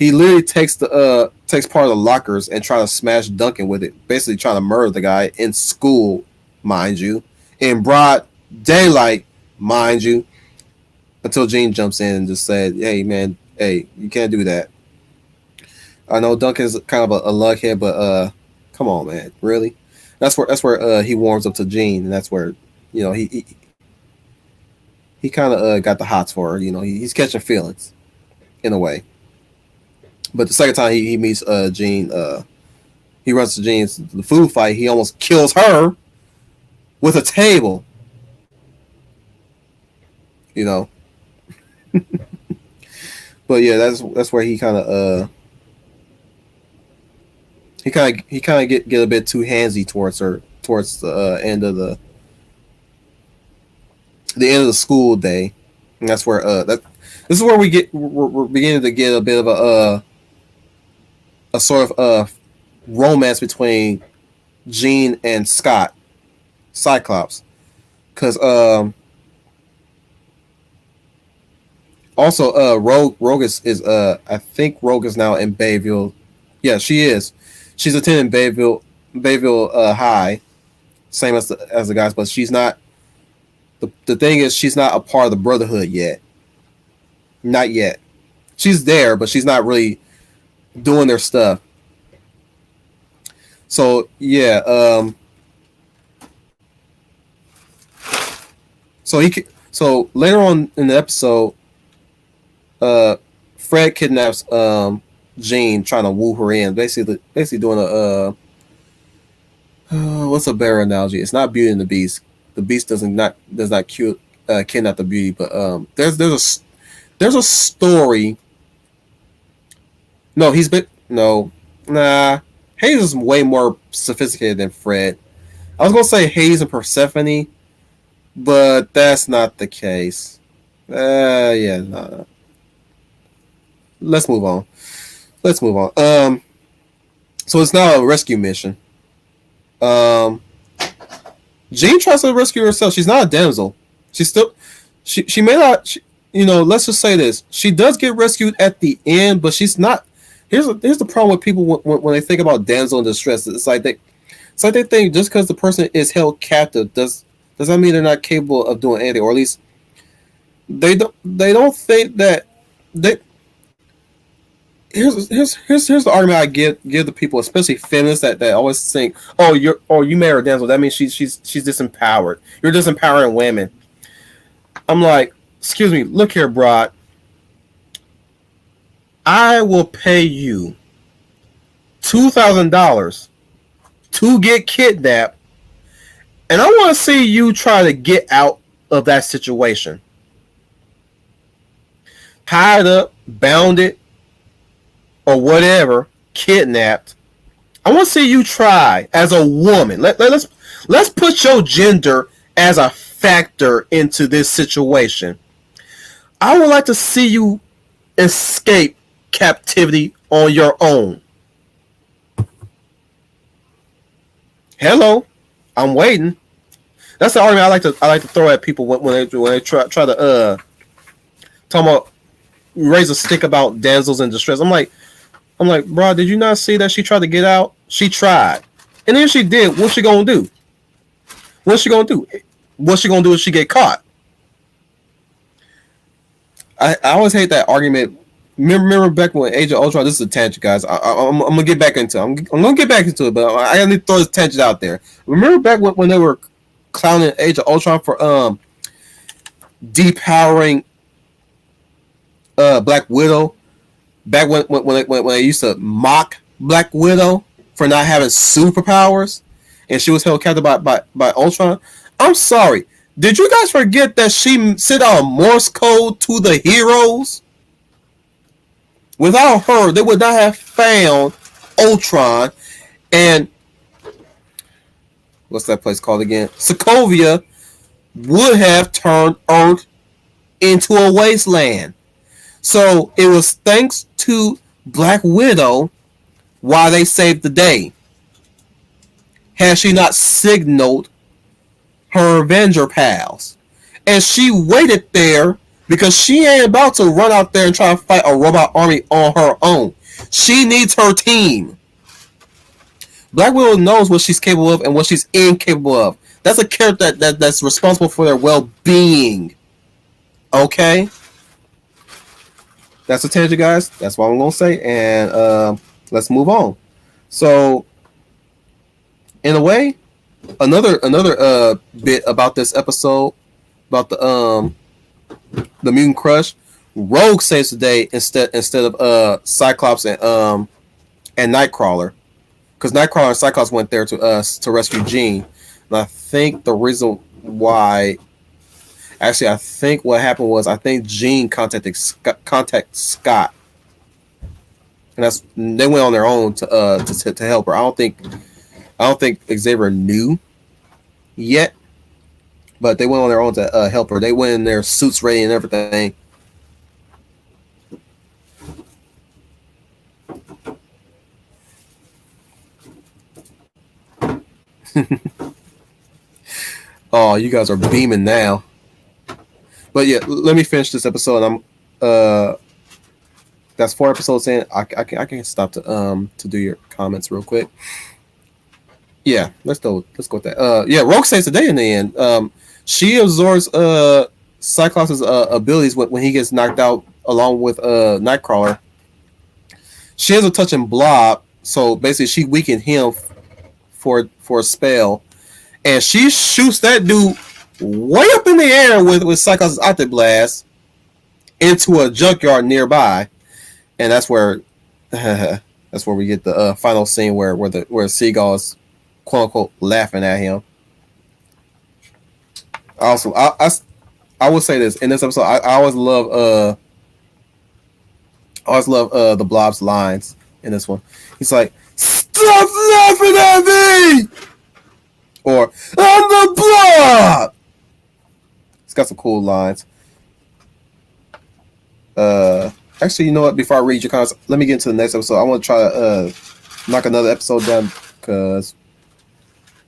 literally takes part of the lockers and try to smash Duncan with it, basically trying to murder the guy in school, mind you, in broad daylight, mind you, until Jean jumps in and just said, "Hey man, hey, you can't do that." I know Duncan's kind of a lughead, but come on, man, really? That's where he warms up to Jean, and that's where he kind of got the hots for her. He's catching feelings in a way. But the second time he meets Jean, he runs to Jean's the food fight. He almost kills her with a table. But yeah, that's where he kind of he kind of get a bit too handsy towards her towards the end of the school day, and that's where this is where we're beginning to get a bit of a sort of romance between Jean and Scott Cyclops, because also Rogue is I think Rogue is now in Bayville. Yeah, she is. She's attending Bayville High, same as the guys, but she's not. The thing is, she's not a part of the Brotherhood yet. Not yet. She's there, but she's not really doing their stuff. So yeah, so later on in the episode, Fred kidnaps Jean, trying to woo her in, basically doing a what's a better analogy? It's not Beauty and the Beast. The Beast does not kidnap the Beauty, but there's a story. No, Hades is way more sophisticated than Fred. I was gonna say Hades and Persephone, but that's not the case. Yeah, no. Let's move on. So it's now a rescue mission. Jean tries to rescue herself. She's not a damsel. She may not. Let's just say this. She does get rescued at the end, but she's not. Here's the problem with people when they think about damsel in distress. It's like they think just because the person is held captive does that mean they're not capable of doing anything, or at least they don't think that they. Here's the argument I give the people, especially feminists that always think, you marry a damsel, that means she's disempowered. You're disempowering women. I'm like, excuse me, look here, Broad. I will pay you $2,000 to get kidnapped, and I want to see you try to get out of that situation. Tied up, bounded, or whatever, kidnapped. I want to see you try as a woman. Let's put your gender as a factor into this situation. I would like to see you escape captivity on your own. Hello, I'm waiting. That's the argument I like to throw at people when they try to talk about raise a stick about damsels in distress. I'm like, bro, did you not see that she tried to get out? She tried. And then she did. What's she gonna do? What's she gonna do? What's she gonna do if she get caught? I always hate that argument. Remember back when Age of Ultron? This is a tangent, guys. I'm gonna get back into. I'm gonna get back into it, but I need to throw this tangent out there. Remember back when they were clowning Age of Ultron for depowering Black Widow? Back when they used to mock Black Widow for not having superpowers, and she was held captive by Ultron. I'm sorry. Did you guys forget that she sent out a Morse code to the heroes? Without her, they would not have found Ultron and what's that place called again? Sokovia would have turned Earth into a wasteland. So it was thanks to Black Widow why they saved the day. Had she not signaled her Avenger pals. And she waited there because she ain't about to run out there and try to fight a robot army on her own. She needs her team. Black Widow knows what she's capable of and what she's incapable of. That's a character that's responsible for their well-being. Okay? That's a tangent, guys. That's what I'm going to say. And let's move on. So, in a way, another bit about this episode, about the Mutant Crush, Rogue saves the day instead of Cyclops and Nightcrawler, because Nightcrawler and Cyclops went there to rescue Jean. And I think the reason why, actually, I think what happened was Jean contacted Scott, and they went on their own to help her. I don't think Xavier knew yet, but they went on their own to help her. They went in their suits ready and everything. Oh, you guys are beaming now. But yeah, let me finish this episode. That's 4 episodes in. I can stop to do your comments real quick. Yeah, let's go with that. Yeah, Rogue saves the day in the end. She absorbs Cyclops' abilities when he gets knocked out, along with Nightcrawler. She has a touching Blob, so basically she weakened him for a spell, and she shoots that dude way up in the air with Cyclops' Optic Blast into a junkyard nearby, and that's where we get the final scene where Seagull is quote unquote laughing at him. Also, I will say this in this episode, I always love the Blob's lines in this one. He's like, "Stop laughing at me!" Or, "I'm the Blob!" It's got some cool lines. Actually, you know what? Before I read your comments, let me get into the next episode. I want to try to knock another episode down because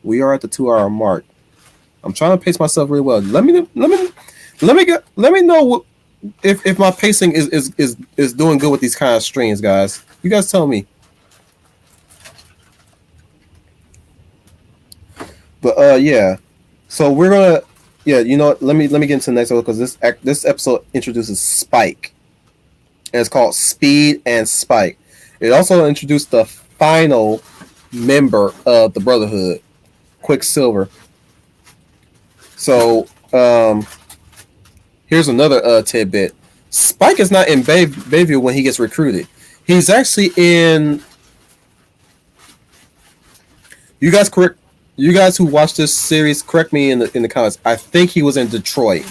we are at the 2-hour mark. I'm trying to pace myself really well. Let me know if my pacing is doing good with these kind of streams, guys. You guys tell me. But yeah. So we're gonna you know what? Let me get into the next episode because this episode introduces Spike. And it's called Speed and Spike. It also introduced the final member of the Brotherhood, Quicksilver. So here's another tidbit. Spike is not in Bayview when he gets recruited. He's actually in. You guys who watch this series, correct me in the comments. I think he was in Detroit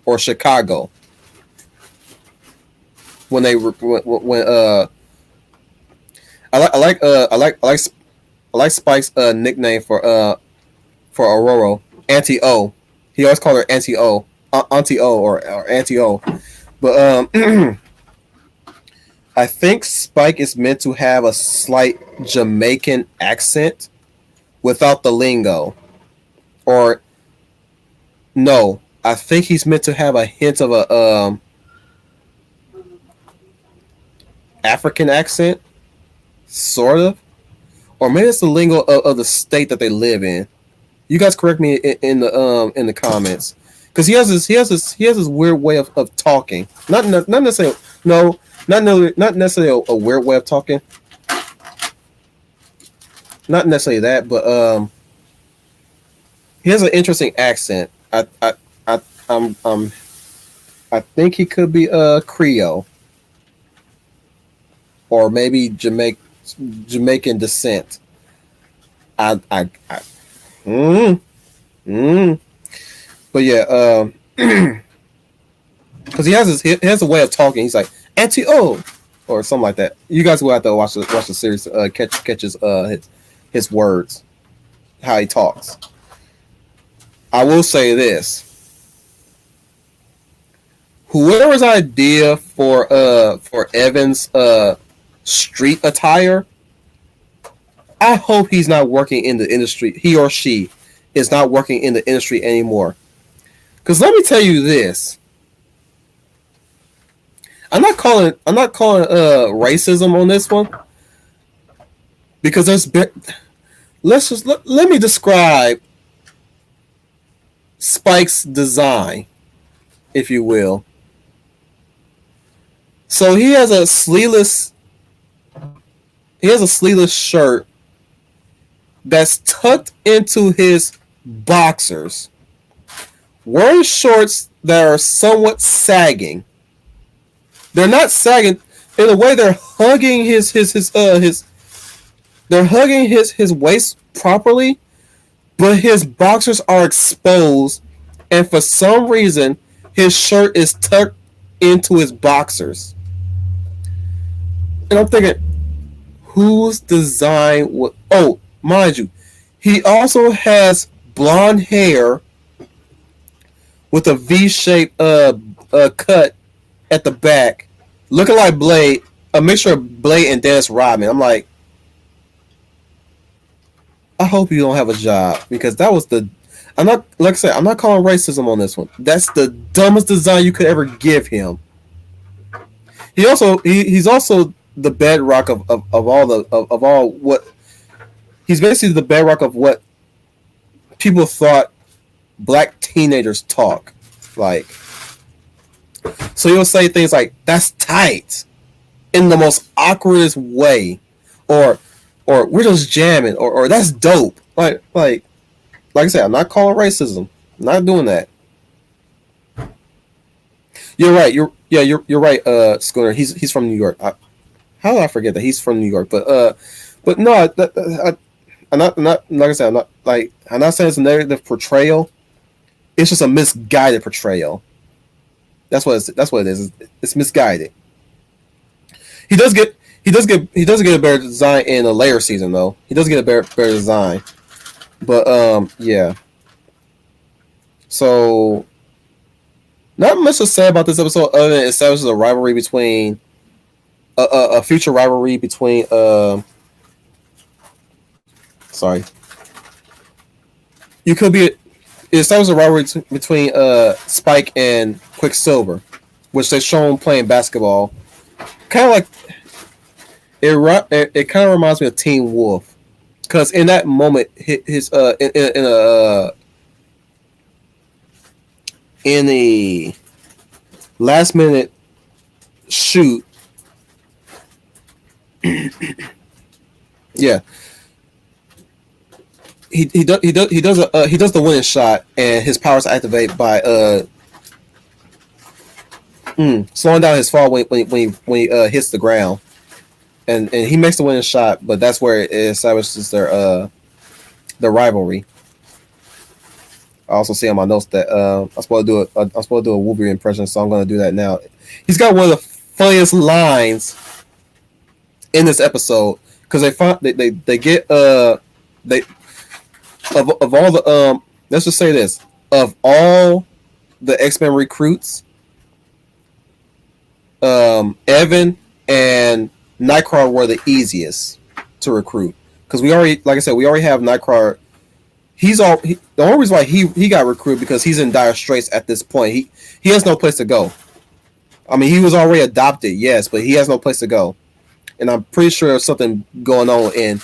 or Chicago when I like Spike's nickname for Aurora, Auntie O. He always called her Auntie O, Auntie O or Auntie O. But I think Spike is meant to have a slight Jamaican accent without the lingo. Or no, I think he's meant to have a hint of a African accent, sort of. or maybe it's the lingo of the state that they live in. You guys correct me in the comments, because he has this weird way of talking. Not necessarily no, not necessarily a weird way of talking. Not necessarily that, but he has an interesting accent. I I'm I think he could be Creole or maybe Jamaican descent. I mm, mm. But yeah, because he has a way of talking. He's like anti o or something like that. You guys will have to watch the series catch his words, how he talks. I will say this: whoever's idea for Evan's street attire, I hope he's not working in the industry. He or she is not working in the industry anymore. Because let me tell you this: I'm not calling racism on this one, because there's been. Let me describe Spike's design, if you will. So he has a sleeveless shirt that's tucked into his boxers, wearing shorts that are somewhat sagging. They're not sagging in a way. They're hugging they're hugging his waist properly, but his boxers are exposed, and for some reason his shirt is tucked into his boxers. And I'm thinking, whose design would? Oh, mind you, he also has blonde hair with a V-shaped cut at the back, looking like Blade, a mixture of Blade and Dennis Rodman. I'm like, I hope you don't have a job, because that was the. I'm not, like I said, I'm not calling racism on this one. That's the dumbest design you could ever give him. He's also the bedrock of all what he's basically the bedrock of what people thought black teenagers talk like. So he'll say things like "that's tight" in the most awkwardest way, or "we're just jamming," or "that's dope." Like I said, I'm not calling racism. I'm not doing that. You're right. You're right, Schooner. He's from New York. How did I forget that he's from New York? But no, I'm not like I said, I'm not saying it's a negative portrayal. It's just a misguided portrayal. That's what it is. It's misguided. He does get a better design in a later season though. He does get a better design. But yeah. So not much to say about this episode other than it establishes a rivalry between a future rivalry between sorry. You could be it establishes a rivalry between Spike and Quicksilver, which they're shown playing basketball. Kind of like it kind of reminds me of Teen Wolf, because in that moment his in a last minute shoot. Yeah, he does the winning shot, and his powers activate by slowing down his fall when he hits the ground, and he makes the winning shot. But that's where it establishes their rivalry. I also see on my notes that I'm supposed to do a Wolverine impression, so I'm going to do that now. He's got one of the funniest lines in this episode, because they get they of all the let's just say this, of all the X-Men recruits, Evan and Nightcrawler were the easiest to recruit, because we already, like I said, we already have Nightcrawler. The only reason why he got recruited because he's in dire straits at this point. He has no place to go. I mean, he was already adopted, yes, but he has no place to go. And I'm pretty sure there's something going on in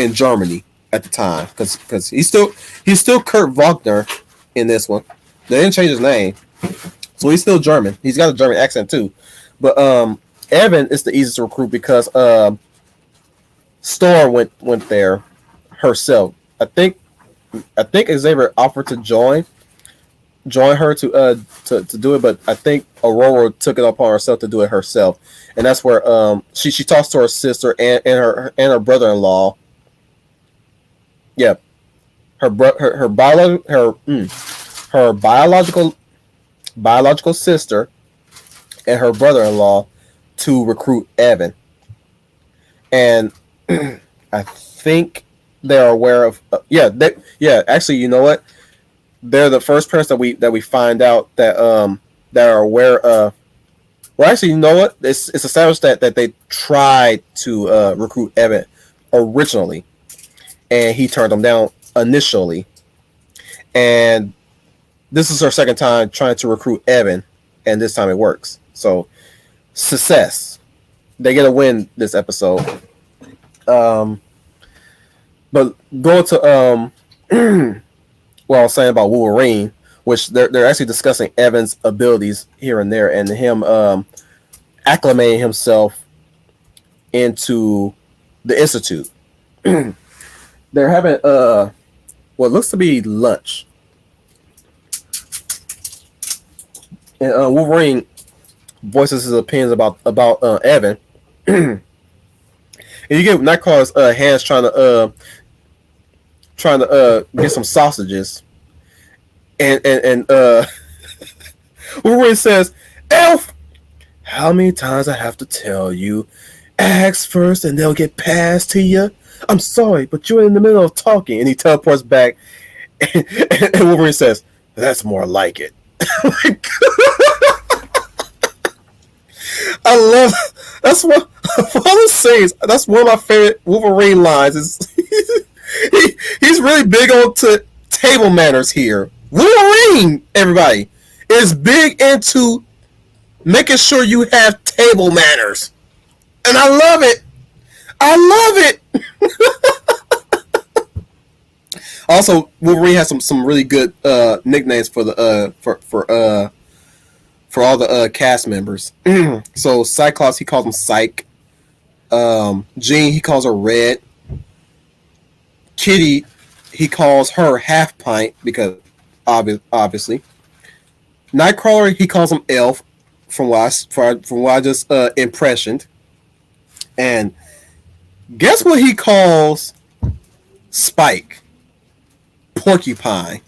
in Germany at the time because he's still Kurt Wagner in this one. They didn't change his name, so he's still German. He's got a German accent too. But Evan is the easiest to recruit because Storm went there herself. I think Xavier offered to join her to do it, but I think Aurora took it upon herself to do it herself, and that's where she talks to her sister and her brother-in-law. Yeah, her biological sister and her brother-in-law to recruit Evan, and I think they're aware of. Actually, you know what? They're the first person that we find out that are aware of. Well, actually, you know what? It's established that they tried to recruit Evan originally, and he turned them down initially. And this is her second time trying to recruit Evan, and this time it works. So, success. They get a win this episode. But going to what I was saying about Wolverine, which they're actually discussing Evan's abilities here and there, and him acclimating himself into the Institute. They're having what looks to be lunch, and Wolverine voices his opinions about Evan. And you get Nightcrawler's hands trying to get some sausages, and Wolverine says, "Elf, how many times I have to tell you? Ask first, and they'll get passed to you. I'm sorry, but you're in the middle of talking." And he teleports back, and Wolverine says, "That's more like it." I love that's one of the scenes. That's one of my favorite Wolverine lines. He's really big on table manners here. Wolverine, everybody, is big into making sure you have table manners, and I love it. I love it. Also, Wolverine has some really good nicknames for the for all the cast members. So Cyclops, he calls him Psych. Jean, he calls her Red. Kitty, he calls her Half Pint because obviously. Nightcrawler, he calls him Elf from what I just impressioned. And guess what he calls Spike? Porcupine.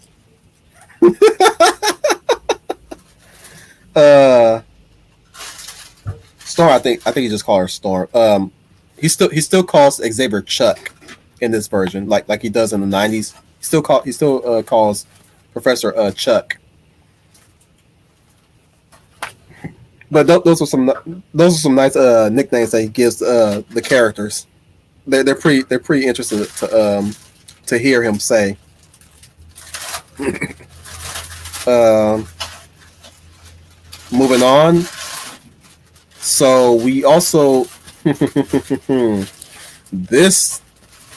Storm, I think he just called her Storm. He still calls Xavier Chuck in this version, like he does in the 90s. He still calls Professor Chuck. But those are some nice nicknames that he gives the characters. They're pretty interesting to hear him say. Moving on. So we also this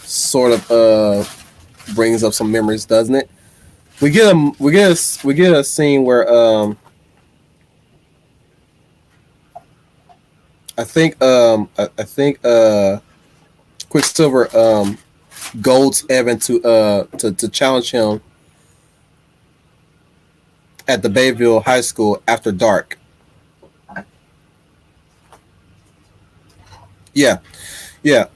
sort of brings up some memories, doesn't it? We get a scene where I think Quicksilver goads Evan to challenge him at the Bayville High School after dark. Yeah. Yeah.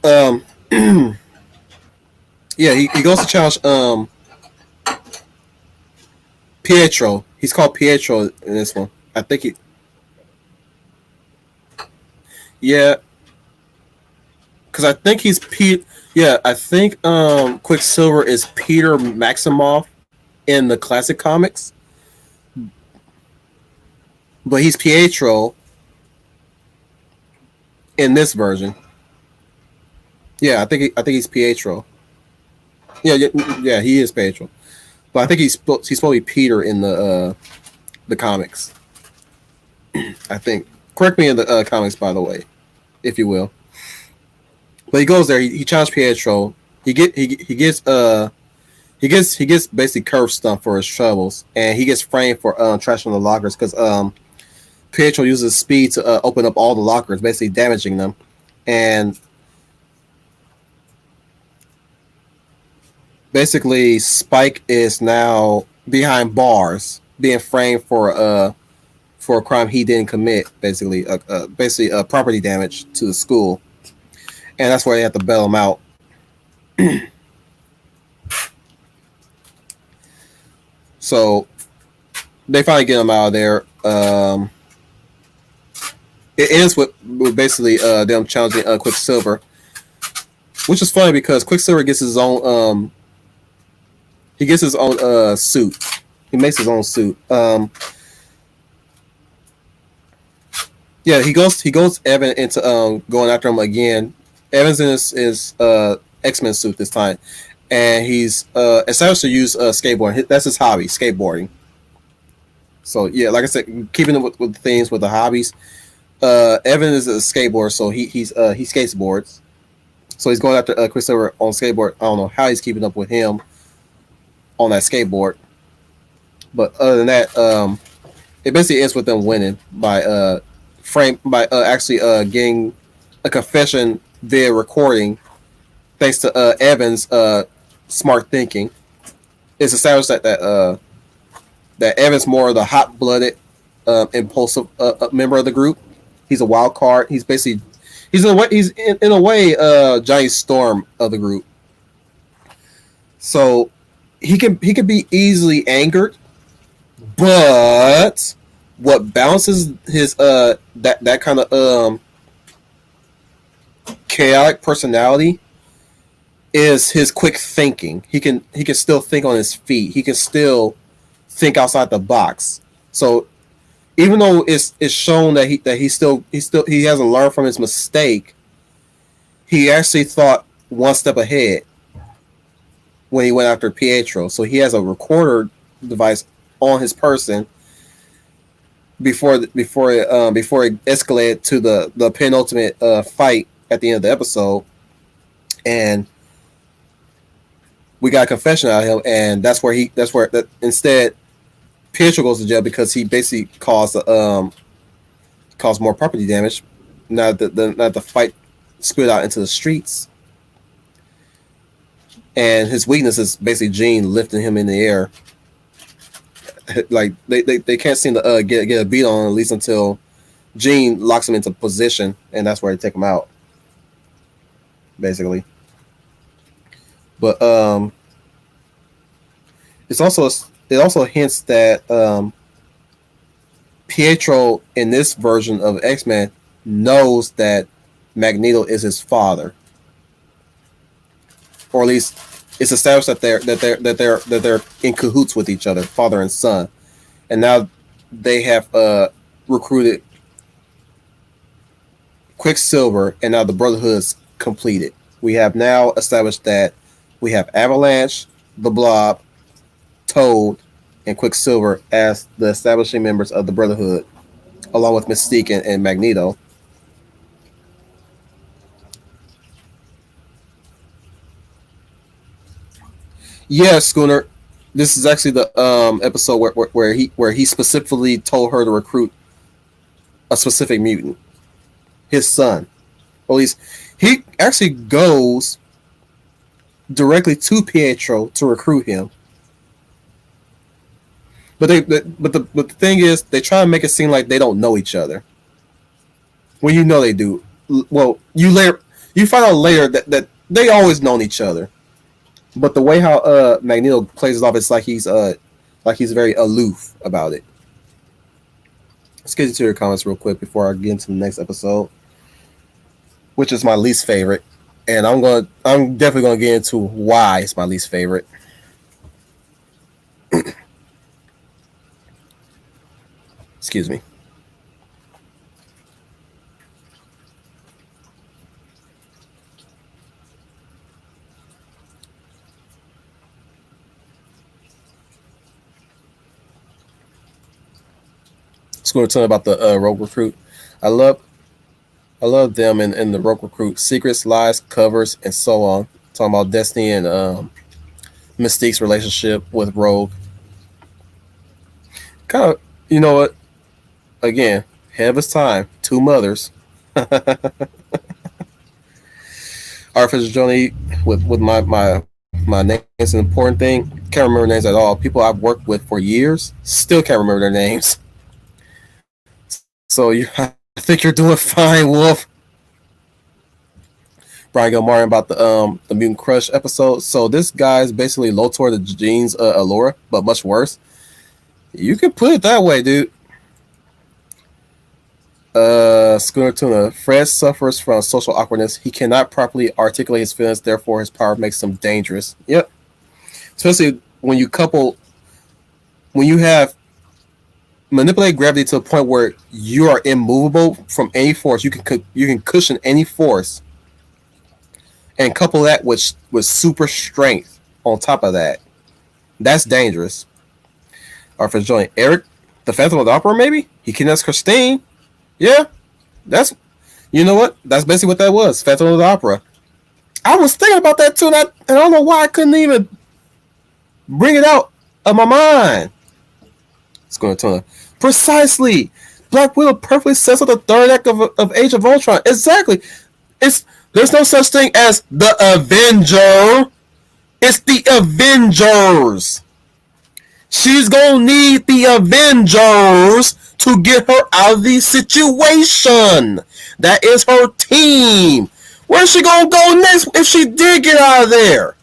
Yeah, he goes to challenge Pietro. He's called Pietro in this one. I think he. Yeah. Because I think he's Pete. Yeah, I think Quicksilver is Peter Maximoff in the classic comics. But he's Pietro in this version. Yeah, I think he's Pietro. Yeah, he is Pietro. But I think he's supposed to be Peter in the comics. I think. Correct me in the comics, by the way, if you will. But he goes there. He challenged Pietro he gets basically curb stumped for his troubles, and he gets framed for trashing the lockers because Pietro uses speed to open up all the lockers, basically damaging them, and basically Spike is now behind bars, being framed for a crime he didn't commit, basically property damage to the school, and that's why they have to bail him out. So they finally get him out of there. It ends with basically them challenging Quicksilver, which is funny because Quicksilver gets his own he gets his own suit. He makes his own suit. Yeah, he goes Evan into going after him again. Evan's in his X-Men suit this time, and he's established to use skateboarding. That's his hobby, skateboarding. So yeah, like I said, keeping it with things with the hobbies. Evan is a skateboarder, so he skateboards. So he's going after Quicksilver on skateboard. I don't know how he's keeping up with him on that skateboard, but other than that, it basically ends with them winning by actually getting a confession via recording, thanks to Evan's smart thinking. It's established that Evan's more of the hot blooded, impulsive member of the group. He's a wild card. He's in a way Johnny Storm of the group. So he can be easily angered, but what balances his that kind of chaotic personality is his quick thinking. He can still think on his feet. He can still think outside the box. So even though it's shown that he hasn't learned from his mistake, he actually thought one step ahead when he went after Pietro. So he has a recorder device on his person before it escalated to the penultimate fight at the end of the episode, and we got a confession out of him, and that's where instead Pietro goes to jail because he basically caused more property damage. Now the fight split out into the streets, and his weakness is basically Jean lifting him in the air. Like they can't seem to get a beat on him, at least until Jean locks him into position, and that's where they take him out, basically. But it also hints that Pietro in this version of X-Men knows that Magneto is his father, or at least it's established that they're in cahoots with each other, father and son, and now they have recruited Quicksilver, and now the Brotherhood's completed. We have now established that we have Avalanche, the Blob, Toad, and Quicksilver as the establishing members of the Brotherhood, along with Mystique and Magneto. Yeah, Schooner. This is actually the episode where he specifically told her to recruit a specific mutant, his son. Or at least he actually goes directly to Pietro to recruit him. But the thing is, they try to make it seem like they don't know each other. When you know they do. Well, you find out later that they always known each other. But the way how Magneto plays it off, it's like he's very aloof about it. Let's get into your comments real quick before I get into the next episode, which is my least favorite, and I'm definitely gonna get into why it's my least favorite. Excuse me. It's going to tell me about the Rogue Recruit. I love I love them in the Rogue Recruit secrets, lies, covers, and so on. talking about Destiny and Mystique's relationship with Rogue. Kind of, you know what? Again, head of his time. Two mothers. Artificial Journey with my name is an important thing. Can't remember names at all. People I've worked with for years still can't remember their names. So I think you're doing fine, Wolf. Brian Gilmarian about the Mutant Crush episode. So this guy's basically Lotor the Gene's Allura, but much worse. You can put it that way, dude. Schooner Tuna. Fred suffers from social awkwardness. He cannot properly articulate his feelings, therefore his power makes him dangerous. Yep. Especially when you have manipulate gravity to a point where you are immovable from any force. You can cushion any force, and couple that with super strength on top of that. That's dangerous. Or for joint Eric, the Phantom of the Opera, maybe he connects Christine. Yeah, that's, you know what? That's basically what that was. Phantom of the Opera. I was thinking about that too, and I don't know why I couldn't even bring it out of my mind. It's going to turn. Precisely. Black Widow perfectly sets up the third act of Age of Ultron. Exactly. There's no such thing as the Avenger. It's the Avengers. She's going to need the Avengers to get her out of the situation. That is her team. Where's she going to go next if she did get out of there?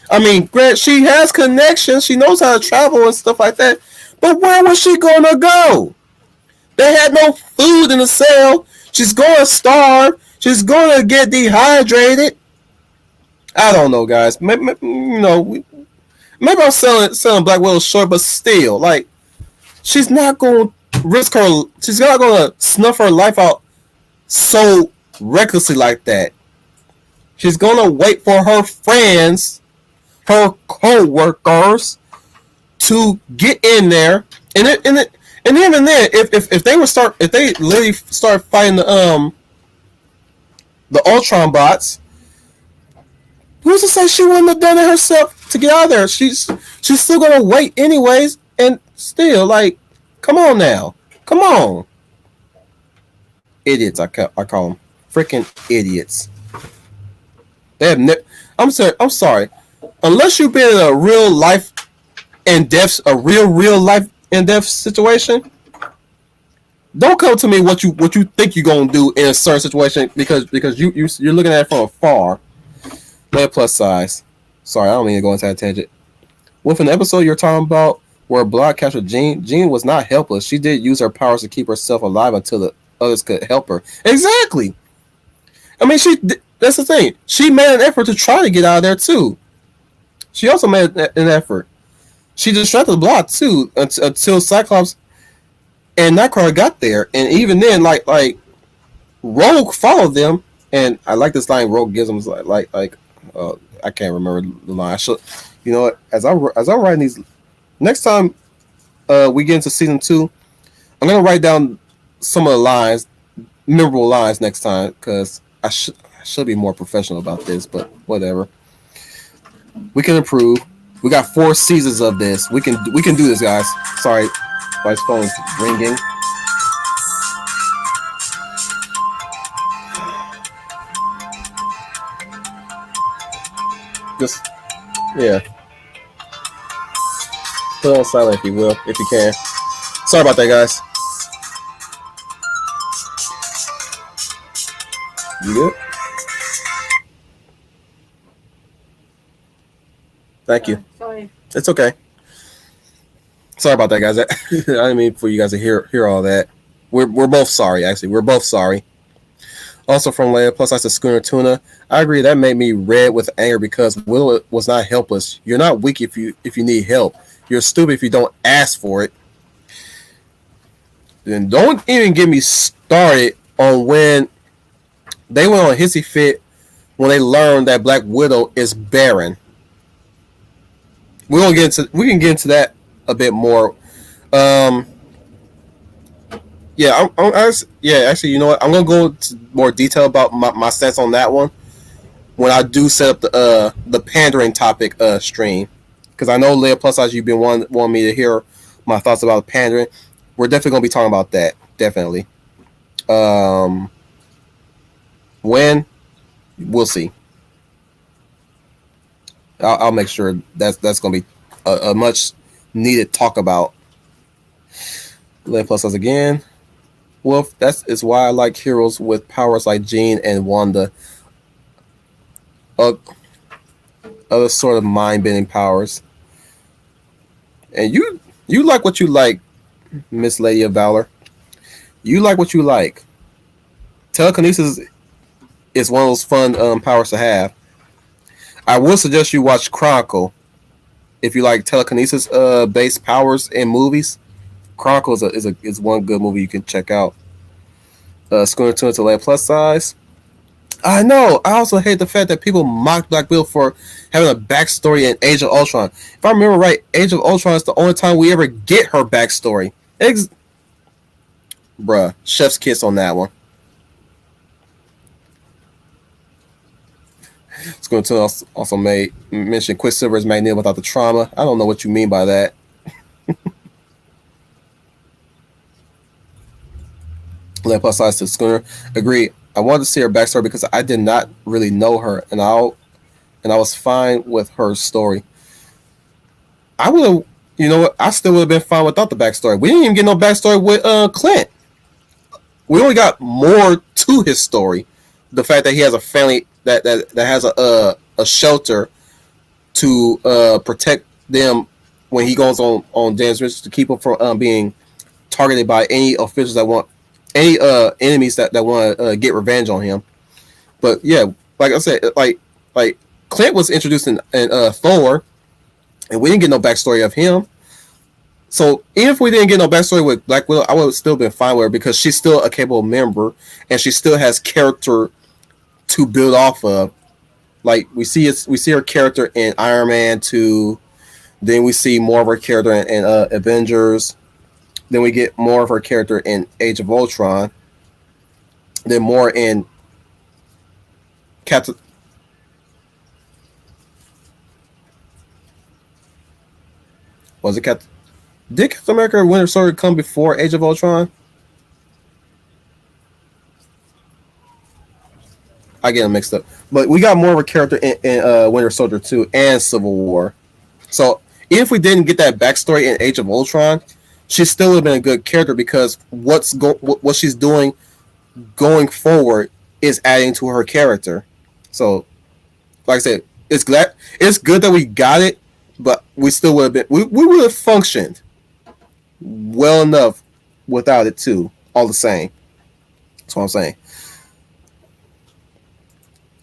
I mean, Grant, she has connections. She knows how to travel and stuff like that. But where was she going to go? They had no food in the cell. She's going to starve. She's going to get dehydrated. I don't know, guys. Maybe I'm selling Black Widow short, but still, like, she's not going to risk her. She's not going to snuff her life out so recklessly like that. She's going to wait for her friends, her co-workers, to get in there, and even then, if they literally start fighting the Ultron bots, who's to say she wouldn't have done it herself to get out of there? She's still gonna wait anyways, and still, like, come on now, come on, idiots. I call them freaking idiots. They have I'm sorry. Unless you've been in a real life a real life in depth situation, don't come to me what you think you're gonna do in a certain situation because you're looking at it from afar. Let plus size. Sorry, I don't mean to go into that tangent. With an episode you're talking about where Block captured Jean, Jean was not helpless. She did use her powers to keep herself alive until the others could help her. Exactly. I mean, that's the thing. She made an effort to try to get out of there too. She also made an effort. She distracted the Block too until Cyclops and Nightcrawler got there, and even then, like Rogue followed them. And I like this line Rogue gives them, I can't remember the line. I should, you know what? As I'm writing these, next time we get into season 2, I'm gonna write down some of the lines, memorable lines next time, because I should be more professional about this, but whatever. We can improve. We got 4 seasons of this. We can do this, guys. Sorry, my phone's ringing. Just, yeah. Put it on silent if you will, if you can. Sorry about that, guys. You good? Thank you. Sorry. It's okay. Sorry about that, guys. I didn't mean for you guys to hear all that. We're both sorry, actually. We're both sorry. Also from Leia, plus I said Schooner Tuna. I agree, that made me red with anger because Willow was not helpless. You're not weak if you need help. You're stupid if you don't ask for it. Then don't even get me started on when they went on a hissy fit when they learned that Black Widow is barren. We can get into that a bit more. Actually, you know what? I'm gonna go into more detail about my stance on that one when I do set up the pandering topic stream, because I know Leia plus size you've been wanting me to hear my thoughts about pandering. We're definitely gonna be talking about that. Definitely. Um, when we'll see. I'll make sure that's gonna be a much needed talk about. Leia plus size again. Wolf, that is why I like heroes with powers like Jean and Wanda. Uh, other sort of mind bending powers. And you like what you like, Miss Lady of Valor. You like what you like. Telekinesis is one of those fun powers to have. I would suggest you watch Chronicle if you like telekinesis based powers in movies. Chronicle is one good movie you can check out. Schooner Tuna to Leia plus size. I know. I also hate the fact that people mock Black Widow for having a backstory in Age of Ultron. If I remember right, Age of Ultron is the only time we ever get her backstory. Bruh, chef's kiss on that one. It's going to also mention Quicksilver is Magneto without the trauma. I don't know what you mean by that. Let plus size to Schooner. Agree. I wanted to see her backstory because I did not really know her, and I was fine with her story. I would have, you know what? I still would have been fine without the backstory. We didn't even get no backstory with Clint. We only got more to his story. The fact that he has a family that has a shelter to protect them when he goes on Dan's Ridge to keep him from being targeted by any officials that want any enemies that want to get revenge on him. But yeah, like I said, like Clint was introduced in Thor, and we didn't get no backstory of him. So even if we didn't get no backstory with Black Widow, I would have still been fine with her because she's still a capable member and she still has character to build off of. Like we see her character in Iron Man 2, then we see more of her character in Avengers, then we get more of her character in Age of Ultron, then more in Captain. Was it Captain? Did Captain America Winter Soldier come before Age of Ultron? I get them mixed up. But we got more of a character in Winter Soldier 2 and Civil War. So even if we didn't get that backstory in Age of Ultron, she still would have been a good character because what she's doing going forward is adding to her character. So, like I said, it's good that we got it, but we still would have been we would have functioned well enough without it too. All the same, that's what I'm saying.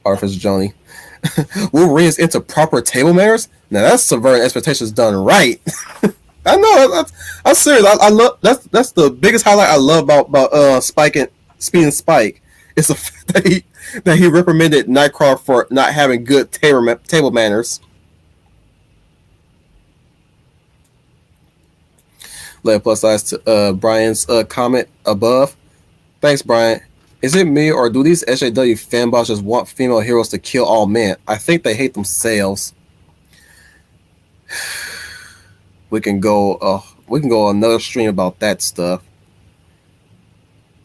Artificial Johnny. Wolverine is into proper table manners. Now that's subverting expectations done right. I know. I'm serious. I love that's the biggest highlight I love about Spike and Speed and Spike. It's the fact that he reprimanded Nightcrawler for not having good table manners. Let plus size to Brian's comment above. Thanks, Brian. Is it me or do these SJW fanboys just want female heroes to kill all men? I think they hate themselves. We can go another stream about that stuff.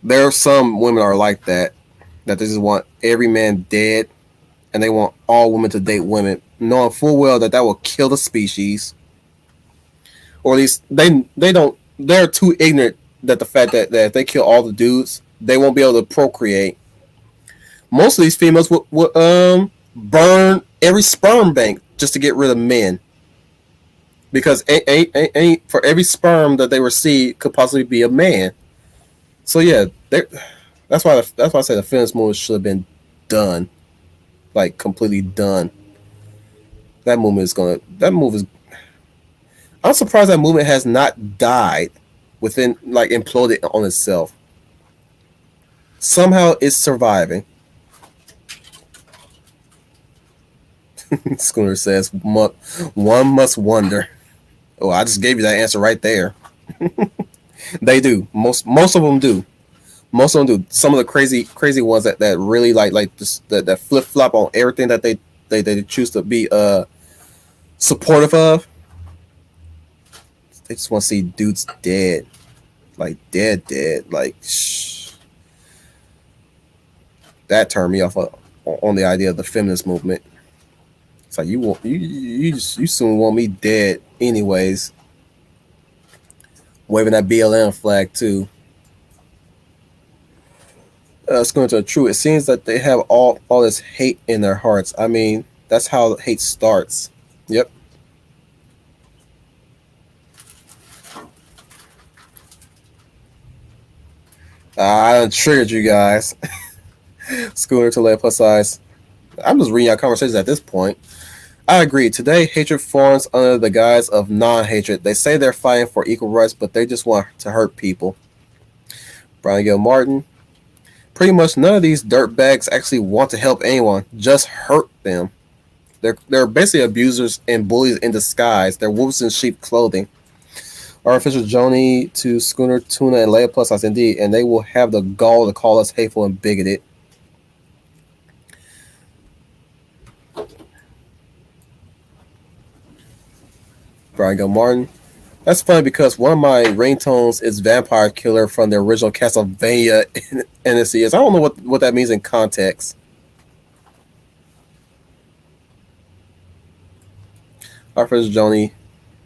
There are some women are like that they just want every man dead, and they want all women to date women, knowing full well that will kill the species. Or at least they don't. They're too ignorant that the fact that if they kill all the dudes, they won't be able to procreate. Most of these females would burn every sperm bank just to get rid of men, because for every sperm that they receive could possibly be a man. So yeah, that's why I say the feminist movement should have been done, like completely done. That movement is. I'm surprised that movement has not died within, like, imploded on itself. Somehow it's surviving. Schooner says, one must wonder. Oh, I just gave you that answer right there. They do. Most of them do. Most of them do. Some of the crazy ones that really like this, that flip flop on everything that they choose to be supportive of. They just want to see dudes dead, like dead. Like that turned me off on the idea of the feminist movement. It's like you soon want me dead anyways. Waving that BLM flag too. It's going to true. It seems that they have all this hate in their hearts. I mean, that's how hate starts. Yep. I triggered you guys. Schooner to let plus size. I'm just reading our conversations at this point. I agree. Today, hatred forms under the guise of non-hatred. They say they're fighting for equal rights, but they just want to hurt people. Brian Gill Martin. Pretty much none of these dirtbags actually want to help anyone. Just hurt them. They're basically abusers and bullies in disguise. They're wolves in sheep clothing. Artificial Joni to Schooner, Tuna, and Leia plus size indeed, and they will have the gall to call us hateful and bigoted. Brian Gill Martin. That's funny because one of my ringtones is Vampire Killer from the original Castlevania NSCS. I don't know what that means in context. Artificial Joni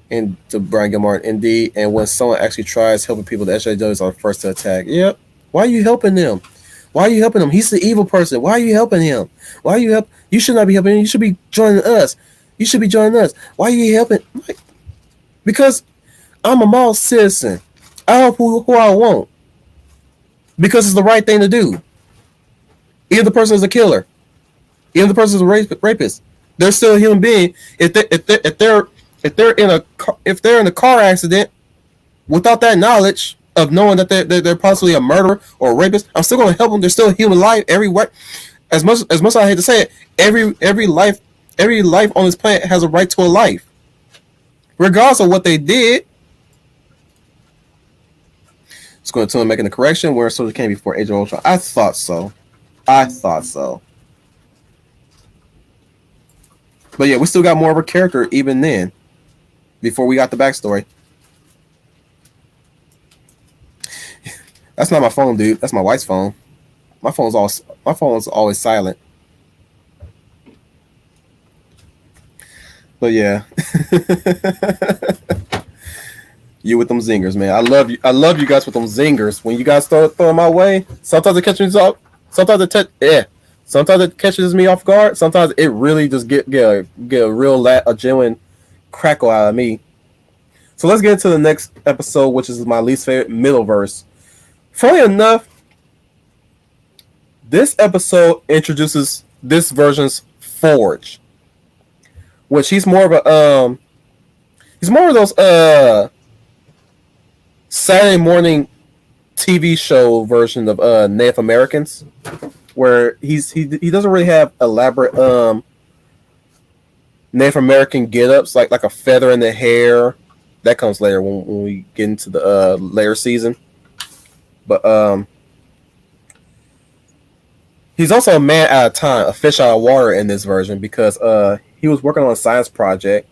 and to Brian Gill Martin. Indeed, and when someone actually tries helping people, the SJWs are the first to attack. Yep. Why are you helping them? Why are you helping him? He's the evil person. Why are you helping him? Why are you help? You should not be helping him. You should be joining us. You should be joining us. Why are you helping? Because I'm a model citizen. I help who I want. Because it's the right thing to do. Even the person is a killer. Even the person is a rapist. They're still a human being. If they're in a car accident without that knowledge of knowing that they're possibly a murderer or a rapist, I'm still going to help them. They're still a human life. As much as I hate to say it, every life on this planet has a right to a life, regardless of what they did. It's going to making the correction where Soldier came before Age of Ultron. I thought so. But yeah, we still got more of a character even then, before we got the backstory. That's not my phone, dude. That's my wife's phone. My phone's always silent. But yeah. You with them zingers, man. I love you. I love you guys with them zingers. When you guys start throwing my way, sometimes it catches me off. Sometimes it catches me off guard. Sometimes it really just get a genuine crackle out of me. So let's get into the next episode, which is my least favorite, Middleverse. Funny enough, this episode introduces this version's Forge, which he's more of those Saturday morning TV show version of Native Americans, where he doesn't really have elaborate Native American get-ups like a feather in the hair. That comes later when we get into the later season. But he's also a man out of time, a fish out of water in this version because he was working on a science project,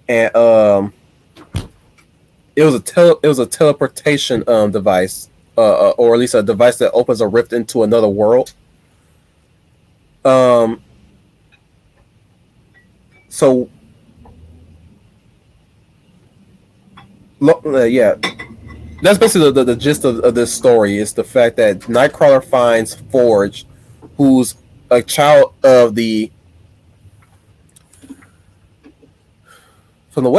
and it was a teleportation device, or at least a device that opens a rift into another world. So yeah, that's basically the gist of this story. Is the fact that Nightcrawler finds Forge, who's a child of the. From the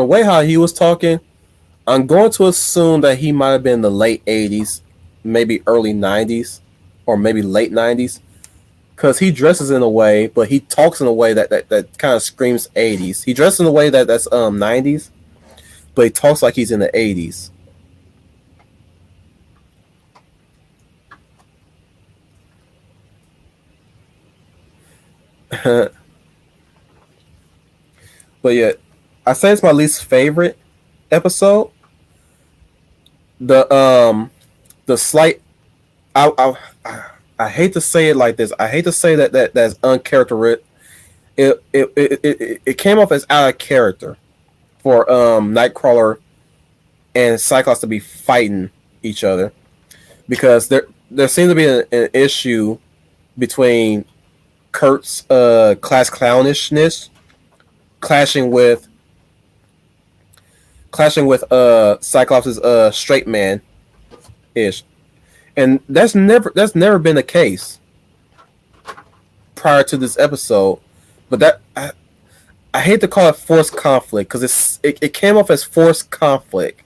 way how he was talking, I'm going to assume that he might have been in the late 80s, maybe early 90s, or maybe late 90s, because he dresses in a way, but he talks in a way that kind of screams 80s. He dresses in a way that's 90s, but he talks like he's in the 80s. But yeah, I say it's my least favorite episode. The the slight. I hate to say it like this. I hate to say that's uncharacteristic. It came off as out of character for Nightcrawler and Cyclops to be fighting each other, because there seemed to be an issue between Kurt's class clownishness clashing with Cyclops' straight man ish, and that's never been the case prior to this episode. But I hate to call it forced conflict, because it came off as forced conflict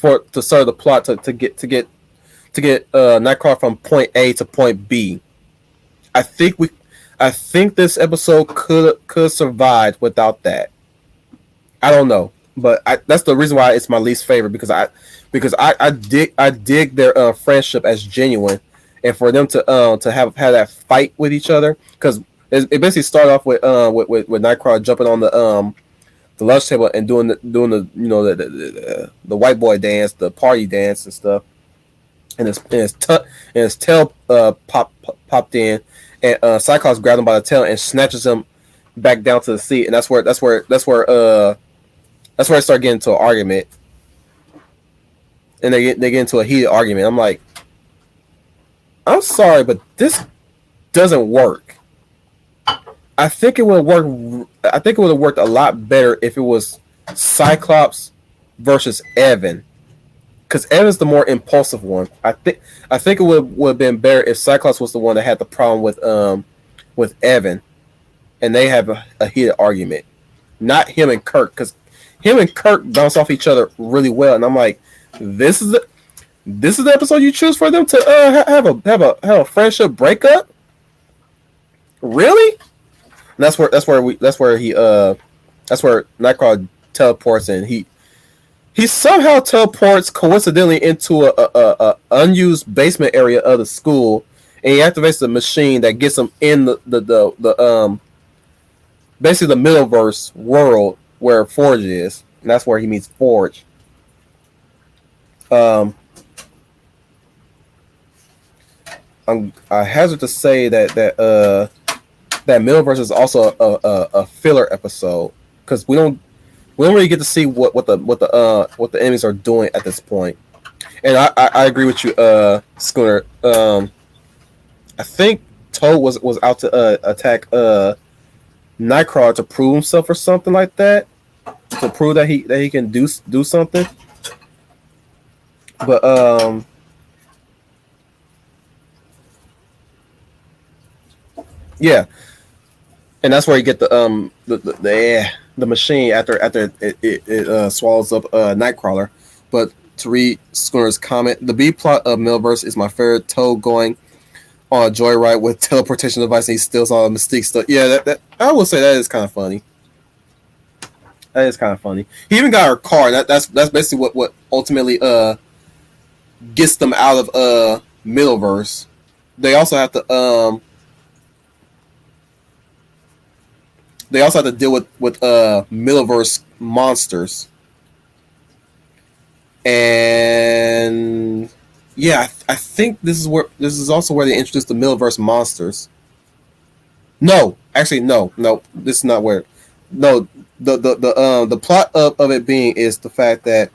to start the plot to get Nightcrawler from point A to point B. I think this episode could survive without that. I don't know, but that's the reason why it's my least favorite, because I dig their friendship as genuine, and for them to have that fight with each other, because it basically started off with Nightcrawler jumping on the lunch table and doing the the white boy dance, the party dance and stuff, and his tail popped in, and Cyclops grabbed him by the tail and snatches him back down to the seat, and that's where it started getting into an argument, and they get into a heated argument. I'm like, I'm sorry, but this doesn't work. I think it would work. I think it would have worked a lot better if it was Cyclops versus Evan, because Evan's the more impulsive one. I think it would have been better if Cyclops was the one that had the problem with Evan, and they have a heated argument, not him and Kirk, because him and Kirk bounce off each other really well, and I'm like, this is the episode you choose for them to have a friendship breakup. Really? And that's where Nightcrawler teleports, and he somehow teleports coincidentally into a unused basement area of the school, and he activates the machine that gets him in the basically the Middleverse world where Forge is, and that's where he meets Forge. I hazard to say that Middleverse is also a filler episode, because we don't really get to see what the enemies are doing at this point. And I agree with you, Schooner. I think Toad was out to attack Nightcrawler to prove himself or something like that, to prove that he can do something. But yeah, and that's where you get the machine after it swallows up Nightcrawler. But to read Schooner's comment, the B plot of Middleverse is my favorite. Toad going on a joyride with teleportation device, and he steals all the Mystique stuff. Yeah, that I will say that is kind of funny. That is kind of funny. He even got her car. That's basically what ultimately gets them out of Middleverse. They also have to deal with Middleverse monsters. And yeah, I think this is also where they introduced the Middleverse monsters. No, actually, no, this is not where. No, the plot of it being is the fact that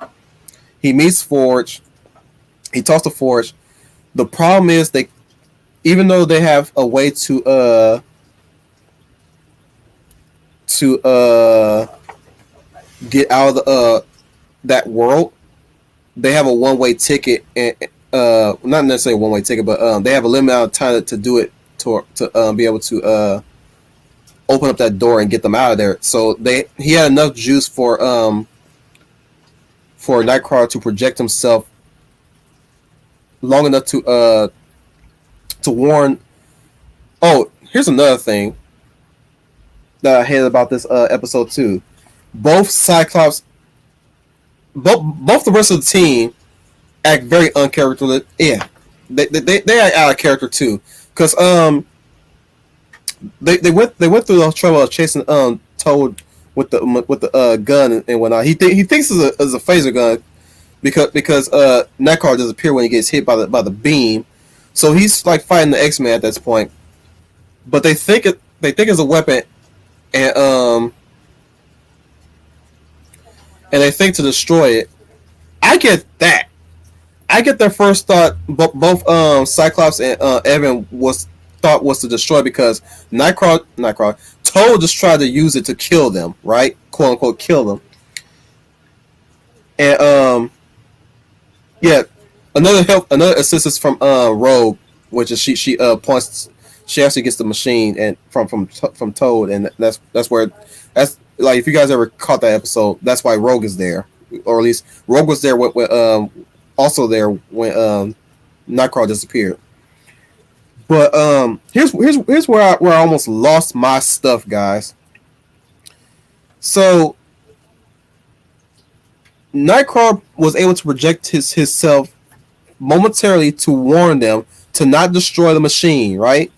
he meets Forge, he talks to Forge. The problem is even though they have a way to get out of that world, they have a one-way ticket, and not necessarily a one-way ticket, but they have a limited amount of time to do it to be able to open up that door and get them out of there. So he had enough juice for Nightcrawler to project himself long enough to warn. Oh, here's another thing that I hated about this episode too. Both Cyclops, both the rest of the team act very uncharacteristic. Yeah, they act out of character too, because they went through the trouble of chasing Toad with the gun and whatnot. He thinks it's a phaser gun, because Nightcrawler disappears when he gets hit by the beam, so he's like fighting the X-Men at this point. But they think it's a weapon, and and they think to destroy it. I get that. I get their first thought. Both Cyclops and Evan was to destroy because Nightcrawler, Toad just tried to use it to kill them, right? Quote unquote, kill them. And yeah, another assistance from Rogue, which is she points. She actually gets the machine and from Toad, and that's where that's like if you guys ever caught that episode, that's why Rogue is there, or at least Rogue was there when also there when Nightcrawler disappeared. But here's where I almost lost my stuff, guys. So Nightcrawler was able to project his self momentarily to warn them to not destroy the machine, right?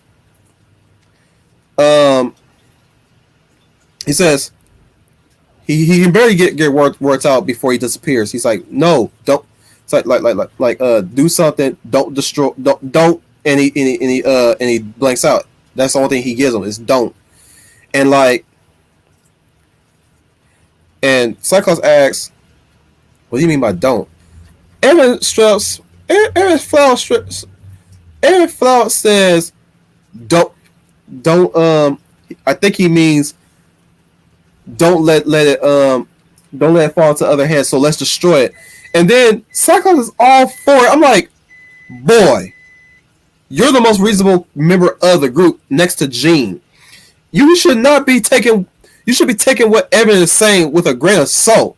He says he can barely get words out before he disappears. He's like, no, don't. It's like do something. Don't destroy. Don't. And he blanks out. That's the only thing he gives him is don't. And Cyclops asks, what do you mean by don't? Aaron Flower says don't I think he means don't let it fall into other hands, so let's destroy it. And then Cyclops is all for it. I'm like, boy, you're the most reasonable member of the group next to Jean. You should be taking what Evan is saying with a grain of salt.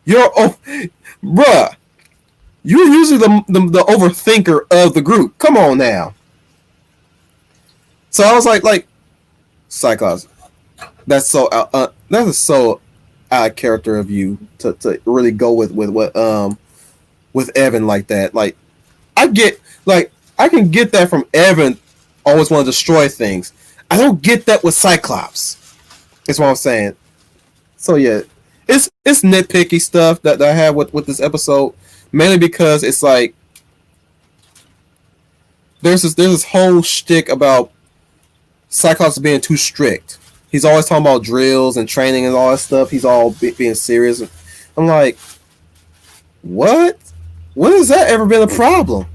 Bruh, you're usually the overthinker of the group. Come on now. So I was like Cyclops, that's so out of character of you to really go with Evan like that. Like I can get that from Evan always want to destroy things. I don't get that with Cyclops. That's what I'm saying. So yeah, it's nitpicky stuff that I have with this episode, mainly because it's like there's this whole shtick about Cyclops being too strict. He's always talking about drills and training and all that stuff. He's all being serious. I'm like, what? When has that ever been a problem?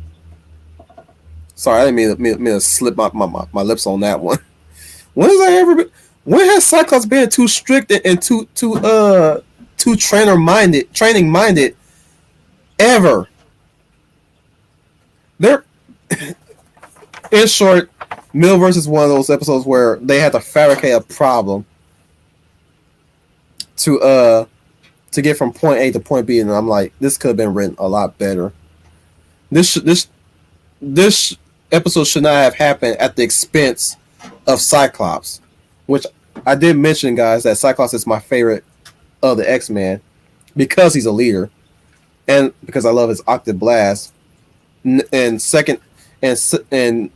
Sorry, I didn't mean to slip my lips on that one. When has that ever been? When has Cyclops been too strict and too training minded ever? There, in short, Milverse is one of those episodes where they had to fabricate a problem to get from point A to point B, and I'm like, this could have been written a lot better. This episode should not have happened at the expense of Cyclops, which I did mention, guys, that Cyclops is my favorite of the X-Men because he's a leader and because I love his Octave Blast. And second, and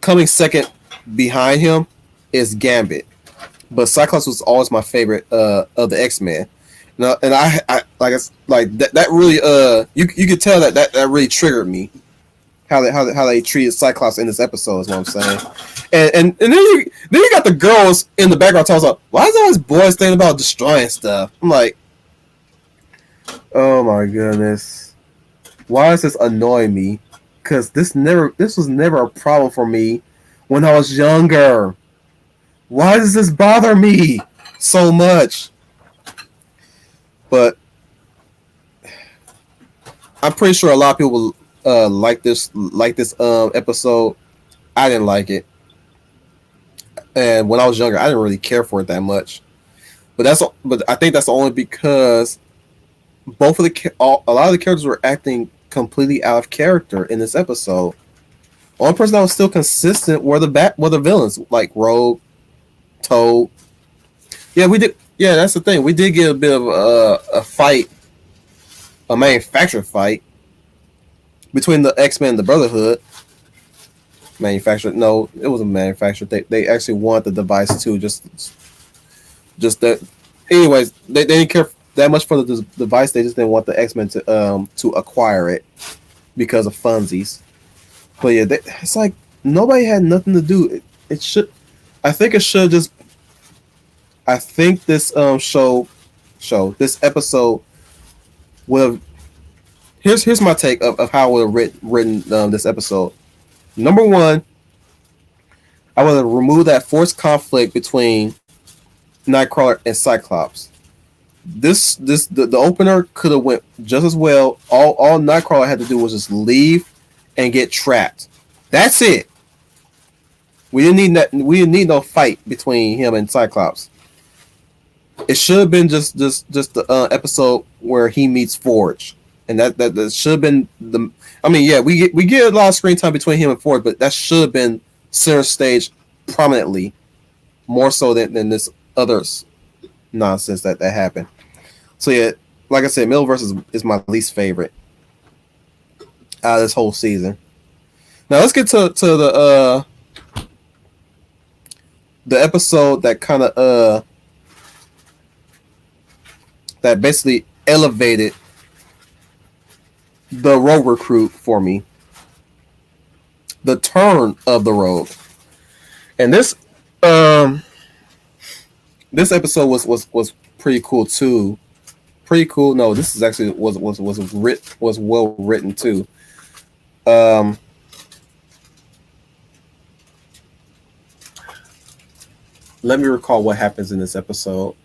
coming second behind him is Gambit, but Cyclops was always my favorite of the X-Men. And I like that really you could tell that really triggered me. How they treated Cyclops in this episode is what I'm saying, and then you got the girls in the background talking about why is all these boys thinking about destroying stuff? I'm like, oh my goodness, why does this annoy me? Because this was never a problem for me when I was younger. Why does this bother me so much? But I'm pretty sure a lot of people like this episode. I didn't like it, and when I was younger, I didn't really care for it that much. But I think that's only because a lot of the characters were acting completely out of character in this episode. The only person that was still consistent were the villains, like Rogue, Toad. Yeah, we did. Yeah, that's the thing. We did get a bit of a fight, a manufactured fight between the X-Men and the Brotherhood. Manufactured? No, it wasn't manufactured. They actually want the device too. Just that. Anyways, they didn't care. that much for the device. They just didn't want the X-Men to acquire it because of funsies. But yeah, it's like nobody had nothing to do. It should. I think it should just. I think this this episode would have. Here's my take of how I would have written this episode. Number one, I would have removed that forced conflict between Nightcrawler and Cyclops. The opener could have went just as well. All Nightcrawler had to do was just leave and get trapped. That's it. We didn't need that. We didn't need no fight between him and Cyclops. It should have been just the episode where he meets Forge, and that should have been the. I mean, yeah, we get a lot of screen time between him and Forge, but that should have been center stage prominently, more so than this other nonsense that happened. So yeah, like I said, Middleverse is my least favorite out of this whole season. Now let's get to the episode that kind of that basically elevated the Rogue recruit for me. The turn of the Rogue, and this episode was pretty cool too. Pretty cool. No, this is actually was well written too. Let me recall what happens in this episode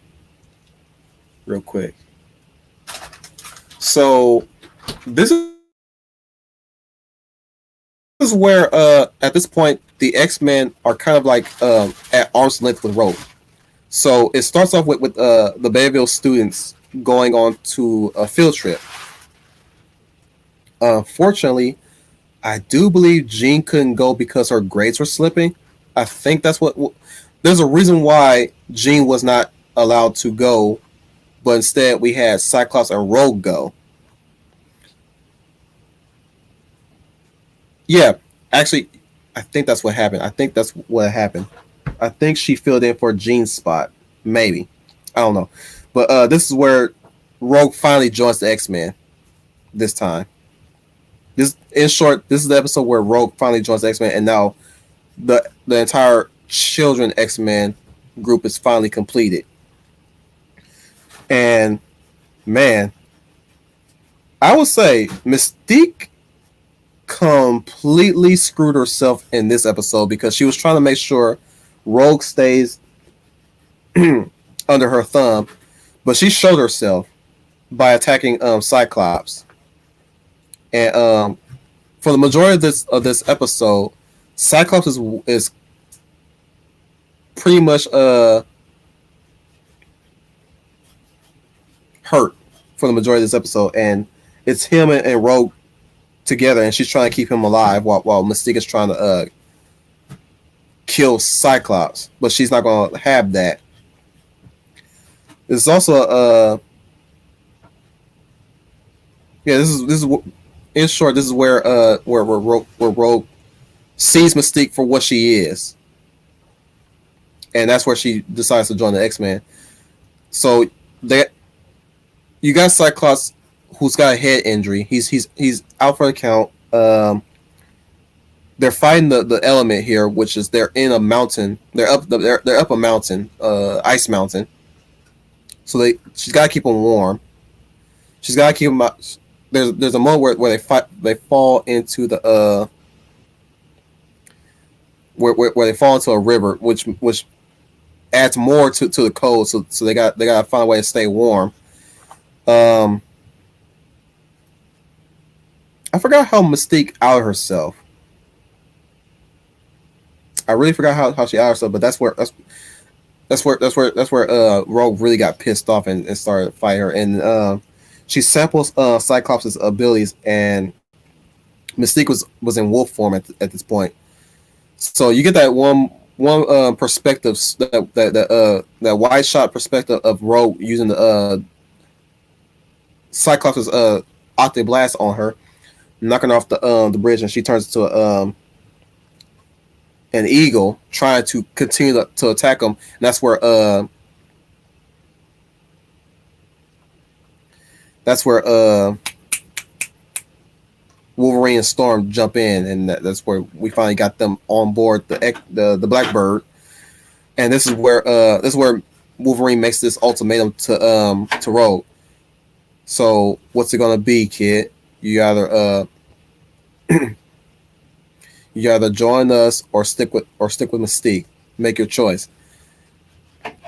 real quick. So this is where at this point the X-Men are kind of like at arm's length with Rogue. So it starts off with the Bayville students going on to a field trip. Fortunately, I do believe Jean couldn't go because her grades were slipping. I think that's what. There's a reason why Jean was not allowed to go, but instead we had Cyclops and Rogue go. Yeah, actually, I think that's what happened. I think she filled in for Jean's spot. Maybe. I don't know. But this is where Rogue finally joins the X-Men this time. In short, this is the episode where Rogue finally joins the X-Men, and now the entire children X-Men group is finally completed. And man, I would say Mystique completely screwed herself in this episode because she was trying to make sure Rogue stays under her thumb, but she showed herself by attacking Cyclops. And for the majority of this episode, Cyclops is pretty much hurt for the majority of this episode, and it's him and Rogue together, and she's trying to keep him alive while Mystique is trying to kill Cyclops, but she's not going to have that. It's also this is in short, this is where Rogue sees Mystique for what she is, and that's where she decides to join the X-Men. So that you got Cyclops, who's got a head injury. He's out for the count. They're fighting the element here, which is they're in a mountain. They're up a mountain, ice mountain. So she's got to keep them warm. She's got to keep them out. There's a moment where they fall into the where they fall into a river, which adds more to the cold. So they got to find a way to stay warm. I forgot how Mystique outed herself. I really forgot how she outed herself, but that's where Rogue really got pissed off and started to fight her. And she samples Cyclops' abilities, and Mystique was in wolf form at this point. So you get that one perspective, that wide shot perspective of Rogue using the Cyclops' Octave Blast on her, knocking off the bridge, and she turns into an eagle, trying to continue to attack him. And that's where that's where Wolverine and Storm jump in, and that's where we finally got them on board the Blackbird. And this is where Wolverine makes this ultimatum to Rogue. So what's it gonna be, kid? You either you either join us or stick with Mystique. Make your choice.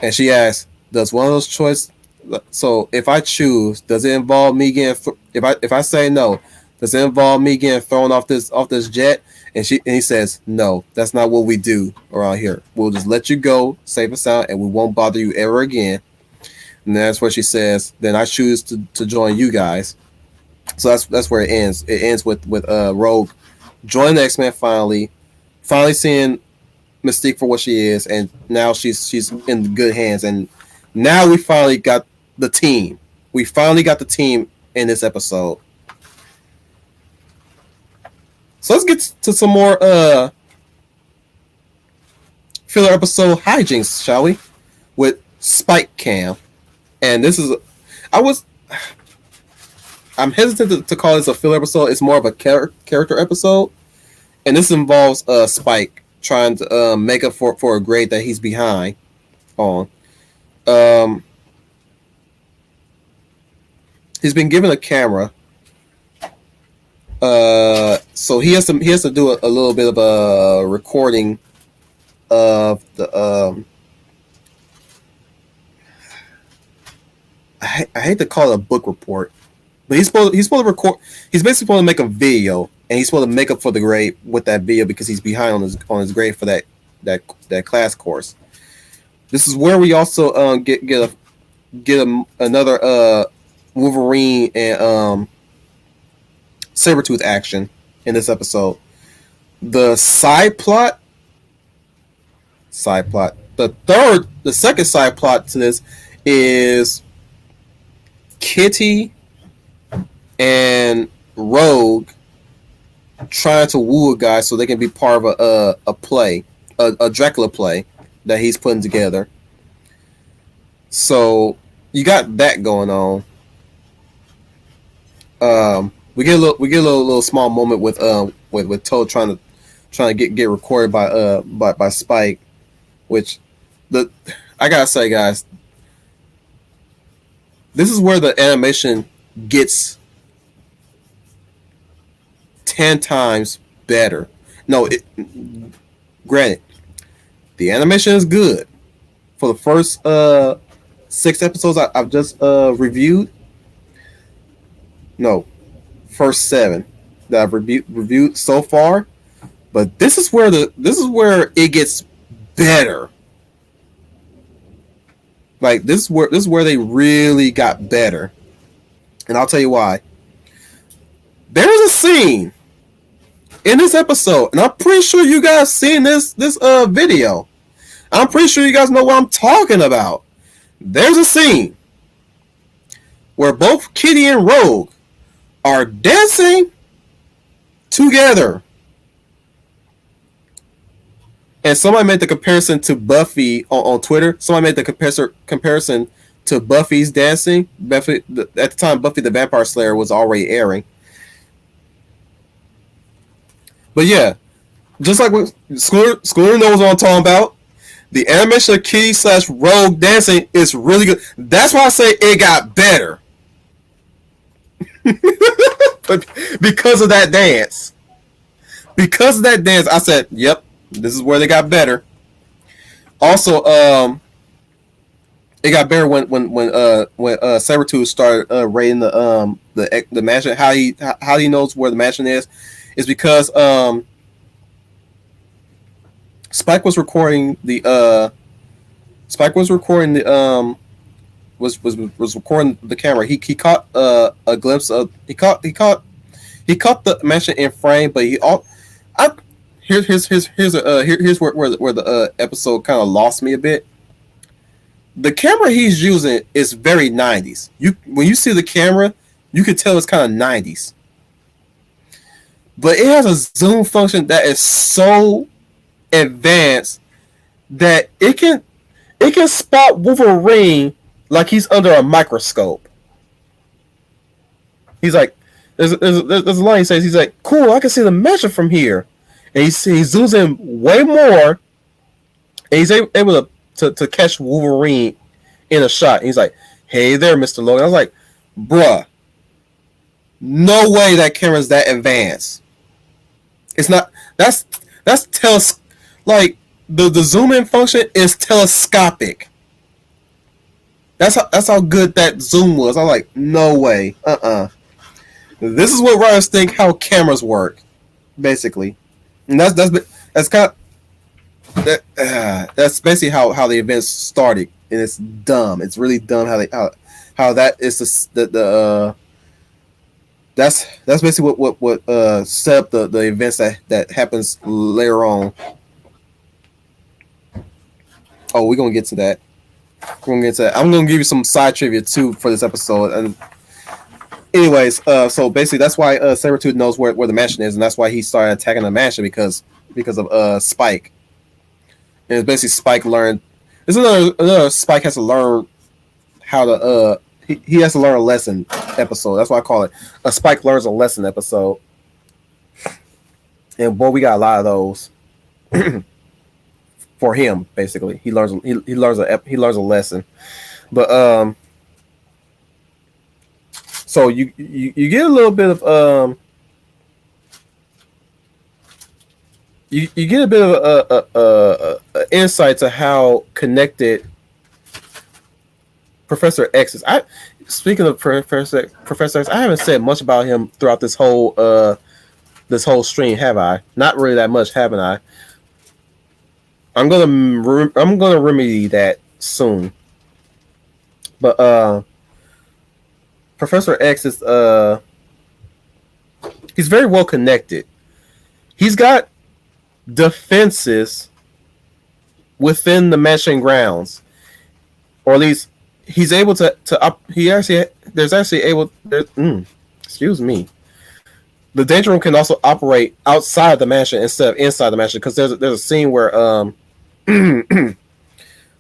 And she asks, "Does one of those choices? So if I choose, does it involve me getting? If I say no, does it involve me getting thrown off this jet?" And he says, "No, that's not what we do around here. We'll just let you go, safe and sound, and we won't bother you ever again." And that's where she says, "Then I choose to join you guys." So that's where it ends. It ends with Rogue joining the X-Men finally seeing Mystique for what she is, and now she's in good hands. And now we finally got the team. We finally got the team in this episode. So let's get to some more filler episode hijinks, shall we? With Spike Cam. And this is I'm hesitant to call this a filler episode. It's more of a character episode. And this involves Spike trying to make up for a grade that he's behind on. He's been given a camera. So he has to do a little bit of a recording of the I hate to call it a book report, but he's supposed to record. He's basically supposed to make a video, and he's supposed to make up for the grade with that video because he's behind on his grade for that class course. This is where we also get another Wolverine and Sabretooth action in this episode. The side plot. The second side plot to this is Kitty and Rogue trying to woo a guy so they can be part of a play, a Dracula play that he's putting together. So you got that going on. We get a little small moment with Toad trying to get recorded by Spike, which I gotta say, guys, this is where the animation gets 10 times better. No, granted, the animation is good for the first 6 episodes I've just reviewed. No, first 7 that I've reviewed so far. But this is where it gets better. Like this is where they really got better. And I'll tell you why. There's a scene in this episode, and I'm pretty sure you guys seen this video. I'm pretty sure you guys know what I'm talking about. There's a scene where both Kitty and Rogue are dancing together. And somebody made the comparison to Buffy on Twitter. Somebody made the comparison to Buffy's dancing. At the time, Buffy the Vampire Slayer was already airing. But yeah, just like Schooler knows what I'm talking about. The animation of Kitty / Rogue dancing is really good. That's why I say it got better. But because of that dance. I said, yep, this is where they got better. Also, it got better when Sabretooth started raiding the mansion. How he knows where the mansion is because Spike was recording the was recording the camera. He caught a glimpse of he caught the mansion in frame, but here's where the episode kind of lost me a bit. The camera he's using is very 90s. When you see the camera, you can tell it's kind of 90s. But it has a zoom function that is so advanced that it can spot Wolverine like he's under a microscope. He's like, there's a line he says. He's like, cool, I can see the mansion from here, and he zooms in way more, and he's able to catch Wolverine in a shot. And he's like, hey there, Mr. Logan. I was like, bruh, no way that camera's that advanced. It's not. That's like the zoom in function is telescopic. That's how good that zoom was. I'm like, no way. This is what writers think how cameras work, basically, and that's kind of that's basically how the events started, and it's dumb. It's really dumb how that is the that's basically what set up the events that happens later on. Oh, we're gonna get to that. I'm gonna give you some side trivia too for this episode. And anyways, so basically that's why Sabretooth knows where the mansion is, and that's why he started attacking the mansion because of Spike. And it's basically Spike learned. There's another Spike has to learn how to he has to learn a lesson episode. That's why I call it a Spike learns a lesson episode. And boy, we got a lot of those. For him, basically, he learns a lesson, but so you get a little bit of you get a bit of insight to how connected Professor X is. Speaking of Professor X, I haven't said much about him throughout this whole stream, have I? Not really that much, haven't I? I'm gonna remedy that soon. But Professor X is he's very well connected. He's got defenses within the mansion grounds, or at least he's able to excuse me. The Danger Room can also operate outside the mansion instead of inside the mansion, because there's a scene where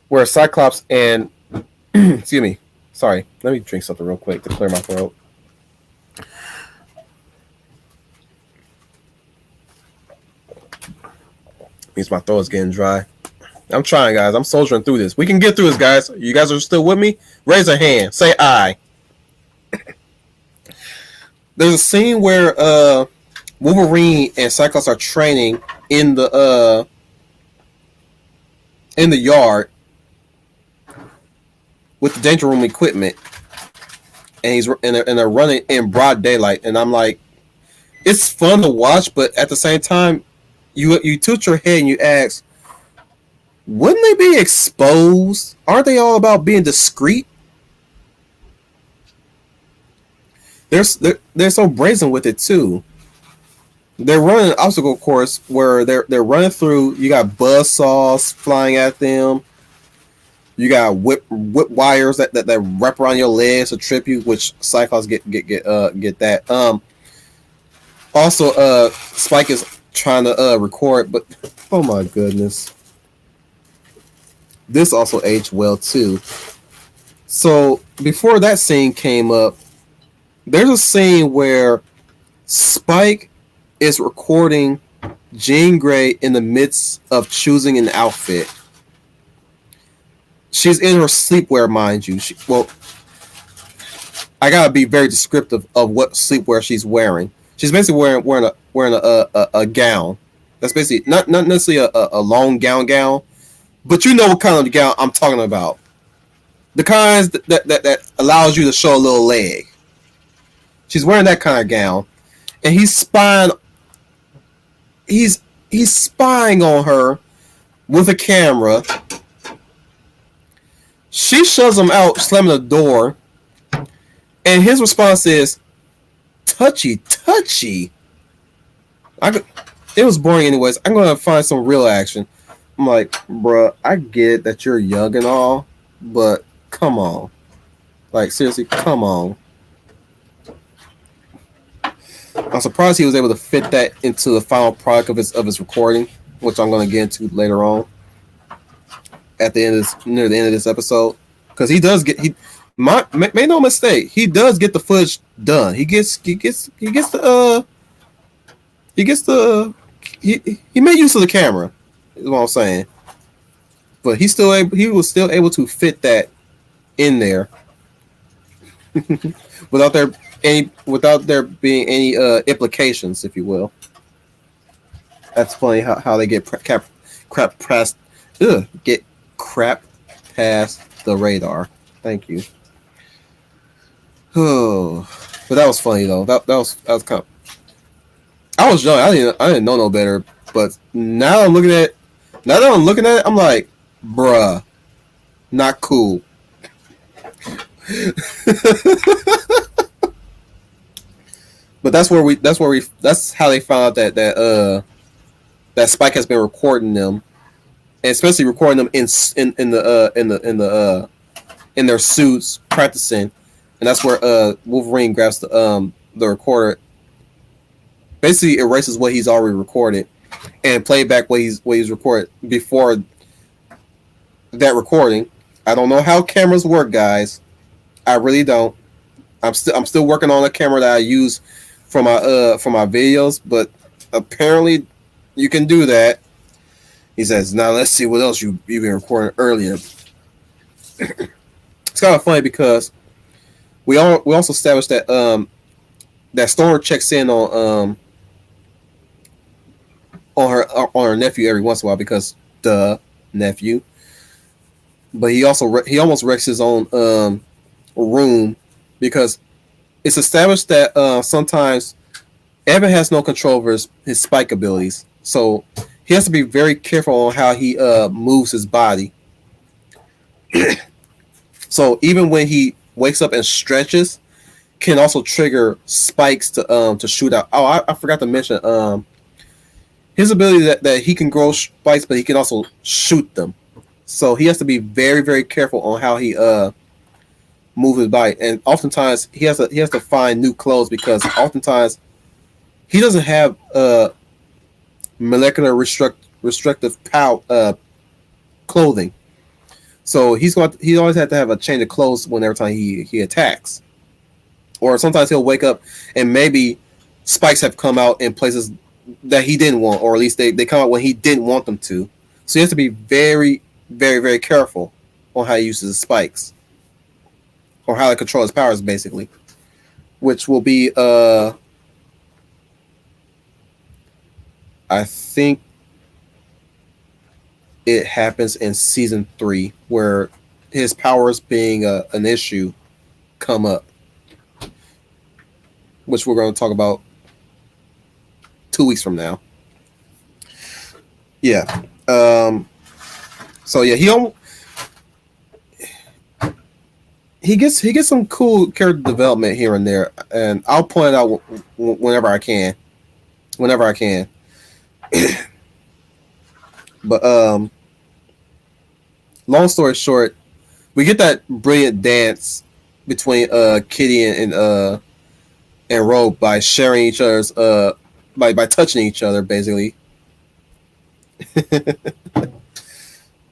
where Cyclops and excuse me, sorry, let me drink something real quick to clear my throat. Means my throat is getting dry. I'm trying, guys. I'm soldiering through this. We can get through this, guys. You guys are still with me? Raise a hand. Say aye. There's a scene where Wolverine and Cyclops are training in the yard with the Danger Room equipment, and they're running in broad daylight. And I'm like, it's fun to watch, but at the same time, you tilt your head and you ask, wouldn't they be exposed? Aren't they all about being discreet? They're so brazen with it too. They're running an obstacle course where they're running through. You got buzzsaws flying at them. You got whip wires that wrap around your legs to trip you, which Cyclops get that. Also, Spike is trying to record, but oh my goodness, this also aged well too. So before that scene came up, there's a scene where Spike is recording Jean Grey in the midst of choosing an outfit. She's in her sleepwear, mind you. I gotta be very descriptive of what sleepwear she's wearing. She's basically wearing a gown. That's basically not necessarily a long gown, but you know what kind of gown I'm talking about. The kinds that allows you to show a little leg. She's wearing that kind of gown, and he's spying. He's spying on her with a camera. She shoves him out, slamming the door, and his response is, "Touchy." It was boring anyways. I'm gonna find some real action. I'm like, bruh, I get that you're young and all, but come on, like seriously, come on. I'm surprised he was able to fit that into the final product of his recording, which I'm going to get into later on at the end of near the end of this episode, because he does get Make no mistake, he does get the footage done. He gets the he made use of the camera. Is what I'm saying. But he was still able to fit that in there without there being any implications, if you will. That's funny how they crap past get crap past the radar. Thank you. Oh, but that was funny though. That was kind of. I was young. I didn't know no better. But now that I'm looking at it, I'm like, bruh, not cool. But that's how they found out that Spike has been recording them, and especially recording them in their suits practicing, and that's where Wolverine grabs the recorder, basically erases what he's already recorded, and play back what he's recorded before that recording. I don't know how cameras work, guys. I really don't. I'm still working on a camera that I use for my videos, but apparently you can do that. He says, "Now let's see what else you've been recording earlier." It's kind of funny because we also established that that Storm checks in on her nephew every once in a while because the nephew. But he almost wrecks his own room because it's established that sometimes Evan has no control over his spike abilities, so he has to be very careful on how he moves his body. So even when he wakes up and stretches, can also trigger spikes to shoot out. Oh, I forgot to mention his ability that he can grow spikes, but he can also shoot them. So he has to be very, very careful on how he move his body, and oftentimes he has to find new clothes because oftentimes he doesn't have molecular restrictive clothing. So he always had to have a change of clothes whenever time he attacks, or sometimes he'll wake up and maybe spikes have come out in places that he didn't want, or at least they come out when he didn't want them to. So he has to be very, very, very careful on how he uses his spikes, or how to control his powers, basically, which will be I think it happens in season 3 where his powers being an issue come up, which we're going to talk about 2 weeks from now. Yeah. So yeah, he gets some cool character development here and there, and I'll point it out whenever I can. But long story short, we get that brilliant dance between Kitty and Rogue by sharing each other's by touching each other, basically.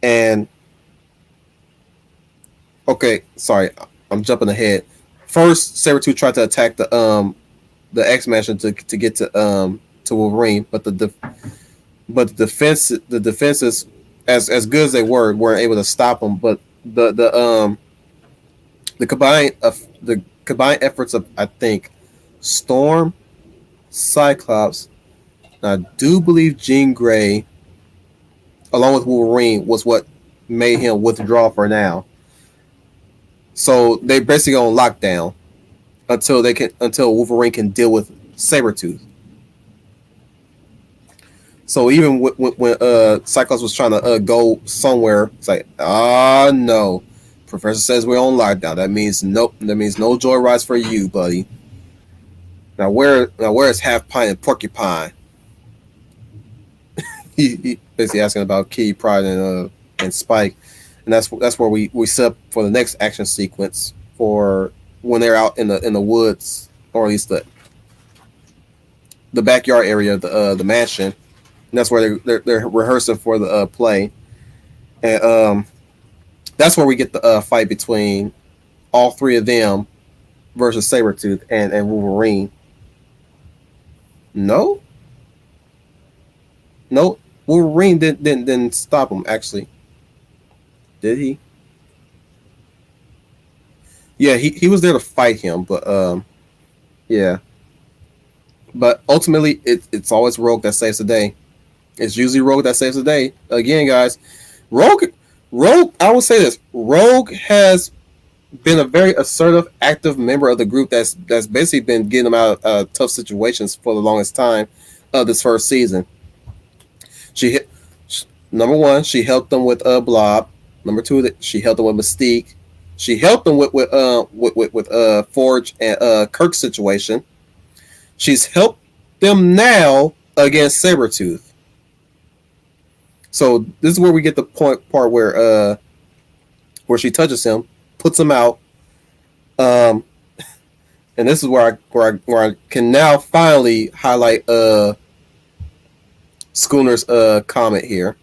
And okay, sorry, I'm jumping ahead. First, Sabretooth tried to attack the X-Mansion to get to Wolverine, but the defenses, as good as they weren't able to stop him. But the combined efforts of, I think, Storm, Cyclops, I do believe Jean Grey, along with Wolverine, was what made him withdraw for now. So they basically on lockdown until Wolverine can deal with Sabretooth. So even when Cyclops was trying to go somewhere, it's like, no, Professor says we're on lockdown. That means nope. That means no joy rides for you, buddy. Now where is Half Pint and Porcupine? he basically asking about Kitty Pryde and Spike, and that's where we set up for the next action sequence for when they're out in the woods, or at least the backyard area of the mansion. And that's where they're rehearsing for the play, and that's where we get the fight between all three of them versus Sabretooth and Wolverine. No, no, Wolverine didn't stop him. Actually, did he? Yeah, he was there to fight him, but yeah. But ultimately, it's always Rogue that saves the day. It's usually Rogue that saves the day. Again, guys, Rogue. I will say this: Rogue has been a very assertive, active member of the group that's basically been getting them out of tough situations for the longest time of this first season. She hit number one. She helped them with Blob. Number two, that she helped them with Mystique. She helped them with Forge and Kirk's situation. She's helped them now against Sabretooth. So this is where we get the part where she touches him, puts him out, and this is where I can now finally highlight Schooner's comment here.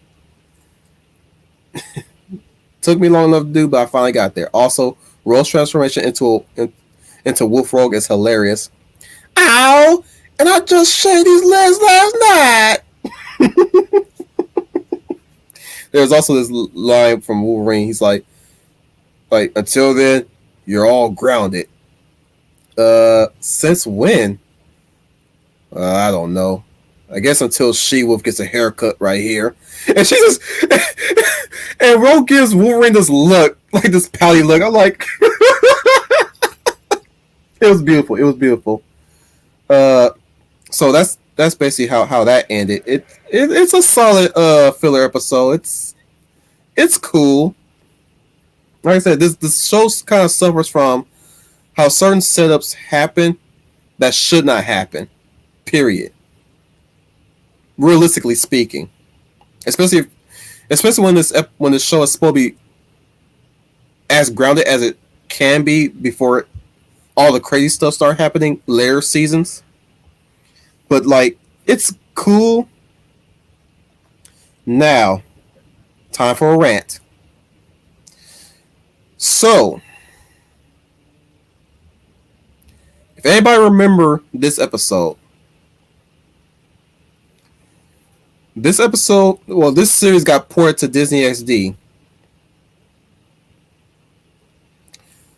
Took me long enough to do, but I finally got there. Also, Rogue's transformation into Wolf Rogue is hilarious. Ow! And I just shaved his legs last night. There's also this line from Wolverine. He's like until then, you're all grounded. Since when? I don't know. I guess until She-Wolf gets a haircut right here. And she just and Rogue gives Wolverine this look, like this pouty look. I'm like it was beautiful. It was beautiful. So that's basically how that ended. It's a solid filler episode. It's cool. Like I said, this show kind of suffers from how certain setups happen that should not happen. Period. Realistically speaking, especially when this show is supposed to be as grounded as it can be before all the crazy stuff start happening later seasons. But like, it's cool. Now, time for a rant. So, if anybody remember this episode, this series got ported to Disney XD.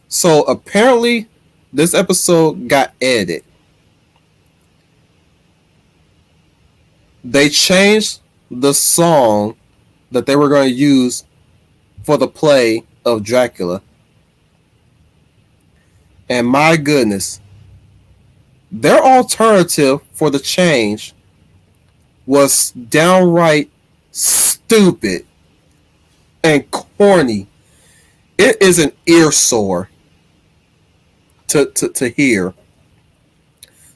So apparently, this episode got edited. They changed the song that they were going to use for the play of Dracula. And my goodness, their alternative for the change was downright stupid and corny. It is an ear sore to hear.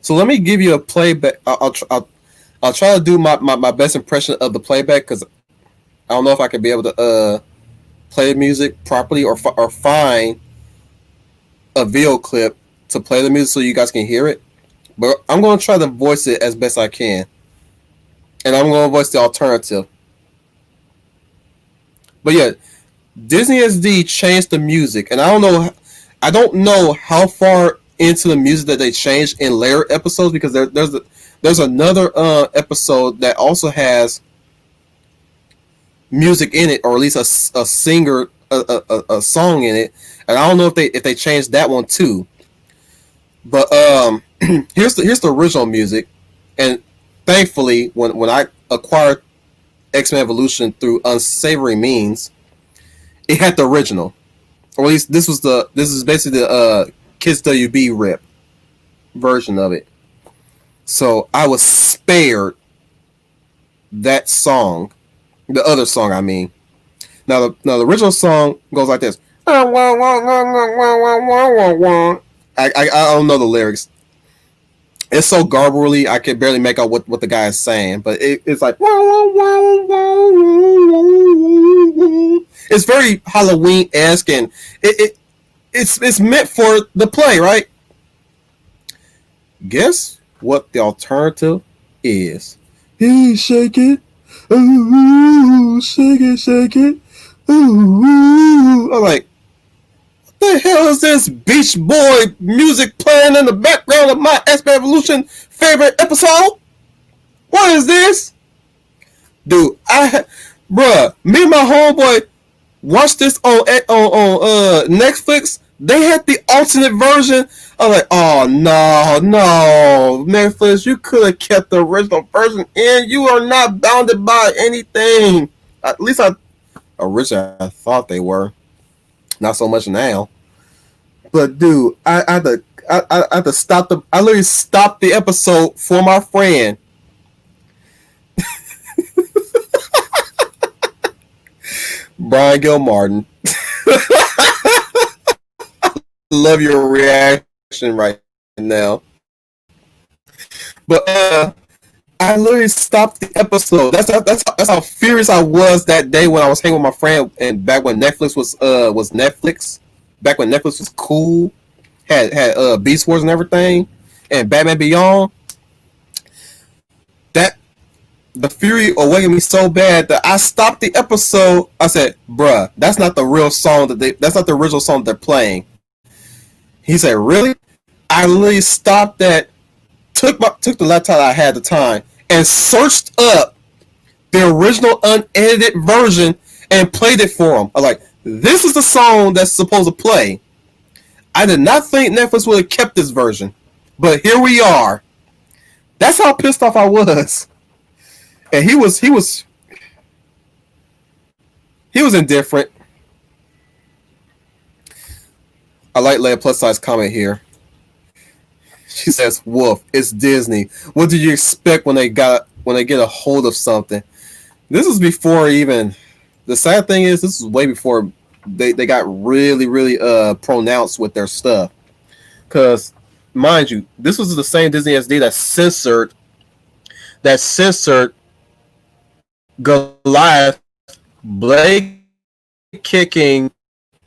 So let me give you a playback. I'll try to do my best impression of the playback, because I don't know if I can be able to play the music properly or find a video clip to play the music so you guys can hear it. But I'm going to try to voice it as best I can. And I'm going to voice the alternative. But yeah, Disney XD changed the music. And I don't know how far into the music that they changed in later episodes, because there's another episode that also has music in it, or at least a singer, a song in it. And I don't know if they changed that one too. But here's the original music. And thankfully, when I acquired X-Men Evolution through unsavory means, it had the original. Or at least this is basically the Kids WB rip version of it. So I was spared that song, the other song I mean. Now the original song goes like this. I don't know the lyrics. It's so garbly, I can barely make out what the guy is saying. But it's like, it's very Halloween-esque, and it's meant for the play, right? Guess what the alternative is? Hey, shake it, ooh, shake it, ooh. I'm like, The hell is this Beach Boy music playing in the background of my X-Men Evolution favorite episode? What is this? Dude, bruh, me and my homeboy watched this on Netflix. They had the alternate version. I was like, oh no, Netflix, you could have kept the original version in. You are not bounded by anything. At least originally I thought they were. Not so much now. But dude, I had to stop I literally stopped the episode for my friend. Brian Gilmartin. Love your reaction right now. But I literally stopped the episode. That's how furious I was that day when I was hanging with my friend, and back when Netflix was Netflix. Back when Netflix was cool, had Beast Wars and everything, and Batman Beyond. That the fury awakened me so bad that I stopped the episode. I said, "Bruh, that's not the real song that's not the original song they're playing." He said, "Really?" I literally stopped that, took the laptop I had at the time, and searched up the original unedited version and played it for him. I'm like, this is the song that's supposed to play. I did not think Netflix would have kept this version, but here we are. That's how pissed off I was. And he was indifferent. I like Leia plus size comment here. She says, "Wolf, it's Disney. What did you expect when they get a hold of something?" This was before even. The sad thing is, this was way before they got really pronounced with their stuff. Because, mind you, this was the same Disney SD that censored Goliath blade kicking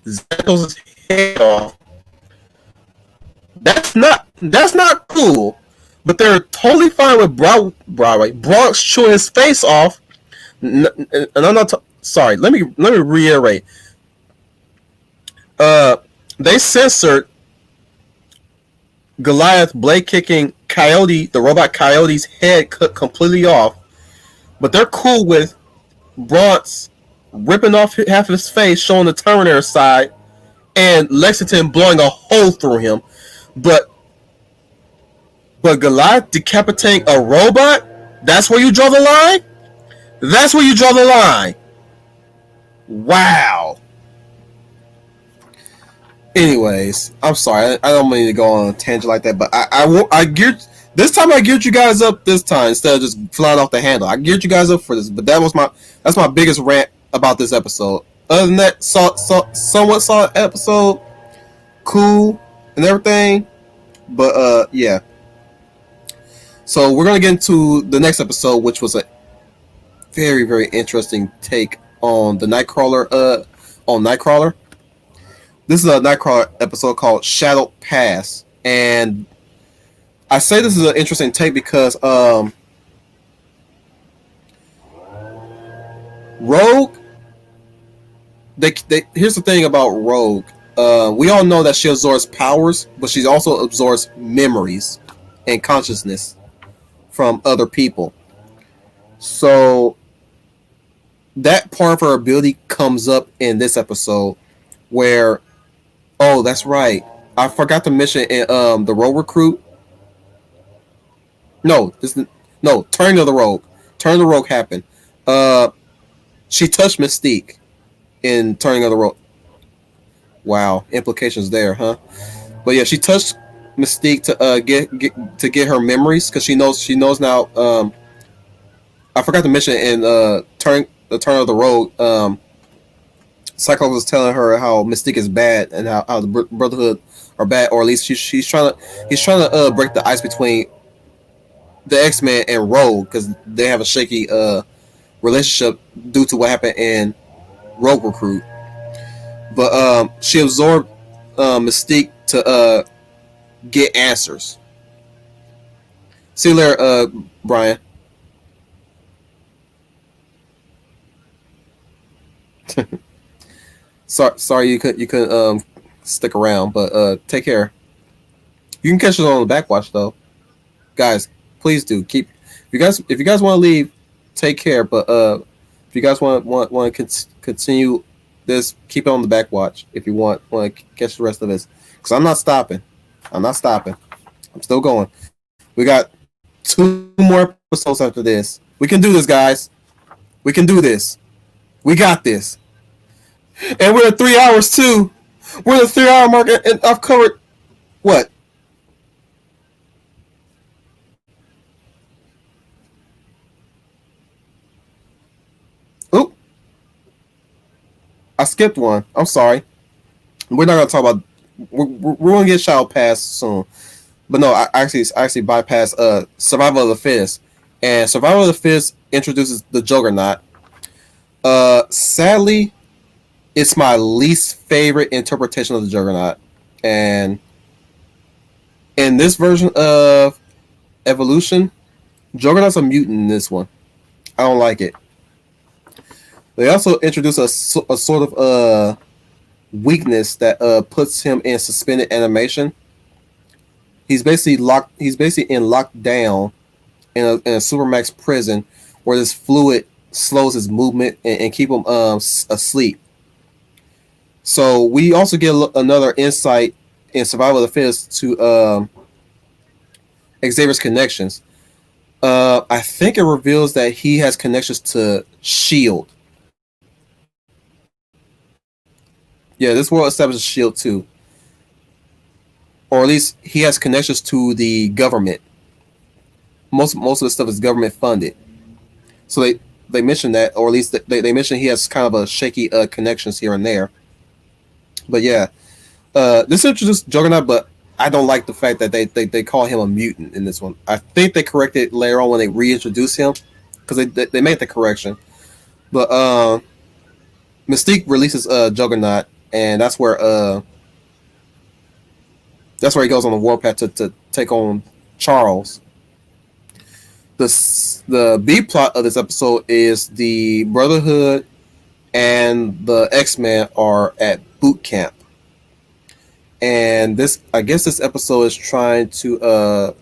Zekos' head off. That's not cool. But they're totally fine with Bronx chewing his face off. And I'm not sorry. Let me reiterate. They censored Goliath blade kicking Coyote, the robot Coyote's head cut completely off. But they're cool with Bronx ripping off half of his face, showing the Terminator side, and Lexington blowing a hole through him. But Goliath decapitating a robot? That's where you draw the line? That's where you draw the line. Wow. Anyways, I'm sorry. I don't mean to go on a tangent like that, but I geared this time. I geared you guys up this time instead of just flying off the handle. I geared you guys up for this, but that's my biggest rant about this episode. Other than that, somewhat solid episode, cool and everything, but yeah. So we're gonna get into the next episode, which was a very interesting take on the Nightcrawler. On Nightcrawler. This is a Nightcrawler episode called Shadowed Pass, and I say this is an interesting take because Rogue. Here's the thing about Rogue. We all know that she absorbs powers, but she also absorbs memories and consciousness from other people. So that part of her ability comes up in this episode where, oh, that's right, I forgot to mention in the Rogue Recruit. Turn of the Rogue. Turn of the Rogue happened. She touched Mystique in Turning of the Rogue. Wow, implications there, huh? But yeah, she touched Mystique to get her memories because she knows now. I forgot to mention in Turn of the Rogue. Cyclops was telling her how Mystique is bad and how the Brotherhood are bad, or at least he's trying to break the ice between the X-Men and Rogue because they have a shaky relationship due to what happened in Rogue Recruit. But she absorbed Mystique to get answers. See you later, Brian. Sorry you couldn't stick around. But take care. You can catch it on the backwatch though, guys. Please do keep. If you guys want to leave, take care. But if you guys want to continue this, keep it on the backwatch. If you want to catch the rest of this, because I'm not stopping. I'm not stopping. I'm still going. We got 2 more episodes after this. We can do this, guys. We can do this. We got this. And we're at 3 hours too. We're at the 3 hour mark, and I've covered what? Oop, I skipped one. I'm sorry. We're not gonna talk about. We're gonna get Shadow Pass soon, but no, I actually bypassed Survival of the Fittest, and Survival of the Fittest introduces the Juggernaut. Sadly, it's my least favorite interpretation of the Juggernaut, and in this version of Evolution, Juggernaut's a mutant in this one. I don't like it. They also introduce a sort of weakness that puts him in suspended animation. He's basically locked. He's basically in lockdown in a supermax prison where this fluid slows his movement and keep him asleep. So we also get another insight in Survival of the Fittest to Xavier's connections. I think it reveals that he has connections to Shield. Yeah, this world establishes Shield too, or at least he has connections to the government. Most of the stuff is government funded. So they mentioned that, or at least they mentioned he has kind of a shaky connections here and there. But yeah, this introduced Juggernaut, but I don't like the fact that they call him a mutant in this one. I think they corrected later on when they reintroduced him because they made the correction. But Mystique releases Juggernaut, and that's where he goes on the warpath to take on Charles. The B plot of this episode is the Brotherhood and the X-Men are at boot camp, and this I guess this episode is trying to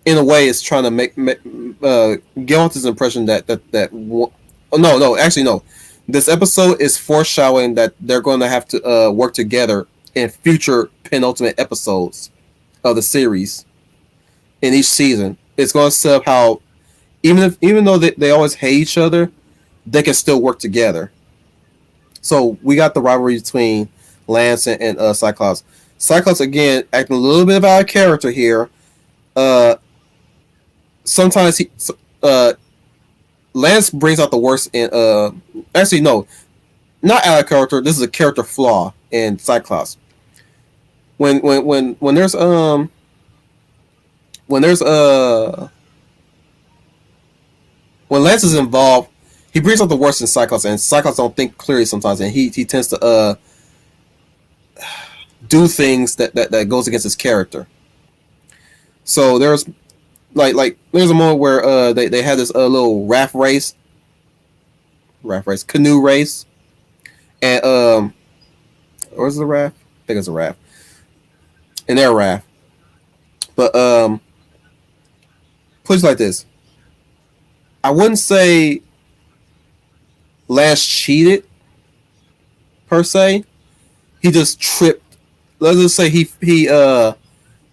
in a way it's trying to make get off this impression oh, no, actually no, this episode is foreshadowing that they're going to have to work together in future penultimate episodes of the series in each season. It's going to set up how even though they always hate each other, they can still work together. So we got the rivalry between Lance and Cyclops. Cyclops again acting a little bit out of character here. Sometimes Lance brings out the worst in actually no, not out of character. This is a character flaw in Cyclops. When there's when there's when Lance is involved, he brings out the worst in Cyclops, and Cyclops don't think clearly sometimes, and he tends to do things that goes against his character. So there's like there's a moment where they had this little canoe race, and where's the raft? I think it's a raft, and they're a raft. But put it like this: I wouldn't say Lance cheated per se. He just tripped. Let's just say he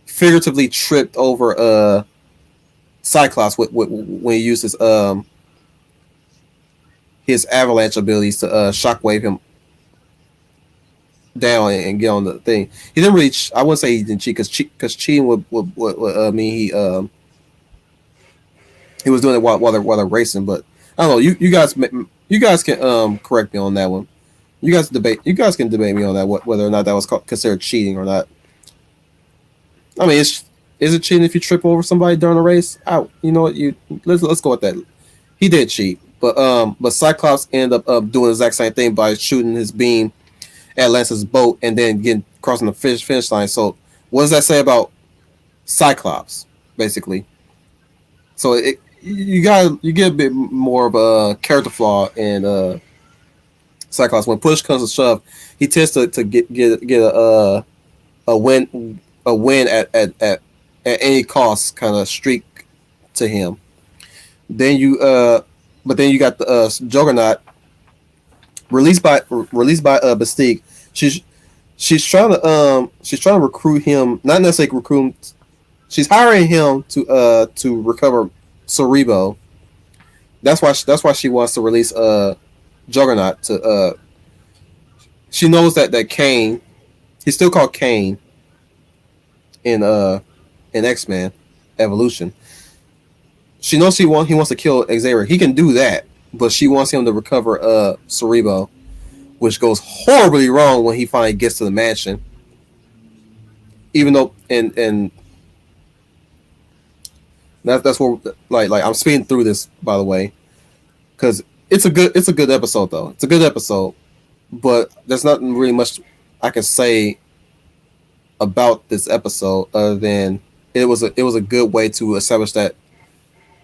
figuratively tripped over Cyclops when he used his avalanche abilities to shockwave him down and get on the thing. He didn't really. I wouldn't say he didn't cheat because cheating would mean he was doing it while they're racing. But I don't know. You guys can correct me on that one. You guys can debate me on that whether or not that was considered cheating or not. I mean, is it cheating if you trip over somebody during a race? You know what? Let's go with that. He did cheat, but Cyclops ended up doing the exact same thing by shooting his beam at Lance's boat and then crossing the finish line. So what does that say about Cyclops, basically? So you get a bit more of a character flaw in Cyclops. When push comes to shove, he tends to get a win at any cost kind of streak to him. Then you but then you got the Juggernaut released by Mystique. She's she's trying to recruit him, not necessarily recruit him. She's hiring him to recover Cerebro. That's why she wants to release Juggernaut to she knows that Kane, he's still called Kane in X-Men Evolution. She knows he wants to kill Xavier. He can do that, but she wants him to recover Cerebro, which goes horribly wrong when he finally gets to the mansion. Even though and that's what like I'm speeding through this, by the way, because it's a good episode though. It's a good episode, but there's not really much I can say about this episode other than it was a good way to establish that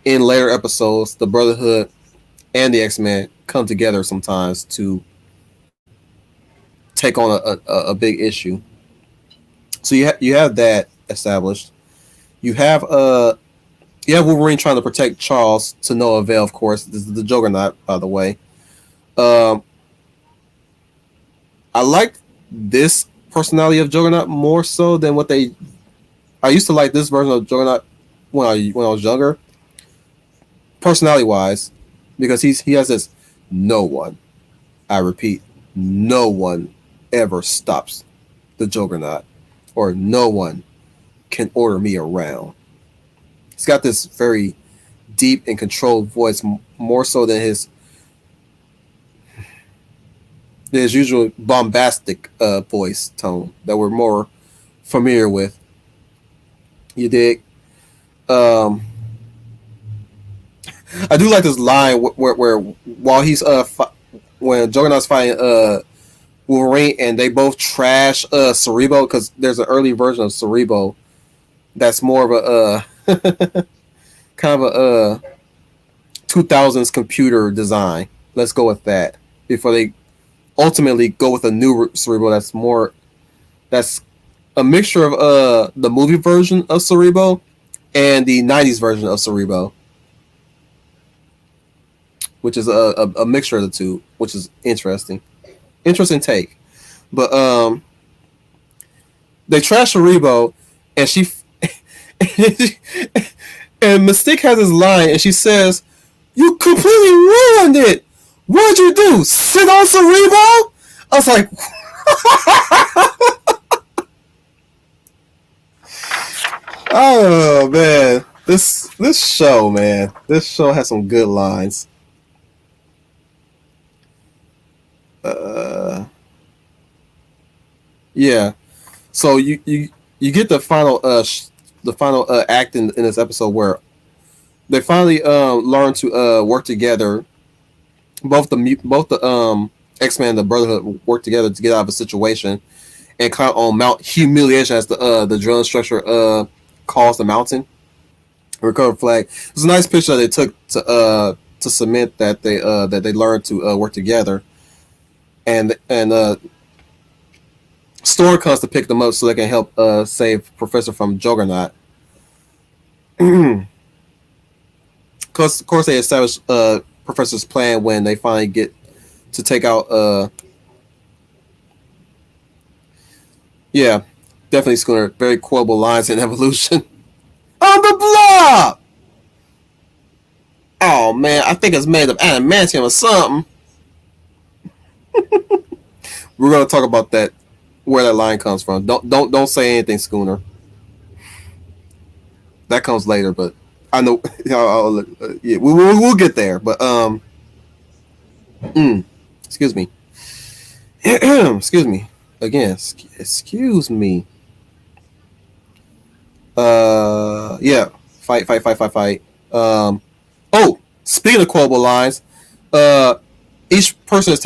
in later episodes the Brotherhood and the X-Men come together sometimes to take on a big issue. So you have that established. You have Wolverine trying to protect Charles to no avail. Of course, this is the Juggernaut, by the way. I like this personality of Juggernaut more so than what they. I used to like this version of Juggernaut when I was younger, personality wise, because he has this no one. I repeat, no one ever stops the Juggernaut, or no one can order me around. He's got this very deep and controlled voice, more so than his usual bombastic voice tone that we're more familiar with. You dig? I do like this line where while he's when Juggernaut's fighting Wolverine and they both trash Cerebro, because there's an early version of Cerebro that's more of a kind of a 2000s computer design. Let's go with that before they ultimately go with a new Cerebro that's a mixture of the movie version of Cerebro and the 90s version of Cerebro, which is a mixture of the two, which is interesting take. But they trash Cerebro, and she and Mystique has this line, and she says, "You completely ruined it. What'd you do? Sit on Cerebro?" I was like, "Oh man, this show, man, this show has some good lines." Yeah. So you get the final act in this episode where they finally learn to work together. Both the X-Men and the Brotherhood work together to get out of a situation and count on Mount Humiliation, as the drill instructor calls the mountain. Recover flag. It's a nice picture that they took to cement that they learned to work together, and Storm comes to pick them up so they can help save Professor from Juggernaut. Of course, they establish Professor's plan when they finally get to take out. Yeah, definitely Schooner. Very quotable lines in Evolution. On the blob. Oh man, I think it's made of adamantium or something. We're gonna talk about that, where that line comes from. Don't say anything, Schooner. That comes later, but I know. Yeah, we'll get there. But excuse me. Excuse me again. Excuse me. Yeah. Fight. Oh, speaking of quotable lines, each person is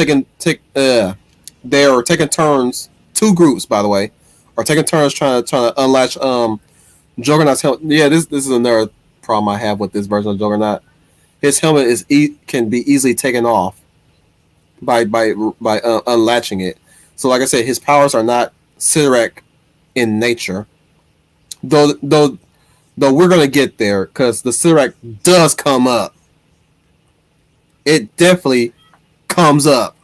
they're taking turns. Two groups, by the way, are taking turns trying to unlatch Juggernaut's helmet. Yeah, this is another problem I have with this version of Juggernaut. His helmet can be easily taken off by unlatching it. So, like I said, his powers are not Sirak in nature. Though we're gonna get there because the Sirak does come up. It definitely comes up,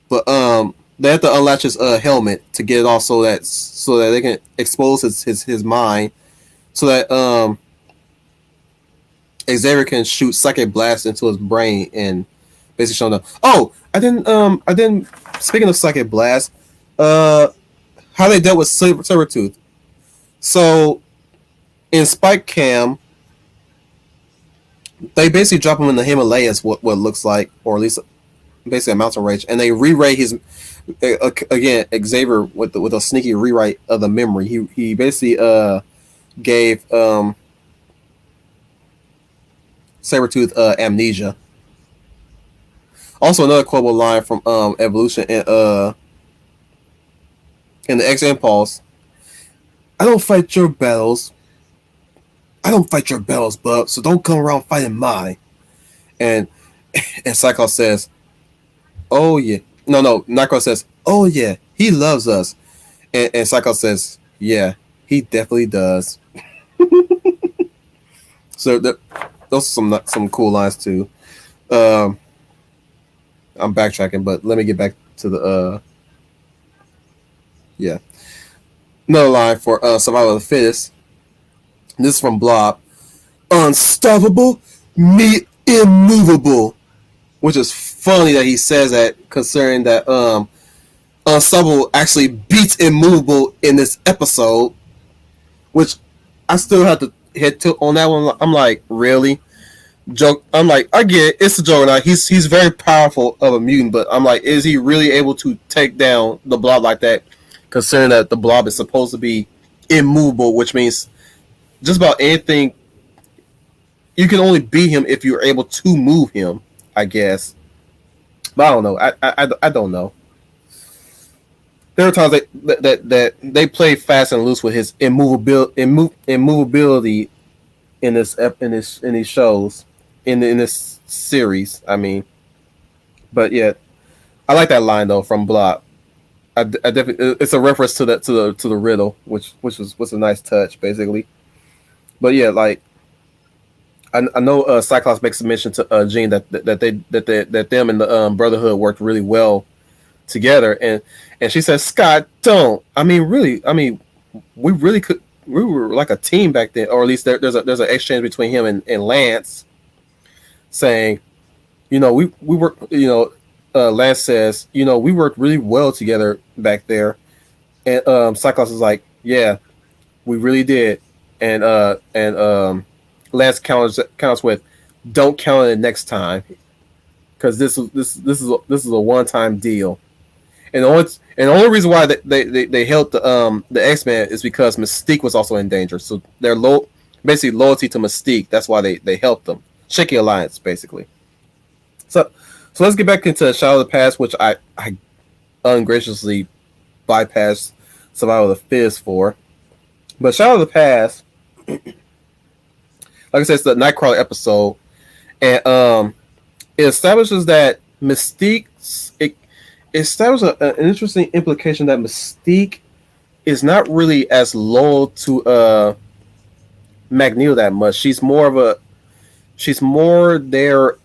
but they have to unlatch his helmet to get it off so that they can expose his mind so that Xavier can shoot psychic blast into his brain and basically show them. Oh, I didn't. Speaking of psychic blast, how they dealt with Sabretooth. So in Spike Cam, they basically drop him in the Himalayas, what it looks like, or at least basically a mountain range, and they rewrite his again Xavier with a sneaky rewrite of the memory. He basically gave Sabretooth amnesia. Also, another quotable line from Evolution in the X Impulse. I don't fight your battles. I don't fight your battles, bub. So don't come around fighting mine. And Cyclops says, "Oh yeah." No. Nightcrawler says, "Oh yeah, he loves us." And Cyclops says, "Yeah, he definitely does." So those are some cool lines too. Um, I'm backtracking, but let me get back to the yeah. Another line for Survival of the Fittest. This is from Blob. Unstoppable, me immovable. Which is funny that he says that, considering that Unstoppable actually beats Immovable in this episode. Which I still have to hit to on that one. I'm like, really? Joke. I'm like, I get it. It's a Juggernaut. He's very powerful of a mutant, but I'm like, is he really able to take down the Blob like that? Considering that the Blob is supposed to be immovable, which means just about anything. You can only beat him if you're able to move him, I guess. But I don't know. I don't know. There are times that they play fast and loose with his immovability in these shows in this series. I mean, but yeah, I like that line though from Block. I definitely it's a reference to the riddle, which was a nice touch basically. But yeah, like I know Cyclops makes a mention to Jean that them and the Brotherhood worked really well together, and she says, "Scott, don't. I mean, really. I mean, we really could. We were like a team back then, or at least there's an exchange between him and Lance, saying, you know, we work. You know, Lance says, you know, we worked really well together back there, and Cyclops is like, yeah, we really did, and Lance counts with, don't count it next time, because this is a one time deal." And the only reason why they helped the X-Men is because Mystique was also in danger. So they're basically loyalty to Mystique. That's why they helped them. Shaky alliance, basically. So let's get back into Shadow of the Past, which I ungraciously bypassed Survival of the Fittest for. But Shadow of the Past, like I said, it's the Nightcrawler episode, and it establishes that Mystique. It establishes an interesting implication that Mystique is not really as loyal to Magneto that much. She's more their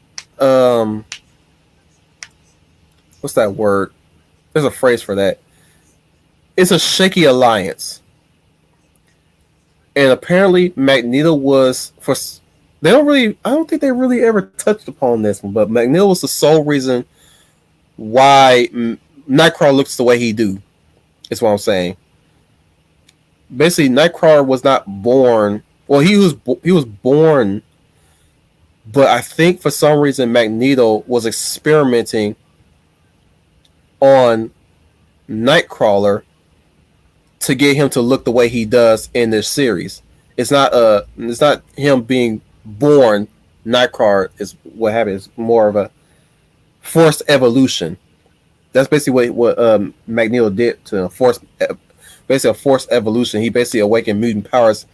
what's that word? There's a phrase for that. It's a shaky alliance. And apparently Magneto was for I don't think they really ever touched upon this one, but Magneto was the sole reason why Nightcrawler looks the way he do. Is what I'm saying. Basically, Nightcrawler was not born. Well, he was born, but I think for some reason Magneto was experimenting on Nightcrawler to get him to look the way he does in this series. It's not him being born. Nightcrawler is what happened. It's more of a forced evolution. That's basically what Magneto did to basically a forced evolution. He basically awakened mutant powers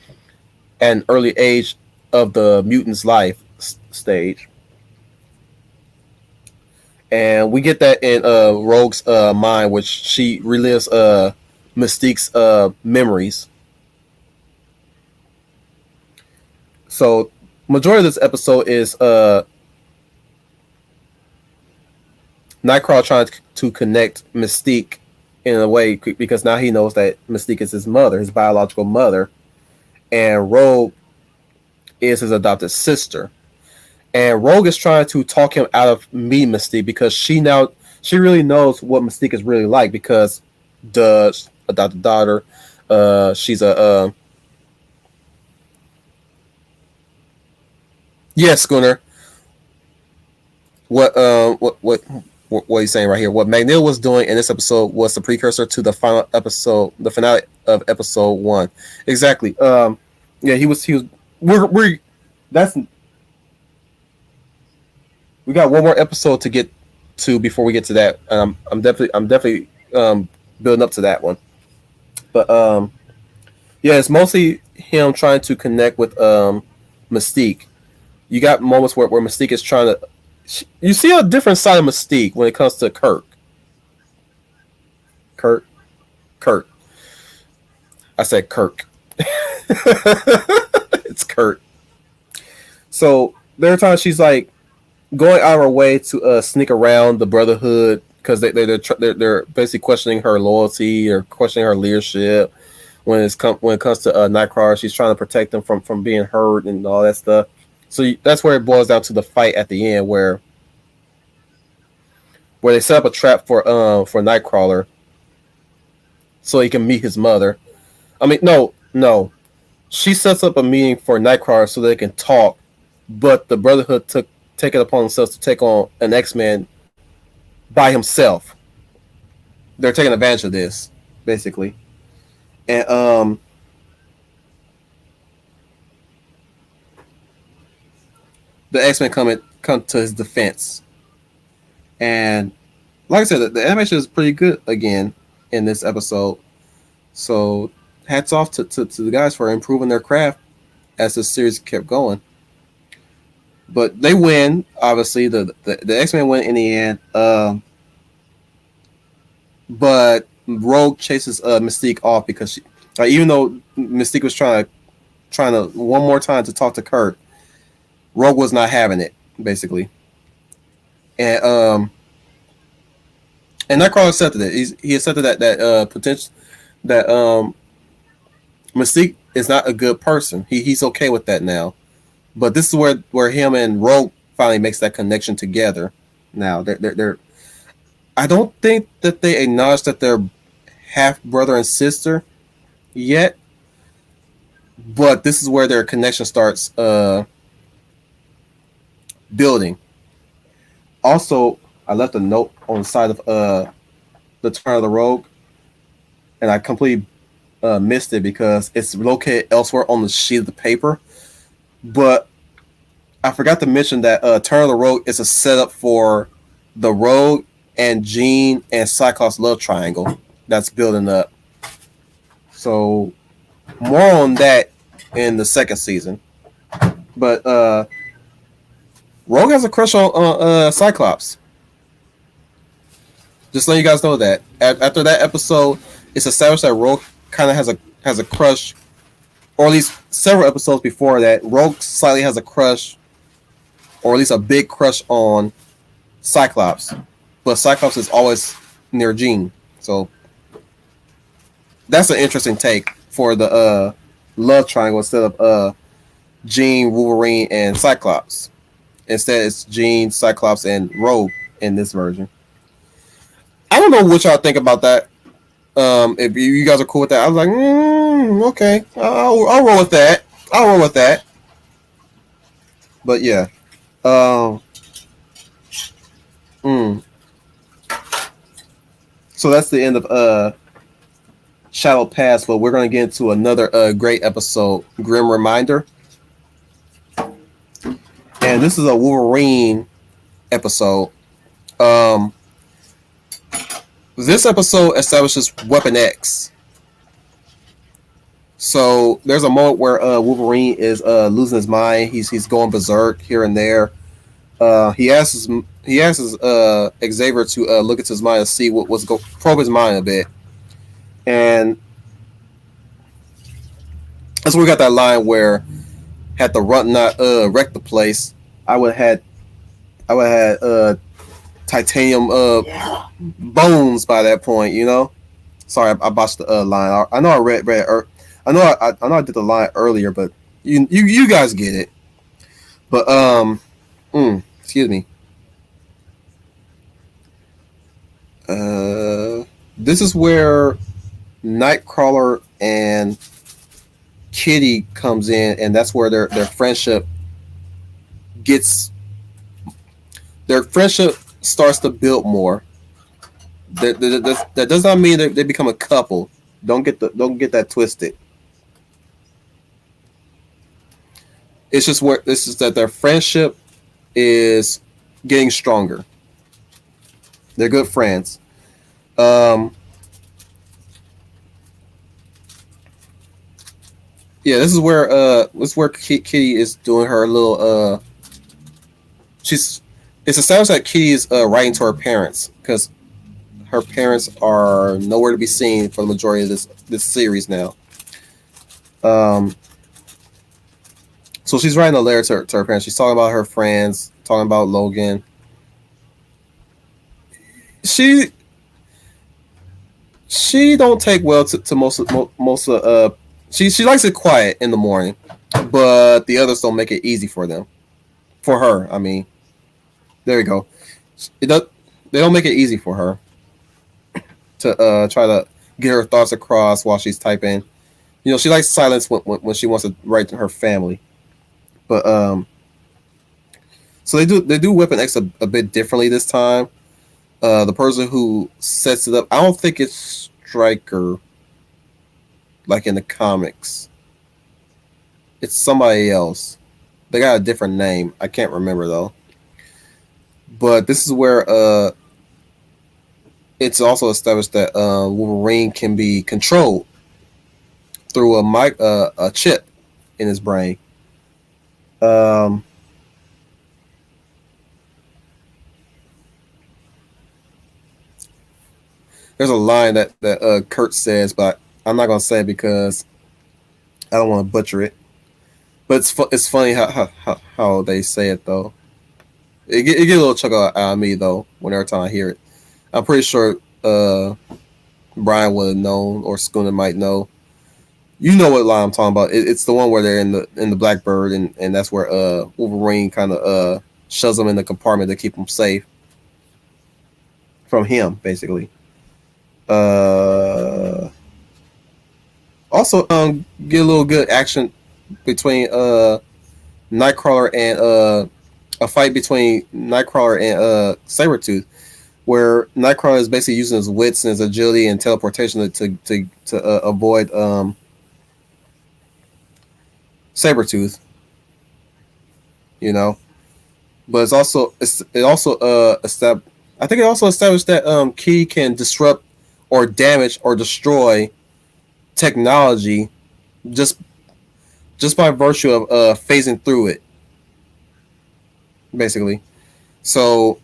at an early age of the mutant's life stage. and we get that in Rogue's mind, which she relives Mystique's memories. So majority of this episode is Nightcrawler trying to connect Mystique in a way because now he knows that Mystique is his mother, his biological mother, and Rogue is his adopted sister. And Rogue is trying to talk him out of meeting Mystique because she really knows what Mystique is really like because the adopted daughter, she's a yes, Schooner. What are you saying right here? What McNeil was doing in this episode was the precursor to the final episode, the finale of episode 1. Exactly. Yeah, he was. We're that's. We got one more episode to get to before we get to that. I'm definitely building up to that one. But yeah, it's mostly him trying to connect with Mystique. You got moments where Mystique is trying to. You see a different side of Mystique when it comes to Kirk. Kurt. I said Kirk. It's Kurt. So there are times she's like going out of her way to sneak around the Brotherhood because they're basically questioning her loyalty or questioning her leadership. When it comes to Nightcrawler, she's trying to protect them from being hurt and all that stuff. So that's where it boils down to the fight at the end, where they set up a trap for Nightcrawler, so he can meet his mother. I mean, no, she sets up a meeting for Nightcrawler so they can talk, but the Brotherhood take it upon themselves to take on an X-Man by himself. They're taking advantage of this, basically, and the X-Men come to his defense. And like I said, the animation is pretty good again in this episode. So hats off to the guys for improving their craft as the series kept going. But they win, obviously. The X-Men win in the end. But Rogue chases Mystique off because even though Mystique was trying to one more time to talk to Kurt, Rogue was not having it, basically. And Nightcrawler accepted it. He accepted that potential that Mystique is not a good person. He's okay with that now. But this is where him and Rogue finally makes that connection together. Now they're I don't think that they acknowledge that they're half brother and sister yet. But this is where their connection starts building. Also, I left a note on the side of the Turn of the Rogue, and I completely missed it because it's located elsewhere on the sheet of the paper. But I forgot to mention that Turn of the Rogue is a setup for the Rogue and Jean and Cyclops love triangle that's building up. So more on that in the second season. But Rogue has a crush on Cyclops. Just letting you guys know that after that episode, it's established that Rogue kind of has a crush, or at least several episodes before that, Rogue slightly has a crush, or at least a big crush on Cyclops. But Cyclops is always near Jean, so that's an interesting take for the love triangle instead of Jean, Wolverine, and Cyclops. Instead, it's Jean, Cyclops, and Rogue in this version. I don't know what y'all think about that. If you guys are cool with that, I was like, okay, I'll roll with that. I'll roll with that. But yeah, so that's the end of Shadow Pass. But we're gonna get into another great episode, Grim Reminder, and this is a Wolverine episode. This episode establishes Weapon X. So there's a moment where Wolverine is losing his mind. He's going berserk here and there, he asks Xavier to look into his mind and see probe his mind a bit, and that's where we got that line where had the runt not wrecked the place, I would have had titanium bones by that point. You know. Sorry, I botched the line. I know I read I know I did the line earlier, but you guys get it. But excuse me. This is where Nightcrawler and Kitty comes in, and that's where their friendship gets their friendship starts to build more. That does not mean that they become a couple. Don't get that twisted. It's just that their friendship is getting stronger. They're good friends. Um, yeah, this is where Kitty is doing her little she's it's established that Kitty is writing to her parents because her parents are nowhere to be seen for the majority of this series now. Um, so she's writing a letter to her parents. She's talking about her friends, talking about Logan. She she don't take well to most of she likes it quiet in the morning, but the others don't make it easy for them. For her, I mean, there you go. It does, they don't make it easy for her to try to get her thoughts across while she's typing. You know, she likes silence when she wants to write to her family. But so they do Weapon X a bit differently this time. The person who sets it up, I don't think it's Stryker like in the comics. It's somebody else. They got a different name. I can't remember though. But this is where it's also established that Wolverine can be controlled through a chip in his brain. Um, there's a line that Kurt says, but I'm not gonna say it because I don't want to butcher it. But it's funny how they say it though. It get a little chuckle out of me though whenever time I hear it. I'm pretty sure Brian would have known or Schooner might know. You know what line I'm talking about? It's the one where they're in the Blackbird and that's where Wolverine kind of shoves them in the compartment to keep them safe from him basically. Uh, Also, get a little good action between Nightcrawler and a fight between Nightcrawler and Sabretooth, where Nightcrawler is basically using his wits and his agility and teleportation to avoid Sabretooth, you know. But it also I think it also established that Key can disrupt or damage or destroy technology just by virtue of phasing through it, basically. So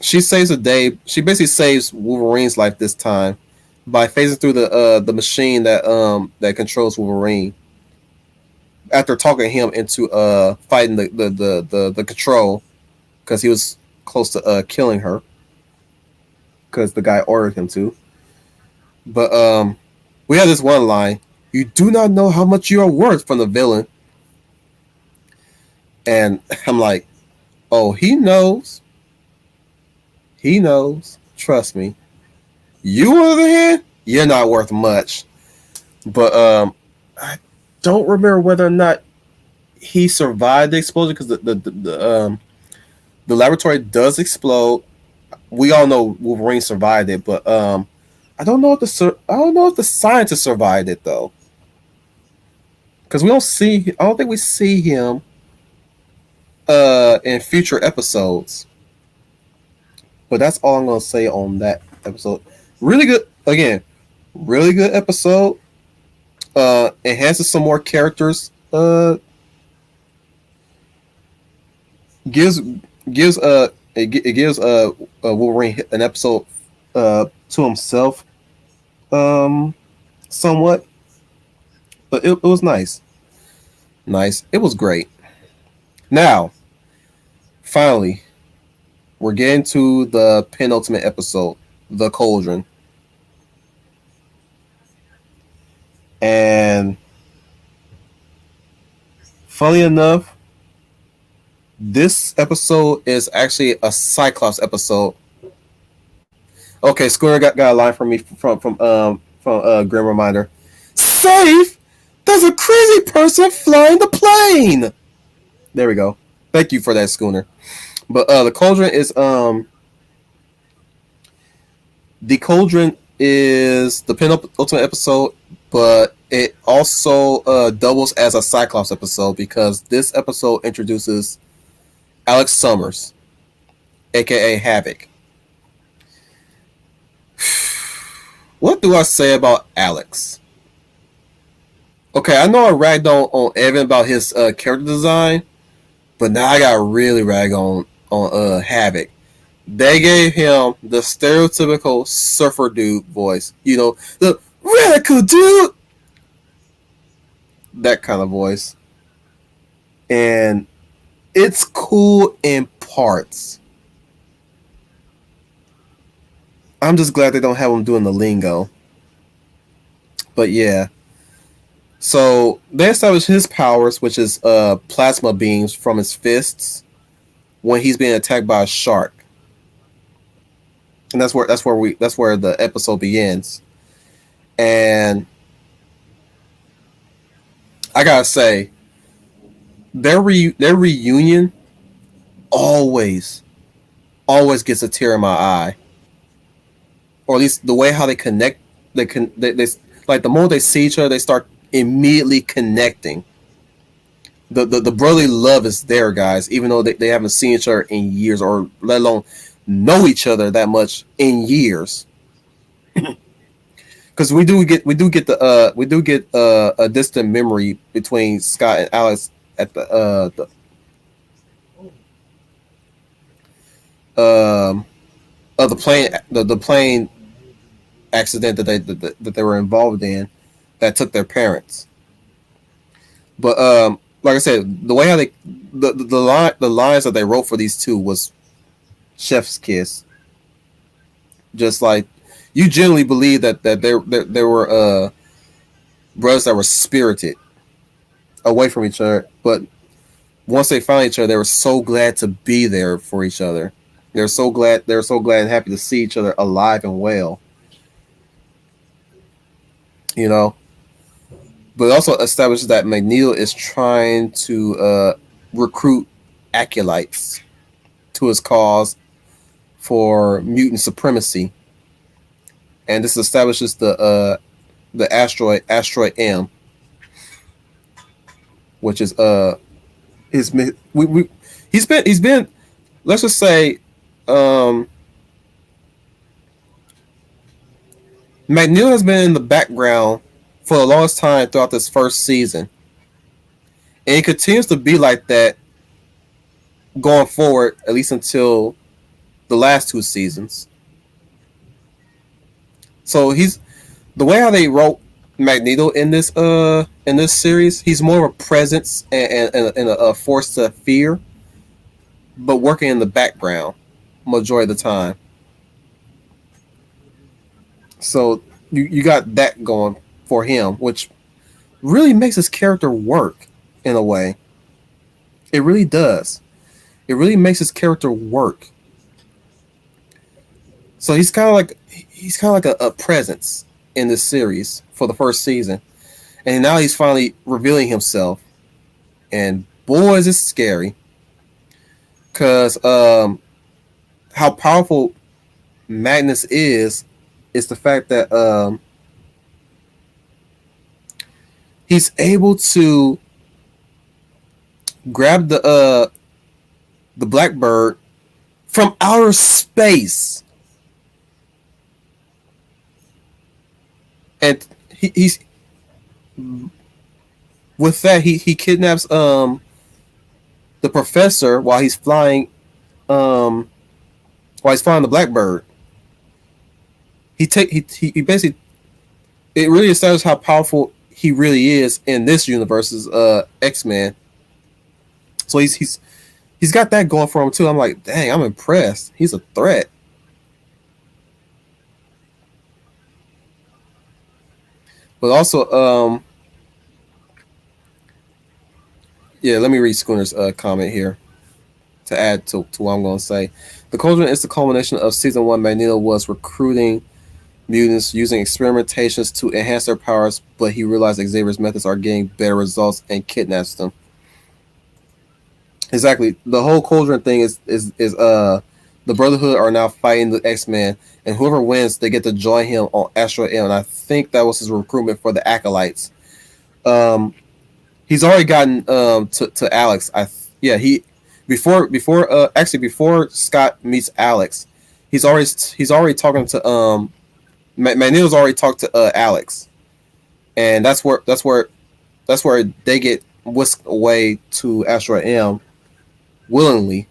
she saves a day. She basically saves Wolverine's life this time by phasing through the machine that controls Wolverine. After talking him into fighting the control because he was close to killing her because the guy ordered him to. But we have this one line: "You do not know how much you are worth," from the villain, and I'm like, "Oh, he knows. He knows. Trust me. You, on the other hand, you're not worth much." But I don't remember whether or not he survived the explosion because the laboratory does explode. We all know Wolverine survived it, but I don't know if the scientist survived it though, because we don't see. I don't think we see him in future episodes. But that's all I'm gonna say on that episode. Really good. Again, really good episode. Enhances some more characters. gives it gives Wolverine an episode to himself, um, somewhat, but it was nice. Nice. It was great. Now, finally, we're getting to the penultimate episode, The Cauldron. And funny enough, this episode is actually a Cyclops episode. Okay, Square got a line from me from Grim Reminder. Safe? There's a crazy person flying the plane. There we go. Thank you for that, Schooner. But the Cauldron is the penultimate episode, but it also doubles as a Cyclops episode because this episode introduces Alex Summers, aka Havoc. What do I say about Alex? Okay, I know I ragged on Evan about his character design, but now I got really rag on Havoc. They gave him the stereotypical surfer dude voice. You know, the radical dude, that kind of voice, and it's cool in parts. I'm just glad they don't have him doing the lingo. But yeah. So they establish his powers, which is plasma beams from his fists when he's being attacked by a shark. And that's where the episode begins. And I gotta say, their reunion always gets a tear in my eye. Or at least the way how they connect, they like the moment they see each other, they start immediately connecting. The brotherly love is there, guys, even though they haven't seen each other in years, or let alone know each other that much in years. Because we do get a distant memory between Scott and Alex at um of the plane accident that they were involved in that took their parents. But like I said, the way how they the lines that they wrote for these two was chef's kiss. Just like you generally believe that they were brothers that were spirited away from each other, but once they found each other, they were so glad to be there for each other. They were so glad and happy to see each other alive and well. You know, but it also establishes that Magneto is trying to recruit acolytes to his cause for mutant supremacy, and this establishes the asteroid M, which is his we he's been let's just say um Magneto has been in the background for the longest time throughout this first season, and it continues to be like that going forward, at least until the last two seasons. So he's the way how they wrote Magneto in this series. He's more of a presence and a force to fear, but working in the background majority of the time. So you got that going for him, which really makes his character work in a way. It really does. It really makes his character work. So he's kind of like a presence in this series for the first season, and now he's finally revealing himself. And boys, it's scary because how powerful Magnus is the fact that he's able to grab the Blackbird from outer space, and he's with that he kidnaps the professor um while he's flying the Blackbird. He basically, it really establishes how powerful he really is in this universe's X-Men. So he's got that going for him too. I'm like, dang, I'm impressed. He's a threat. But also, yeah, let me read Schooner's comment here to add to what I'm going to say. The Cauldron is the culmination of season one. Magneto was recruiting mutants using experimentations to enhance their powers, but he realized Xavier's methods are getting better results and kidnaps them. Exactly. The whole Cauldron thing is the Brotherhood are now fighting the X-Men, and whoever wins, they get to join him on Asteroid M. And I think that was his recruitment for the Acolytes. Um, he's already gotten to Alex. Yeah, he before Scott meets Alex, he's already talking to Magneto's already talked to Alex, and that's where they get whisked away to Asteroid M willingly,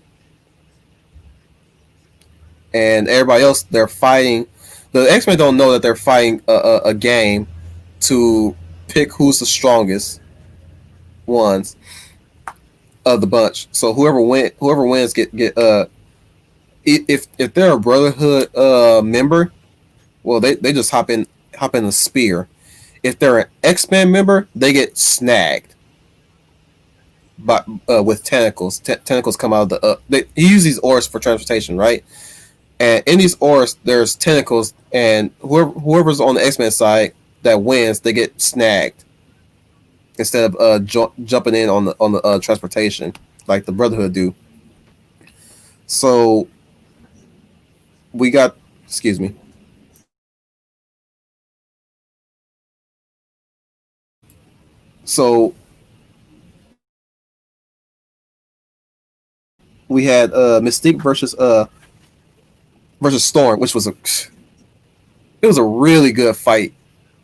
and everybody else they're fighting. The X Men don't know that they're fighting a game to pick who's the strongest ones of the bunch. So whoever wins get if they're a Brotherhood member, well they just hop in the spear. If they're an X Men member, they get snagged. But with tentacles, tentacles come out of the. He uses these ores for transportation, right? And in these ores, there's tentacles, and whoever's on the X Men side that wins, they get snagged instead of jumping in on the transportation like the Brotherhood do. So we got, excuse me. So we had Mystique versus Storm, which was a really good fight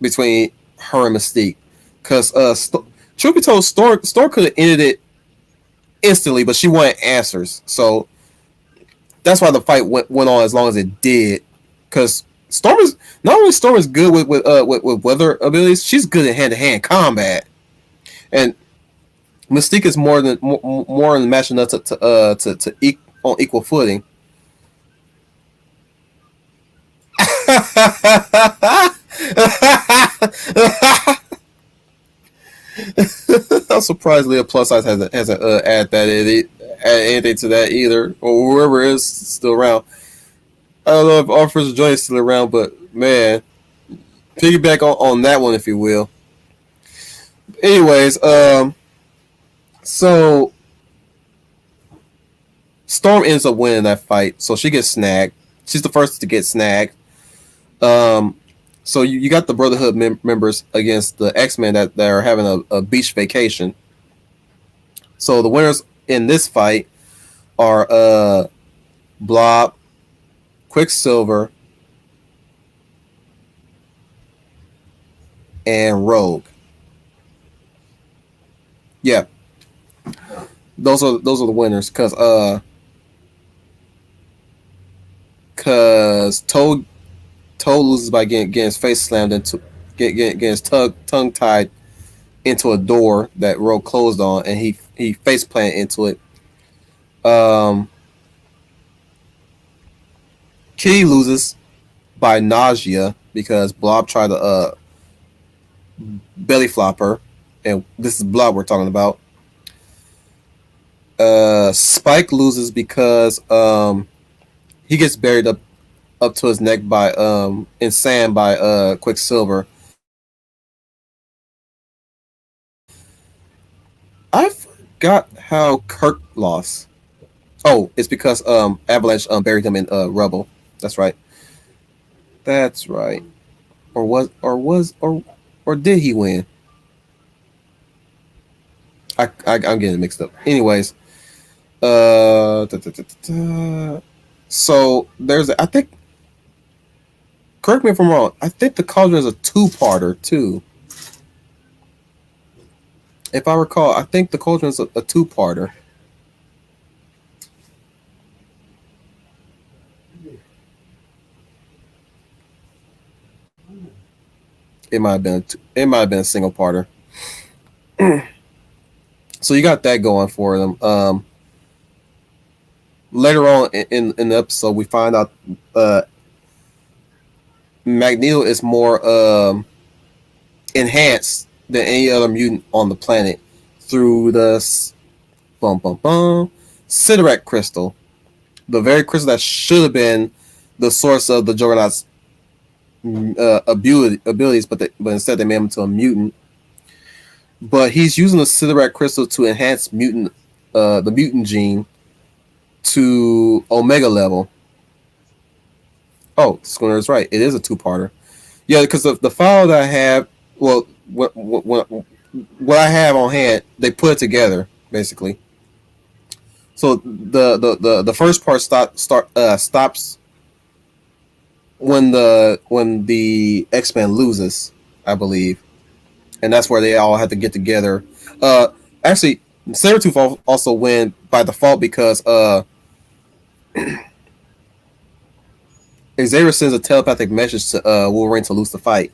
between her and Mystique. Because truth be told, Storm could have ended it instantly, but she wanted answers. So that's why the fight went on as long as it did. Because Storm is not only Storm is good with weather abilities, she's good at hand to hand combat, and Mystique is more than matching up on equal footing. I'm surprised Leah Plus Size hasn't add anything to that either, or whoever is still around. I don't know if Officer Joy is still around, but man, piggyback on that one if you will. Anyways, so Storm ends up winning that fight, so she gets snagged. She's the first to get snagged. Um, so you got the Brotherhood members against the X-Men that are having a beach vacation. So the winners in this fight are Blob, Quicksilver, and Rogue. Yeah, those are the winners because Toad loses by getting his face slammed into getting his tongue tied into a door that Rogue closed on, and he face planted into it. Um, Kitty loses by nausea because Blob tried to belly flop her, and this is Blob we're talking about. Spike loses because he gets buried up to his neck by in sand by Quicksilver. I forgot how Kirk lost. Oh, it's because Avalanche buried him in rubble. That's right. That's right. Or did he win? I'm getting mixed up. Anyways, so there's I think. Correct me if I'm wrong. I think the Cauldron is a two-parter too. If I recall, I think the Cauldron is a two-parter. it might have been a single parter. So you got that going for them. Later on in the episode, we find out Magneto is more enhanced than any other mutant on the planet through the Cyttorak crystal, the very crystal that should have been the source of the Juggernaut's abilities, but instead they made him into a mutant. But he's using the Cyttorak crystal to enhance the mutant gene to Omega level. Oh, Schooner is right. It is a two-parter. Yeah, because the file that I have, well, what I have on hand, they put it together basically. So the first part stops when the X-Men loses, I believe, and that's where they all had to get together. Actually, Sabretooth also win by default because Xavier sends a telepathic message to Wolverine to lose the fight.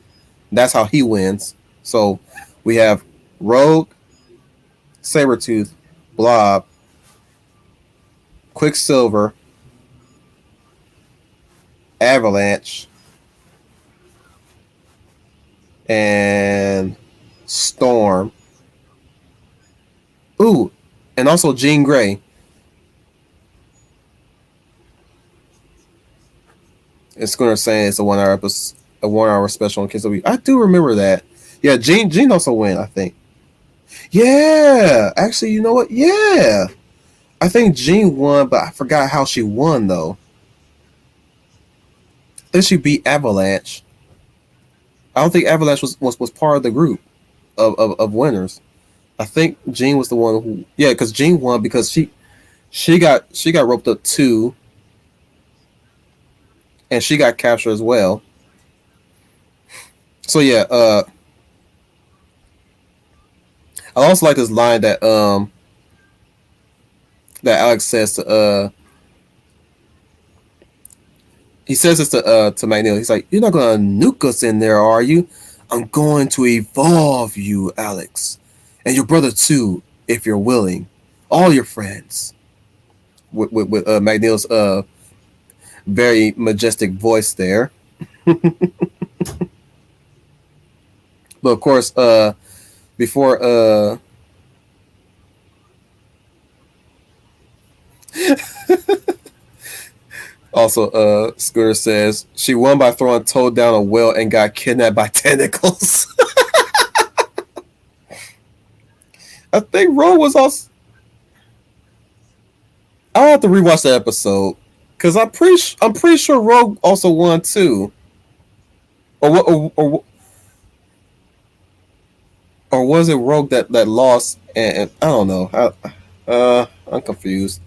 That's how he wins. So we have Rogue, Sabretooth, Blob, Quicksilver, Avalanche, and Storm. Ooh, and also Jean Grey. It's going to say it's a 1 hour episode, a 1 hour special in case of I do remember that. Yeah, Jean also win, I think. Yeah, actually, you know what? Yeah, I think Jean won, but I forgot how she won though. I think she beat Avalanche. I don't think Avalanche was part of the group of winners. I think Jean was the one who, yeah, because Jean won because she got roped up too, and she got captured as well. So yeah, I also like this line that that Alex says to he says this to Magneto. He's like, "You're not gonna nuke us in there, are you? I'm going to evolve you, Alex, and your brother too, if you're willing. All your friends." With Magneto's very majestic voice there. But of course, before also Scooter says she won by throwing Toad down a well and got kidnapped by tentacles. I think Rogue was also. I'll have to rewatch that episode because I'm pretty sure Rogue also won too. Or was it Rogue that lost? And I don't know. I'm confused.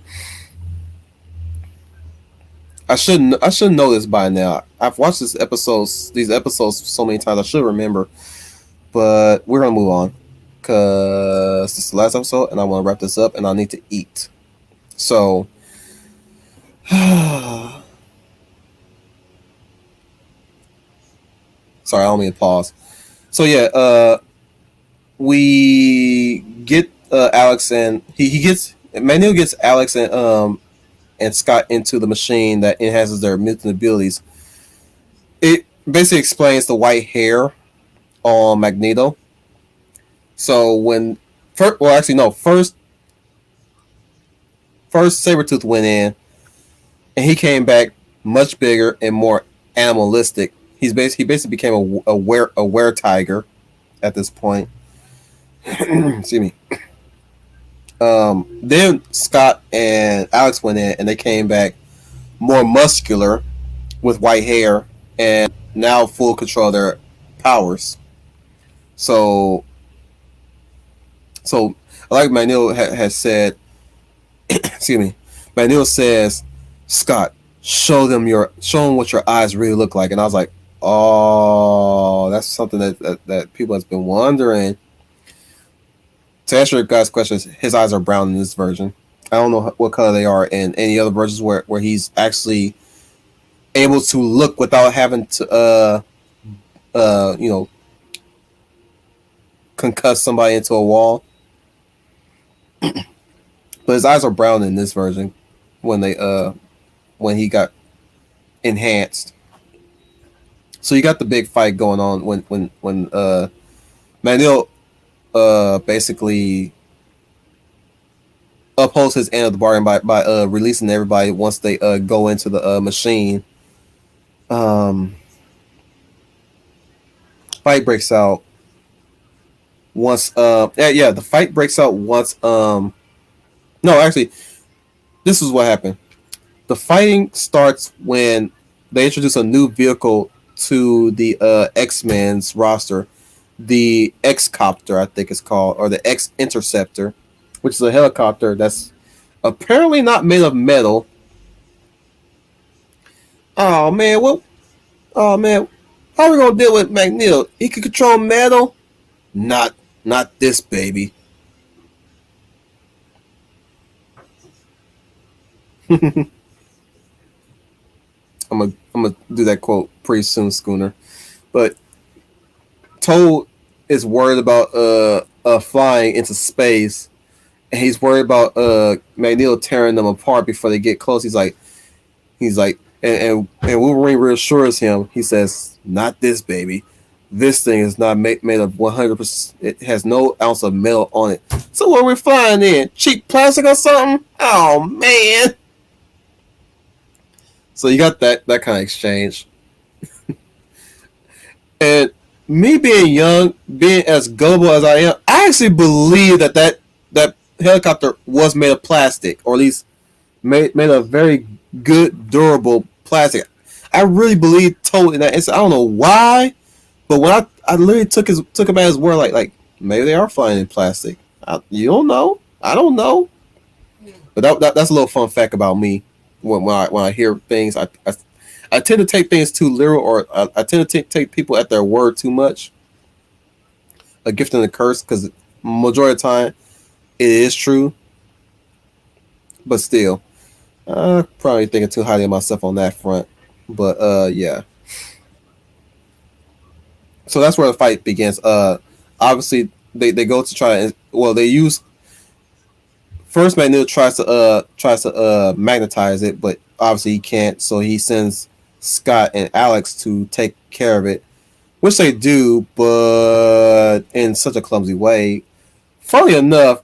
I should know this by now. I've watched these episodes so many times. I should remember, but we're gonna move on because this is the last episode, and I want to wrap this up, and I need to eat. So, sorry, I don't mean to pause. So yeah, we get Alex and he gets Magneto gets Alex and Scott into the machine that enhances their mutant abilities. It basically explains the white hair on Magneto. So first Sabretooth went in, and he came back much bigger and more animalistic. He basically became a were tiger at this point. Excuse me. Then Scott and Alex went in, and they came back more muscular with white hair and now full control of their powers. So like Magneto has said, excuse me, Magneto says, Scott, show them what your eyes really look like. And I was like, oh, that's something that people has been wondering. To answer your guys' questions, his eyes are brown in this version. I don't know what color they are in any other versions where he's actually able to look without having to concuss somebody into a wall. But his eyes are brown in this version when they when he got enhanced. So you got the big fight going on when Magneto basically upholds his end of the bargain by releasing everybody once they go into the machine. Fight breaks out once the fight breaks out once no, actually, this is what happened. The fighting starts when they introduce a new vehicle to the X-Men's roster, the X-Copter, I think it's called, or the X-Interceptor, which is a helicopter that's apparently not made of metal. Oh man, what? Oh man, how are we gonna deal with Magneto? He can control metal? Not, not this baby. I'm gonna do that quote pretty soon, Schooner. But Toad is worried about flying into space, and he's worried about Magneto tearing them apart before they get close. He's like, and Wolverine reassures him. He says, "Not this baby. This thing is not made of 100%. It has no ounce of metal on it. So what are we flying in? Cheap plastic or something? Oh man!" So you got that kind of exchange. And me being young, being as gullible as I am, I actually believe that helicopter was made of plastic, or at least made of very good, durable plastic. I really believe Toad in that. I don't know why, but when I literally took him at his word, like maybe they are flying in plastic. You don't know. I don't know. But that's a little fun fact about me. When I hear things, I tend to take things too literal, or I tend to take people at their word too much. A gift and a curse, because majority of the time it is true, but still, probably thinking too highly of myself on that front. But yeah. So that's where the fight begins. Obviously they go to try and they use first. Magneto tries to magnetize it, but obviously he can't. So he sends Scott and Alex to take care of it, which they do, but in such a clumsy way. Funny enough,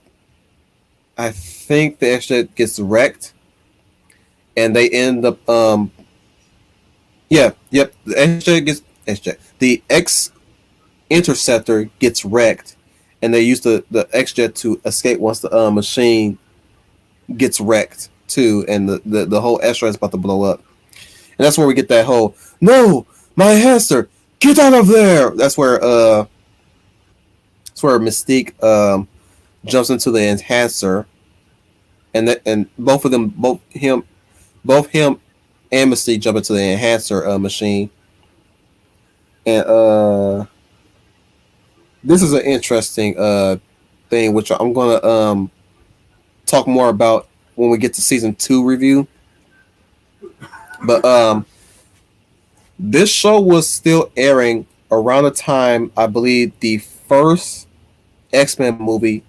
I think the X-Jet gets wrecked, and they end up the X-Jet gets X-Jet. The X-Interceptor gets wrecked, and they use the X-Jet to escape once the machine gets wrecked too, and the whole asteroid is about to blow up. And that's where we get that whole "No, my enhancer, get out of there!" That's where Mystique jumps into the enhancer, and both of them, both him and Mystique jump into the enhancer machine. And this is an interesting thing, which I'm gonna talk more about when we get to season 2 review. But this show was still airing around the time I believe the first X-Men movie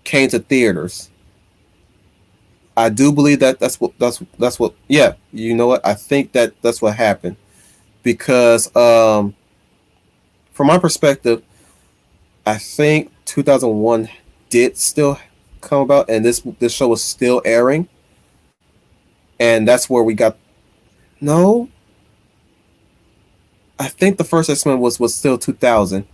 came to theaters. I do believe that's what yeah, you know what? I think that's what happened. Because from my perspective, I think 2001 did still come about, and this show was still airing, and that's where we got. No, I think the first X-Men was still 2000.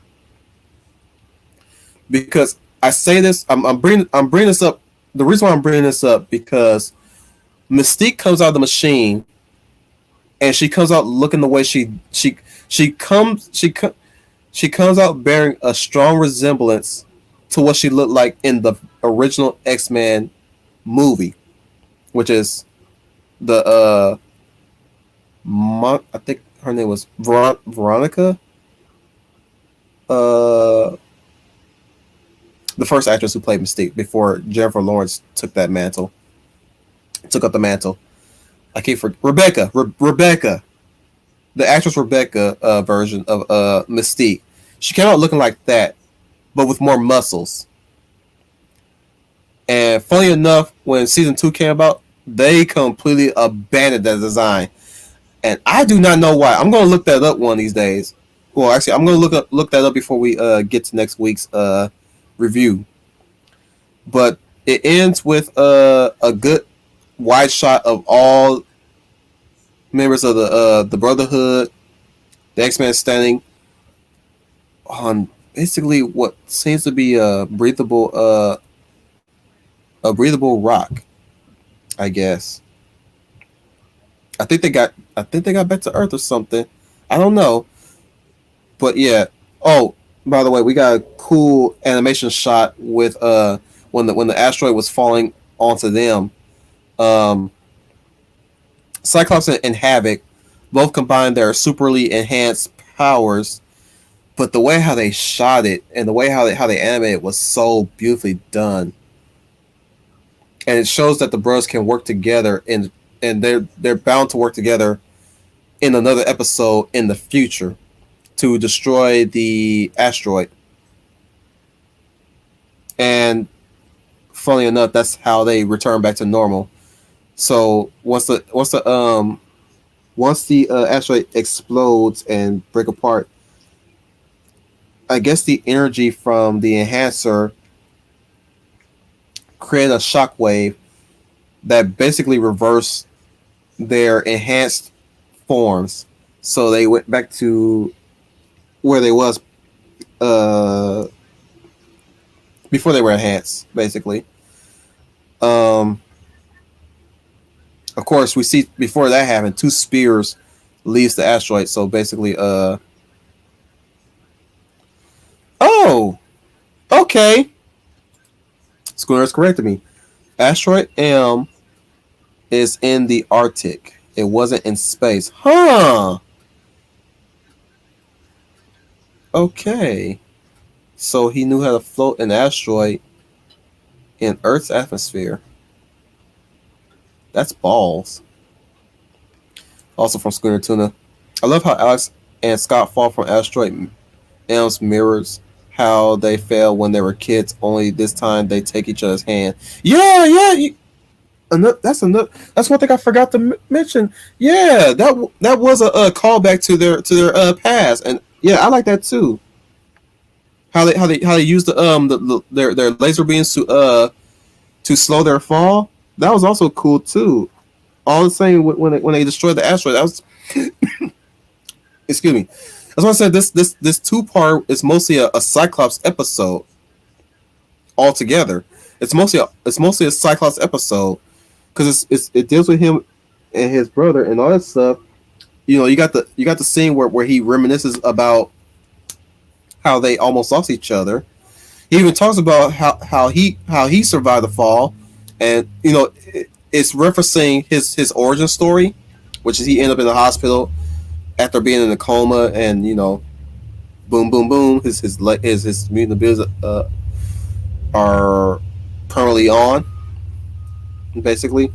Because I say this, I'm bringing this up. The reason why I'm bringing this up because Mystique comes out of the machine, and she comes out looking the way she comes out bearing a strong resemblance to what she looked like in the original X-Men movie, which is the I think her name was Veronica. The first actress who played Mystique before Jennifer Lawrence took up the mantle. I keep for Rebecca. Rebecca, the actress Rebecca version of Mystique. She came out looking like that, but with more muscles. And funny enough, when season 2 came about, they completely abandoned that design. And I do not know why. I'm gonna look that up one of these days. Well, actually, I'm gonna look that up before we get to next week's review. But it ends with a good wide shot of all members of the Brotherhood, the X-Men standing on basically what seems to be a breathable rock, I guess. I think they got back to Earth or something. I don't know. But yeah. Oh, by the way, we got a cool animation shot with when the asteroid was falling onto them. Um Cyclops and Havoc both combined their superly enhanced powers, but the way how they shot it and the way how they animated it was so beautifully done. And it shows that the bros can work together and they're bound to work together in another episode in the future to destroy the asteroid. And funny enough, that's how they return back to normal. So once the asteroid explodes and break apart, I guess the energy from the enhancer created a shockwave that basically reversed their enhanced forms. So they went back to where they was uh, before they were enhanced, basically. Um, of course, we see before that happened, two spears leaves the asteroid. So basically, oh, okay. Schooner's corrected me. Asteroid M is in the Arctic. It wasn't in space. Huh. Okay. So he knew how to float an asteroid in Earth's atmosphere. That's balls. Also from Schooner Tuna. I love how Alex and Scott fall from asteroid M's mirrors how they fell when they were kids. Only this time they take each other's hand. Yeah, yeah. That's another. That's one thing I forgot to mention. Yeah, that was a callback to their past, and yeah, I like that too. How they use their laser beams to slow their fall. That was also cool too. All the same when they destroyed the asteroid. That was excuse me. That's why I said this 2-part is mostly a Cyclops episode altogether. It's mostly a Cyclops episode because it deals with him and his brother and all that stuff. You know, you got the scene where he reminisces about how they almost lost each other. He even talks about how he survived the fall, and you know it's referencing his origin story, which is he ended up in the hospital after being in a coma, and you know, boom, boom, boom, his mutant abilities are permanently on, basically.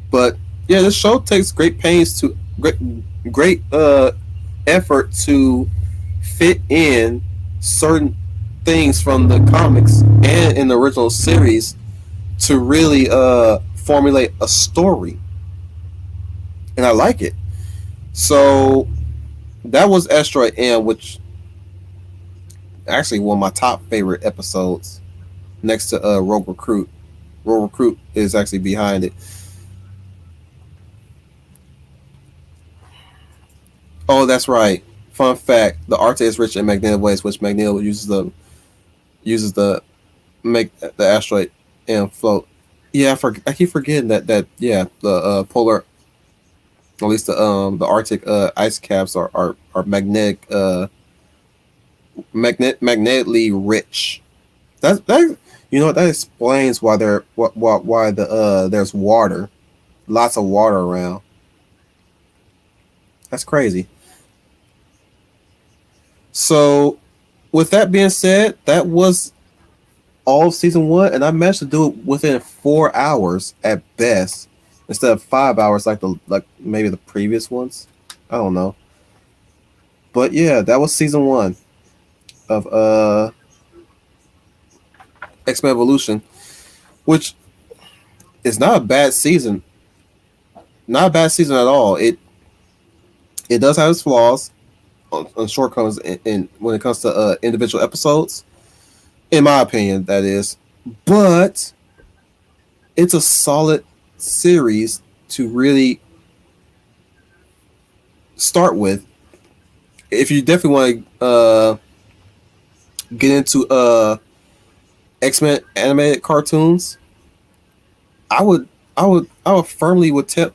But yeah, this show takes great pains to great effort to fit in certain things from the comics and in the original series to really formulate a story, and I like it. So that was Asteroid M, which actually one of my top favorite episodes, next to Rogue Recruit. Rogue Recruit is actually behind it. Oh, that's right. Fun fact: the Arctic is rich in magnetic waves, which Magneto uses the make the asteroid and float. Yeah, I keep forgetting that yeah, the polar, at least the Arctic ice caps are magnetically rich. That you know that explains why why the there's water, lots of water around. That's crazy. So, with that being said, that was all of season 1, and I managed to do it within 4 hours at best, instead of 5 hours like maybe the previous ones. I don't know, But yeah, that was season 1 of X-Men Evolution, which is not a bad season. Not a bad season at all. It does have its flaws on shortcomings in when it comes to individual episodes, in my opinion, that is. But it's a solid series to really start with. If you definitely want to get into X-Men animated cartoons, I would firmly would tell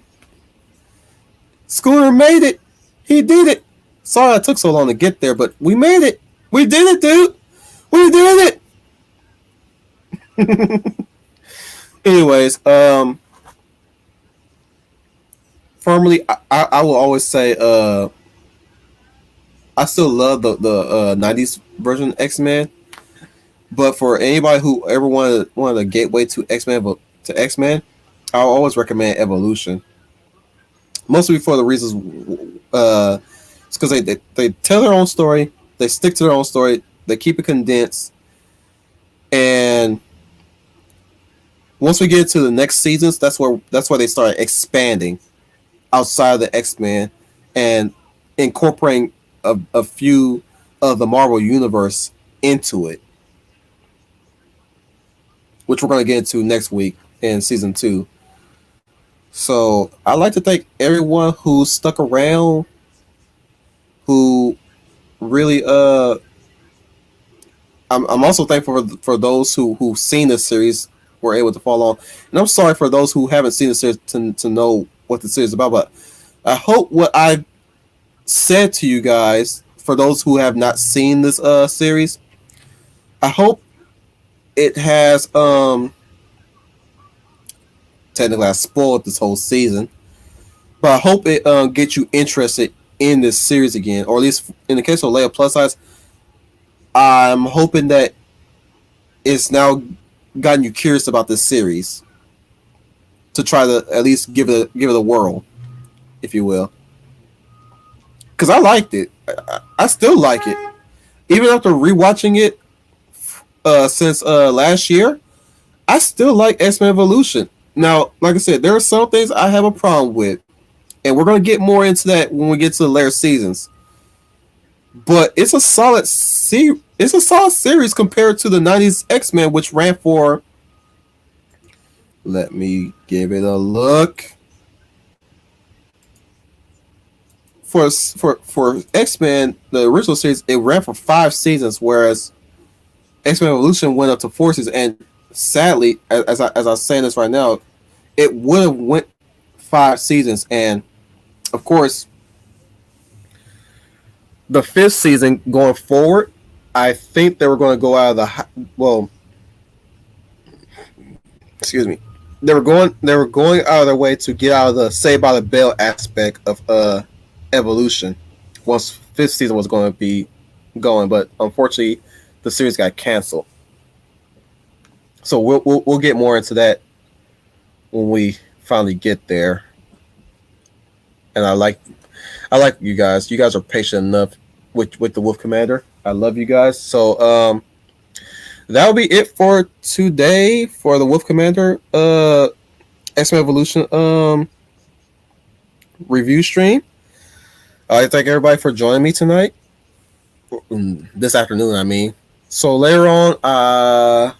Schooner made it. He did it. Sorry it took so long to get there, but we made it. We did it, dude. We did it. Anyways, firmly, I will always say, I still love the '90s version of X-Men, but for anybody who ever wanted a gateway to X-Men, I'll always recommend Evolution. Mostly for the reasons, it's because they tell their own story, they stick to their own story, they keep it condensed, and once we get to the next seasons, that's where they start expanding outside of the X-Men and incorporating a few of the Marvel universe into it, which we're going to get into next week in season 2. So I'd like to thank everyone who stuck around, who really I'm also thankful for those who've seen this series, were able to follow on, and I'm sorry for those who haven't seen the series to know what the series is about. But I hope what I said to you guys, for those who have not seen this series, I hope it has technically I spoiled this whole season, but I hope it gets you interested in this series again, or at least in the case of Leia Plus Size, I'm hoping that it's now gotten you curious about this series to try to at least give it a whirl, if you will. Because I liked it. I still like it, even after rewatching it since last year. I still like X-Men Evolution. Now, like I said, there are some things I have a problem with, and we're going to get more into that when we get to the later seasons. But it's a solid series compared to the '90s X-Men, which ran for. Let me give it a look. For X-Men, the original series, it ran for 5 seasons, whereas X-Men Evolution went up to 4 seasons. And sadly, as I was saying this right now, it would have went 5 seasons, and of course, the 5th season going forward, I think they were going to go out of excuse me. They were going out of their way to get out of the Saved by the Bell aspect of Evolution once 5th season was going to be going, but unfortunately the series got canceled. So we'll get more into that when we finally get there. And I like you guys. You guys are patient enough with the Wolf Commander. I love you guys. So that'll be it for today for the Wolf Commander X-Men Evolution review stream. I thank everybody for joining me tonight. This afternoon, I mean. So later on,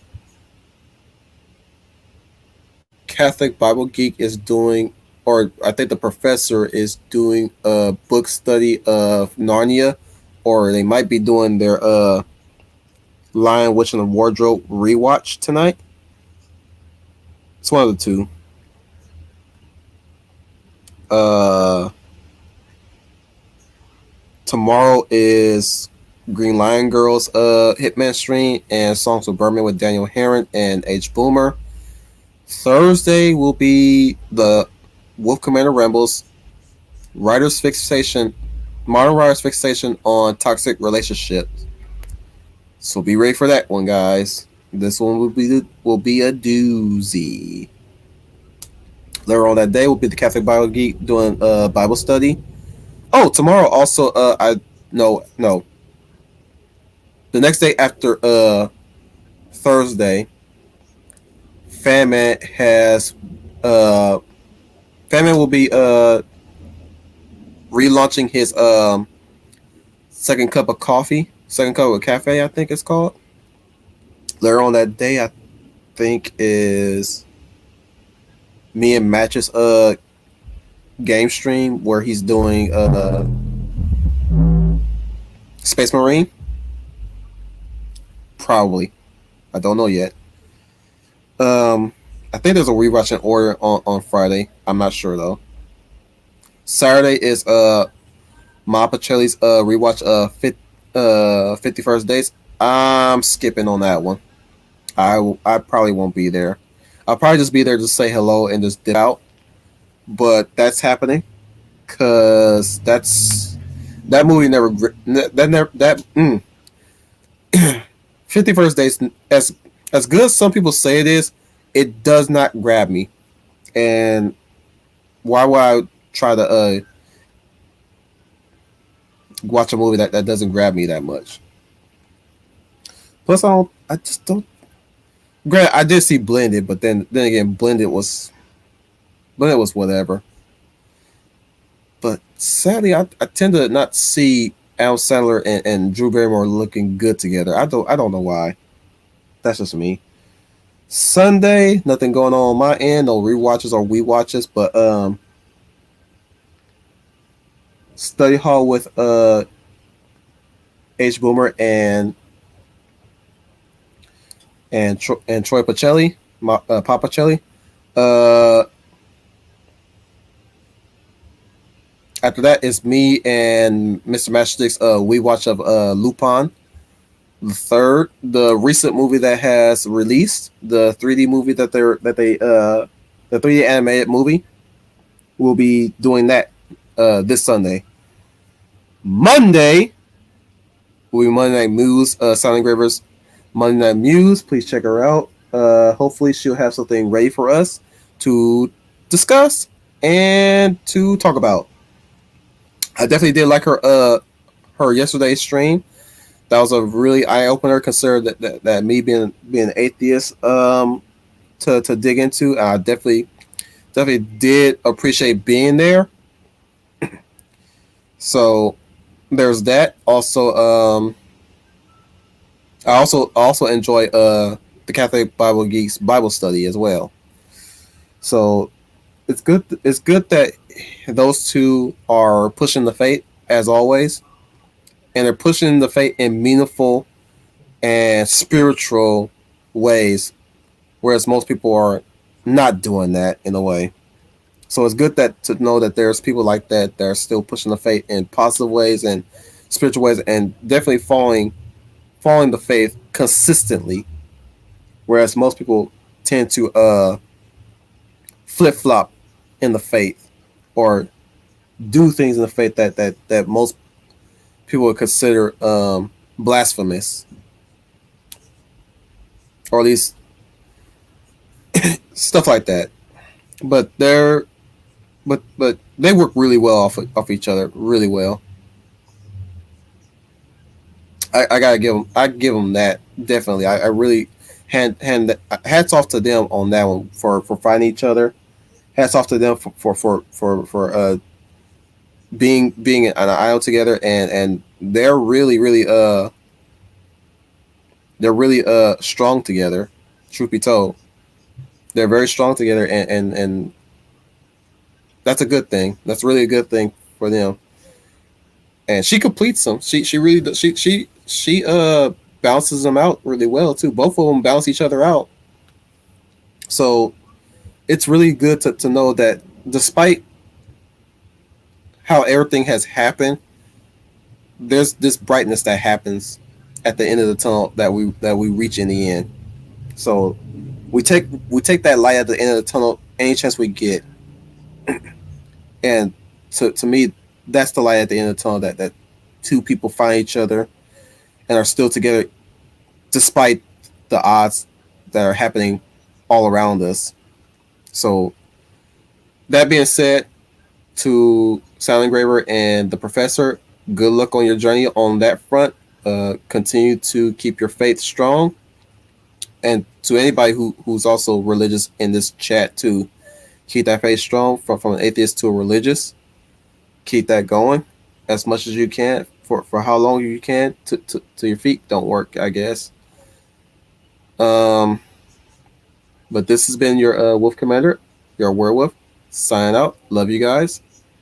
Catholic Bible Geek is doing, or I think the professor is doing a book study of Narnia, or they might be doing their Lion, Witch, and the Wardrobe rewatch tonight. It's one of the two. Tomorrow is Green Lion Girls Hitman stream and Songs of Berman with Daniel Herron and H. Boomer. Thursday will be the Wolf Commander Rambles Modern Writer's Fixation on Toxic Relationships. So be ready for that one, guys. This one will be a doozy. Later on that day will be the Catholic Bible Geek doing Bible study. Oh, tomorrow also No, no. The next day after Thursday, Famine has uh Famine will be relaunching his second cup of coffee, second cup of cafe, I think it's called. Later on that day, I think is me and Matches game stream where he's doing Space Marine. Probably, I don't know yet. Um, I think there's a rewatch in order on Friday. I'm not sure though. Saturday is Ma Pacelli's rewatch 51st Dates. I'm skipping on that one. I probably won't be there. I'll probably just be there to say hello and just dip out. But that's happening because that movie never that never that 51st Dates, as good as some people say it is, it does not grab me. And why would I try to watch a movie that doesn't grab me that much? Plus, I just don't. Grant, I did see Blended, but then again, Blended was whatever. But sadly, I tend to not see Al Sandler and Drew Barrymore looking good together. I don't know why. That's just me. Sunday, nothing going on my end, no rewatches or we watches, but study hall with H Boomer and Troy Pacelli, Papa Pacelli. Uh, After that, it's me and Mr. Matchstick's we watch of Lupin the third, the recent movie that has released, the 3D movie the 3D animated movie. We'll be doing that this Sunday. Monday will be Monday Night Muse, Silent Gravers Monday Night Muse. Please check her out. Hopefully, she'll have something ready for us to discuss and to talk about. I definitely did like her yesterday's stream. That was a really eye opener. Consider that me being an atheist to dig into. I definitely did appreciate being there. So there's that. Also, I also enjoy the Catholic Bible Geeks Bible study as well. So it's good. It's good that those two are pushing the faith as always, and they're pushing the faith in meaningful and spiritual ways, whereas most people are not doing that in a way. So it's good that to know that there's people like that are still pushing the faith in positive ways and spiritual ways, and definitely following the faith consistently, whereas most people tend to flip flop in the faith or do things in the faith that most people would consider blasphemous, or at least stuff like that. But but they work really well off each other, really well. I gotta give them that definitely. I really hats off to them on that one for finding each other. Hats off to them for being an aisle together, and they're really strong together. Truth be told, they're very strong together, and that's a good thing. That's really a good thing for them. And she completes them. She really she bounces them out really well too. Both of them balance each other out. So it's really good to know that despite how everything has happened, there's this brightness that happens at the end of the tunnel that we reach in the end. So we take that light at the end of the tunnel any chance we get, and to me, that's the light at the end of the tunnel that two people find each other and are still together despite the odds that are happening all around us. So that being said, to Sound Engraver and the Professor, Good luck on your journey on that front. Continue to keep your faith strong. And to anybody who's also religious in this chat too, keep that faith strong from an atheist to a religious. Keep that going as much as you can for how long you can to your feet don't work, I guess. Um, but this has been your Wolf Commander, your werewolf. Sign out. Love you guys,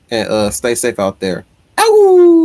and stay safe out there. Ow!